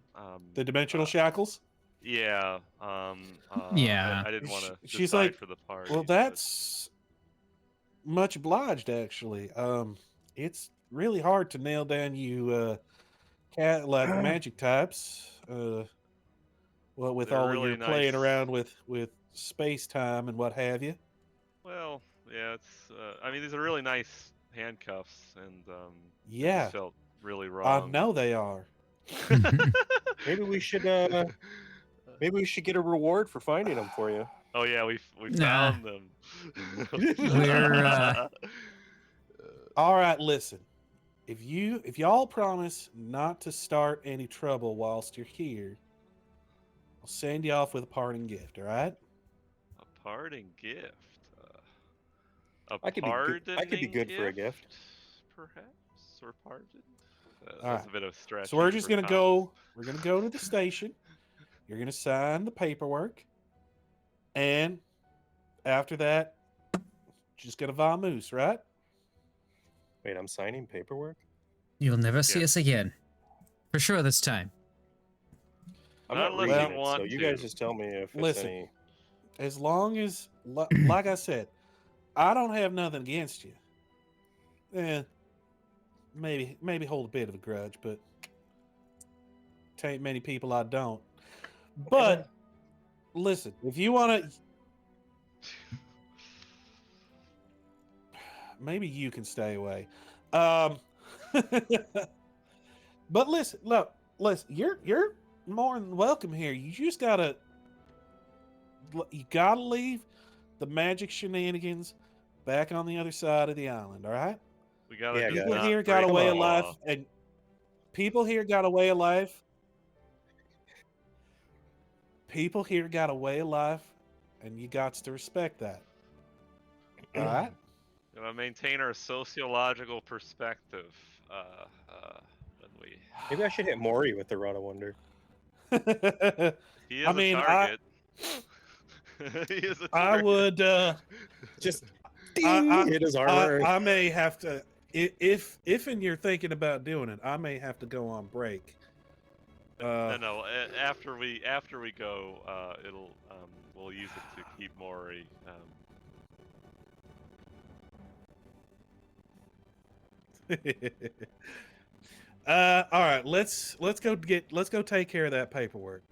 the dimensional shackles. Yeah. Yeah. I didn't want to She's decide like, for the party. well, but- that's much obliged, actually. It's really hard to nail down you like magic types. Well, with They're all really your playing nice. around with space time and what have you. Well, yeah, it's. I mean, these are really nice handcuffs, and I Yeah, just felt really I wrong. know they are. Maybe we should get a reward for finding them for you. Oh yeah, we Nah. found them. We're, All right, listen. If y'all promise not to start any trouble whilst you're here, I'll send you off with a parting gift. All right? A parting gift. A I could be good for a gift. perhaps, or pardon. All That's right. a bit of a stretch. So we're just for gonna go. We're gonna go to the station. You're gonna sign the paperwork, and after that, just gonna vamoose, right? Wait, I'm signing paperwork? You'll never see Yeah. us again. For sure this time. I'm Not not unless reading you it, want so you to. guys just tell me if it's Listen. any... As long as, like I said, I don't have nothing against you. Maybe hold a bit of a grudge, but tain't many people I don't. But listen, if you want to, maybe you can stay away. But listen, listen, you're more than welcome here. You just gotta leave the magic shenanigans back on the other side of the island. All right. We gotta Yeah, just People not here got a break way the of life, law. and people here got a way of life. People here got a way of life, and you got to respect that. All right. Gotta maintain our sociological perspective. When we. Maybe I should hit Mrohy with the Rod of Wonder. He is I mean, a target. He is a I target. would. Just I- hit his armor. I may have to. If and you're thinking about doing it, I may have to go on break. No. After we go, it'll we'll use it to keep Mrohy. All right. Let's go take care of that paperwork.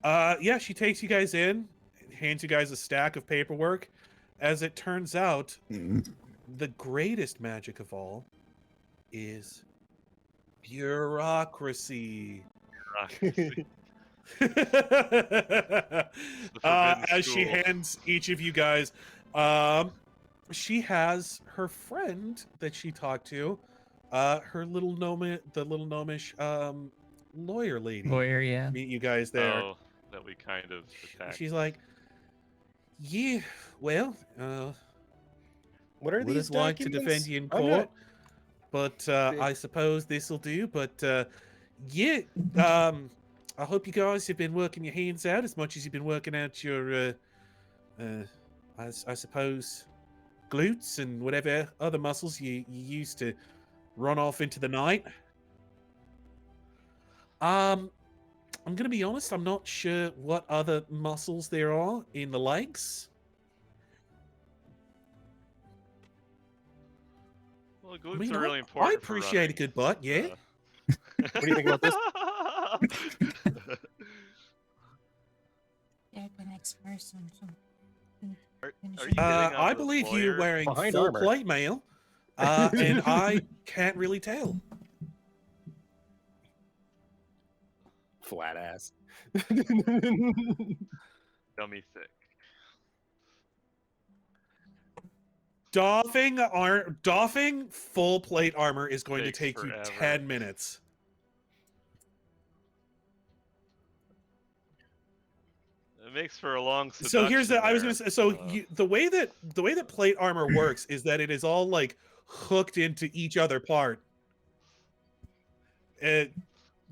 Yeah, she takes you guys in, hands you guys a stack of paperwork. As it turns out, the greatest magic of all is bureaucracy. As she school. hands each of you guys, she has her friend that she talked to, her little gnome, the little gnomish lawyer lady. Lawyer, yeah. Meet you guys there. Oh, that we kind of attacked. She's like, yeah, well, What are would these have liked to defend documents? you in I'm court, not- but I suppose this'll do. But yeah, I hope you guys have been working your hands out as much as you've been working out your, I suppose, glutes and whatever other muscles you use to run off into the night. I'm gonna be honest, I'm not sure what other muscles there are in the legs. Well, I glutes mean, are really I important. for appreciate a running. good butt, yeah. What do you think about this? They're the next person. So Are you finish it. hitting on I the believe you're lawyer? wearing Behind full armor. plate mail, and I can't really tell. Flat ass. Dummy thick. Doffing full plate armor is going to Takes take you forever. 10 minutes. It makes for a long seduction. So here's the I was there. gonna say so the way that plate armor works is that it is all like hooked into each other part.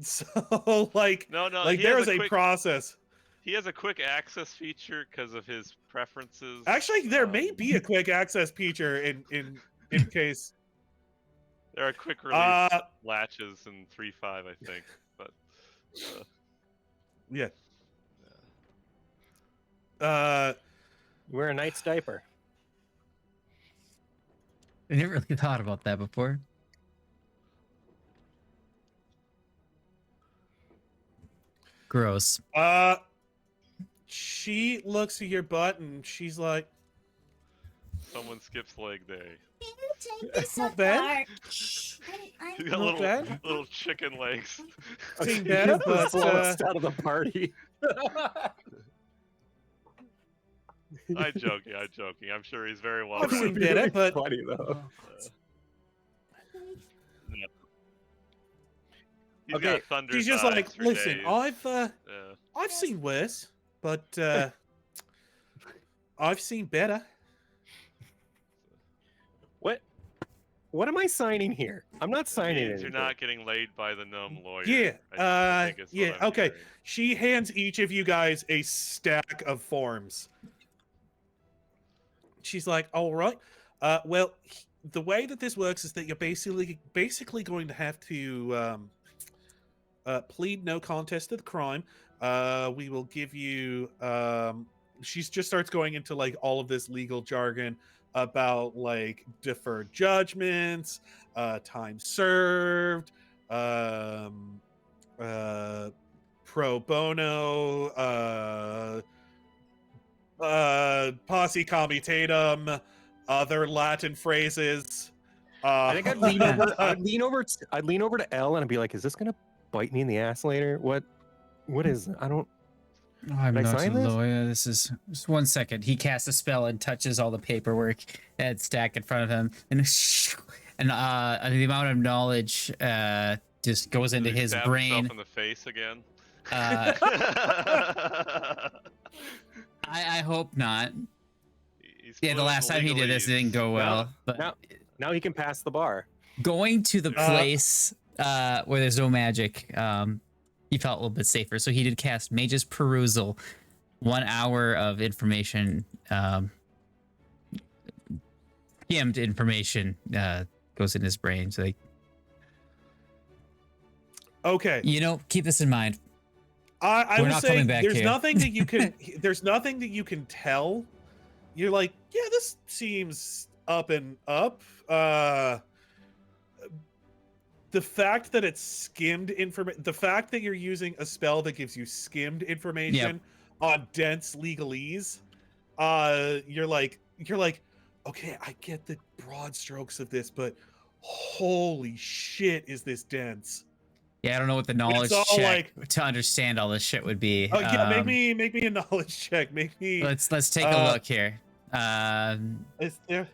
So like No, like he there has is a quick, process. He has a quick access feature because of his preferences. Actually, there may be a quick access feature in case. There are quick release latches in 3.5, I think. But Yeah. Wear a knight's diaper. I never really thought about that before. Gross. She looks at your butt and she's like, someone skips leg day. Take this Not bad. apart. Shh. He's got Not little bad. little chicken legs. Seen better, He's the but slowest out of the party. I'm joking. I'm joking. I'm sure he's very well. I've seen rounded. better, but funny though. He's Okay, got thunder she's just thighs like, for listen, days. I've seen worse, but I've seen better. What am I signing here? I'm not It signing means anything. you're not getting laid by the gnome lawyer. Yeah, I think is what yeah, I'm okay. hearing. She hands each of you guys a stack of forms. She's like, all right. Well, the way that this works is that you're basically going to have to plead no contest to the crime. We will give you. She just starts going into like all of this legal jargon about like deferred judgments, time served, pro bono, posse comitatum, other Latin phrases. I think I'd lean over. I'd lean over to Elle and I'd be like, "Is this gonna bite me in the ass later? What is? I don't." Oh, I'm Did I not a sign this? lawyer. This is just 1 second. He casts a spell and touches all the paperwork that's stacked in front of him, and the amount of knowledge just goes into Does he his stab brain. himself in the face again. I hope not. He's Yeah, the last time he did this, it didn't go well. But Now he can pass the bar. going to the place where there's no magic, he felt a little bit safer. So he did cast Mage's Perusal. 1 hour of information, skimmed information goes in his brain. So, like, Okay. keep this in mind. I We're will not say coming back there's here. nothing that you can there's nothing that you can tell. You're like, yeah, this seems up and up. The fact that it's skimmed information, the fact that you're using a spell that gives you skimmed information on dense legalese, you're like, okay, I get the broad strokes of this, but holy shit, is this dense? Yeah, I don't know what the knowledge all check to understand all this shit would be. Oh yeah, make me a knowledge check. Make me. Let's take a look here. Is there?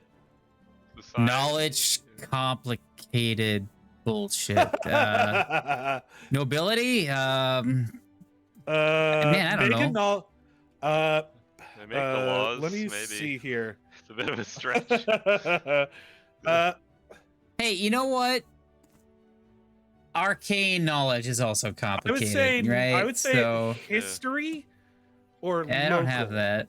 Knowledge complicated bullshit. Nobility, Man, I don't make a know. They make the laws. Let me Maybe see here. it's a bit of a stretch. Hey, you know what? Arcane knowledge is also complicated, right? I would say so history or I don't have local. that.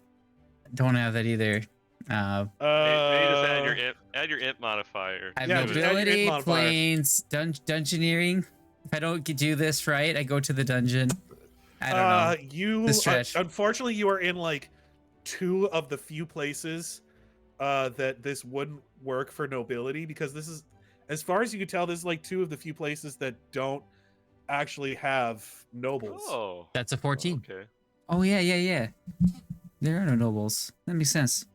Don't have that either. Maybe just add your int modifier. I have Yeah, just add your int nobility, modifier. planes, dungeoneering. If I don't do this right, I go to the dungeon. I don't know. You The stretch. unfortunately you are in like 2 of the few places that this wouldn't work for nobility, because this is, as far as you can tell, this is like 2 of the few places that don't actually have nobles. Oh, That's a 14. okay. Oh yeah. There are no nobles. That makes sense.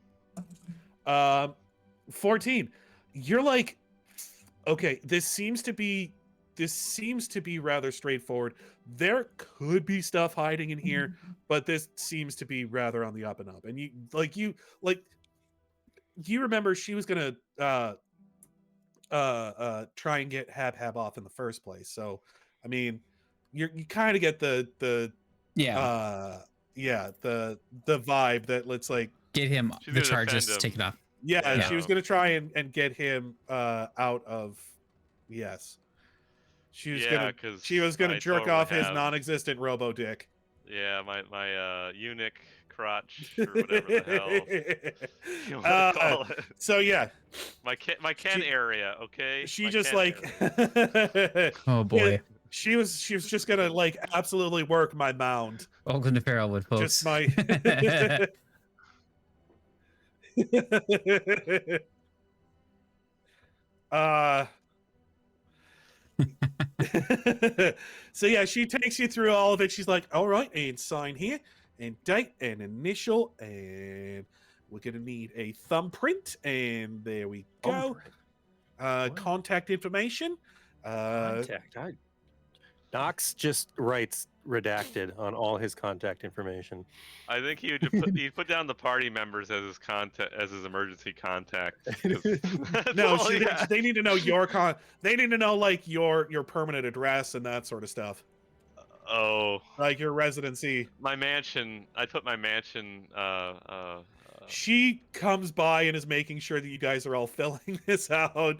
14. You're like, okay, this seems to be rather straightforward. There could be stuff hiding in here, but this seems to be rather on the up and up. And you remember she was gonna try and get Habhab off in the first place. So I mean, you kind of get the Yeah. the vibe that let's like Get him She's the gonna charges defend him. taken off. yeah, Yeah. she was gonna try and get him out of she was Yeah, 'cause she was gonna I jerk totally off his have- non-existent robo dick. Yeah, my eunuch crotch or whatever the hell you want to call it. So yeah, My Ken area, okay. she My just Ken like area. Oh boy. she was just gonna like absolutely work my mound. Welcome to Feralwood, folks. Just my so yeah, she takes you through all of it. She's like, all right, and sign here, and date, and initial, and we're gonna need a thumbprint, and there we go. What? Contact information. Contact. Knox just writes redacted on all his contact information. I think he'd put down the party members as his emergency contact. 'Cause that's No, all he has. they need to know they need to know like your permanent address and that sort of stuff, Oh, like your residency. my mansion. I put my mansion. She comes by and is making sure that you guys are all filling this out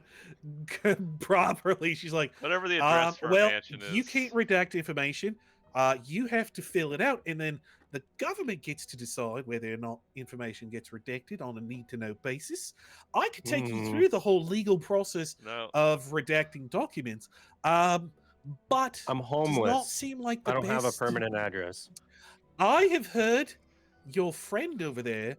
properly. She's like, Whatever the address for well, a mansion is. you can't redact information. You have to fill it out, and then the government gets to decide whether or not information gets redacted on a need-to-know basis. I could take you through the whole legal process No. of redacting documents, but I'm does not homeless. seem like the I don't have a best. permanent address. I have heard your friend over there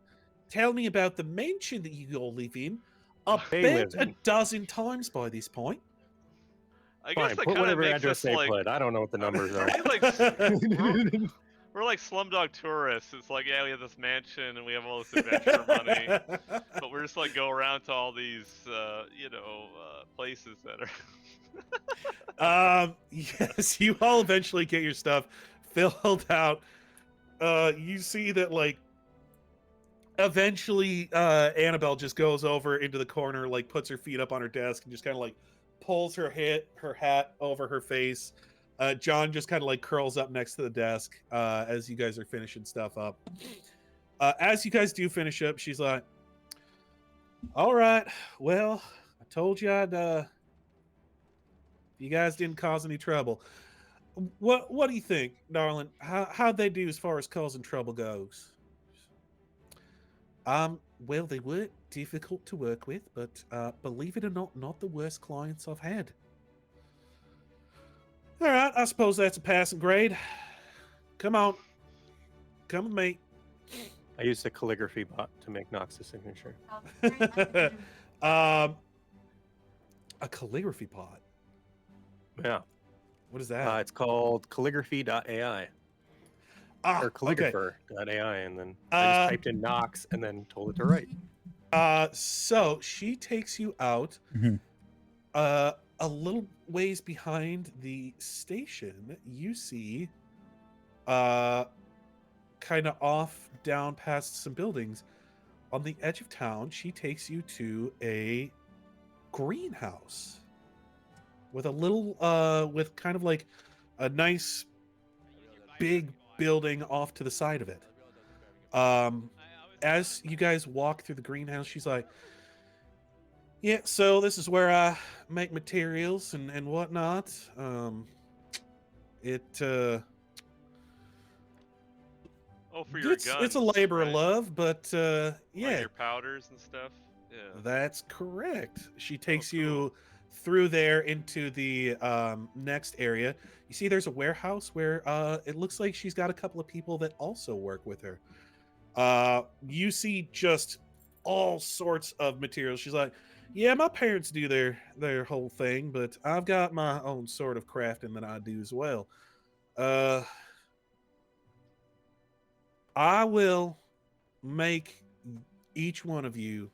tell me about the mansion that you all live in They about live a in. dozen times by this point. I guess Fine, that put kind of whatever makes address us they like put. I don't know what the numbers are. we're like Slumdog tourists. It's like, yeah, we have this mansion and we have all this adventure money, but we're just like go around to all these, places that are. Yes, you all eventually get your stuff filled out. You see that like eventually Annabelle just goes over into the corner, like puts her feet up on her desk and just kind of like pulls her hat over her face. John just kind of like curls up next to the desk as you guys are finishing stuff up. As you guys do finish up, she's like, all right, well, I told you I'd you guys didn't cause any trouble. What do you think, darling? How'd they do as far as causing trouble goes? Well, they were difficult to work with, but believe it or not the worst clients I've had. All right, I suppose that's a passing grade. Come on, come with me. I used a calligraphy bot to make Knox's signature. A calligraphy pod. Yeah. What is that? It's called calligraphy.ai or Okay. calligrapher.ai, and then I just typed in Knox and then told it to write. So she takes you out a little ways behind the station. You see kind of off down past some buildings on the edge of town. She takes you to a greenhouse with a little with kind of like a nice big building off to the side of it. As you guys walk through the greenhouse, she's like, yeah, so this is where I make materials and whatnot. For your guns. It's a labor of right? love, but Like yeah, your powders and stuff. Yeah. that's correct. She takes cool. you through there into the next area. You see there's a warehouse where it looks like she's got a couple of people that also work with her. You see just all sorts of materials. She's like, yeah, my parents do their whole thing, but I've got my own sort of crafting that I do as well. I will make each one of you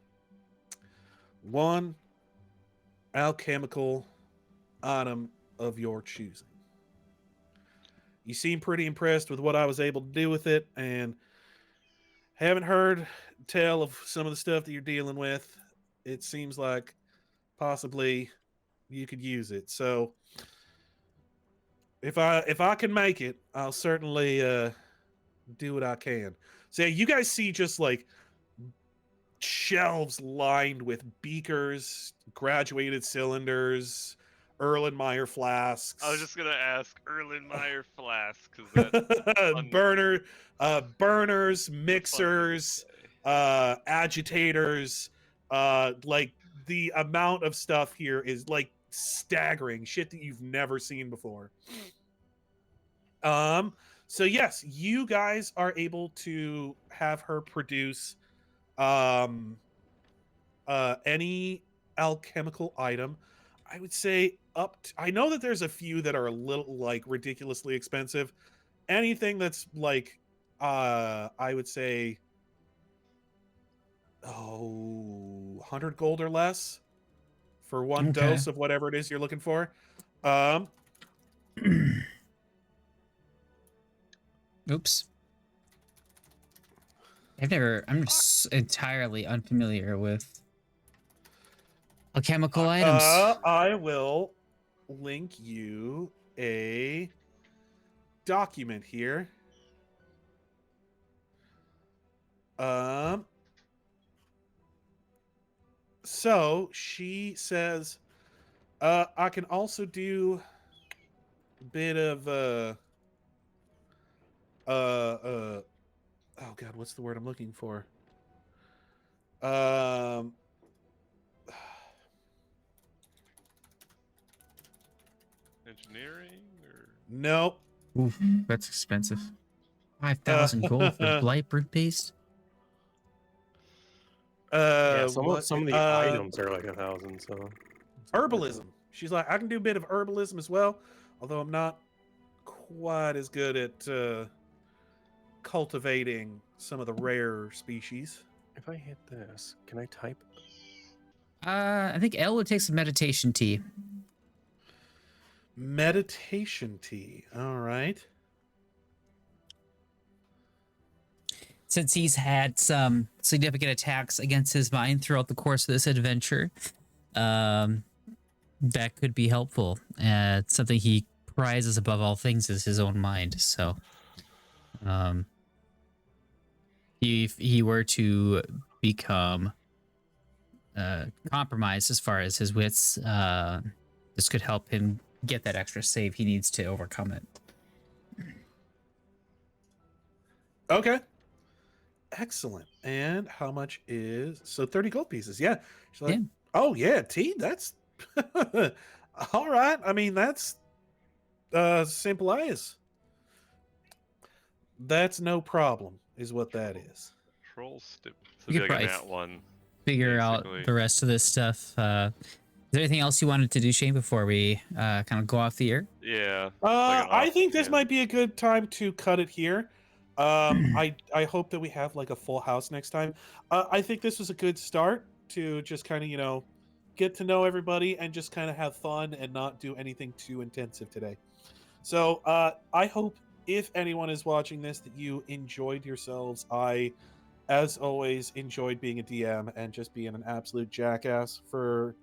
one alchemical item of your choosing. You seem pretty impressed with what I was able to do with it, and haven't heard tell of some of the stuff that you're dealing with. It seems like possibly you could use it. So if I can make it, I'll certainly do what I can. So yeah, you guys see just like shelves lined with beakers, graduated cylinders, Erlenmeyer flasks. I was just gonna ask Erlenmeyer flask because that burners, mixers, agitators. Like the amount of stuff here is like staggering, shit that you've never seen before. So yes, you guys are able to have her produce any alchemical item. I would say I know that there's a few that are a little like ridiculously expensive. Anything that's like I would say 100 gold or less for one Okay. dose of whatever it is you're looking for. Oops. I'm just entirely unfamiliar with alchemical items. I will link you a document here. So she says, I can also do a bit of oh god, what's the word I'm looking for? engineering or Nope. Oof, that's expensive. 5,000 gold for blight brood paste. Yeah, some what- of the items are like 1,000. So herbalism. She's like, I can do a bit of herbalism as well, although I'm not quite as good at cultivating some of the rare species. if I hit this, can I type? I think Elle would take some meditation tea. Meditation tea. All right. Since he's had some significant attacks against his mind throughout the course of this adventure, that could be helpful. Something he prizes above all things is his own mind. So, if he were to become compromised as far as his wits, this could help him get that extra save he needs to overcome it. Okay. Excellent. And how much is 30 gold pieces? Yeah. She's like, Yeah. oh yeah, tea. That's all right. I mean, that's simple as. That's no problem, is what that is. troll stip. So You be could like a probably nat one. Figure Basically. out the rest of this stuff. Is there anything else you wanted to do, Shane, before we kind of go off the air? Yeah. I think this might be a good time to cut it here. I hope that we have like a full house next time. I think this was a good start to just kind of, get to know everybody and just kind of have fun and not do anything too intensive today. So I hope if anyone is watching this that you enjoyed yourselves. I, as always, enjoyed being a DM and just being an absolute jackass for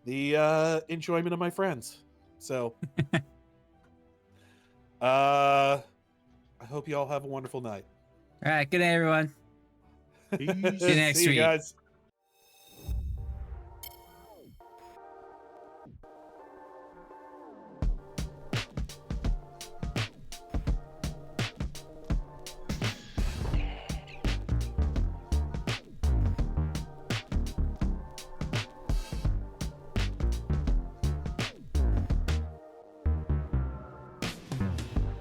the enjoyment of my friends. So I hope you all have a wonderful night. All right, good day, everyone. Peace. See you next See you week. guys.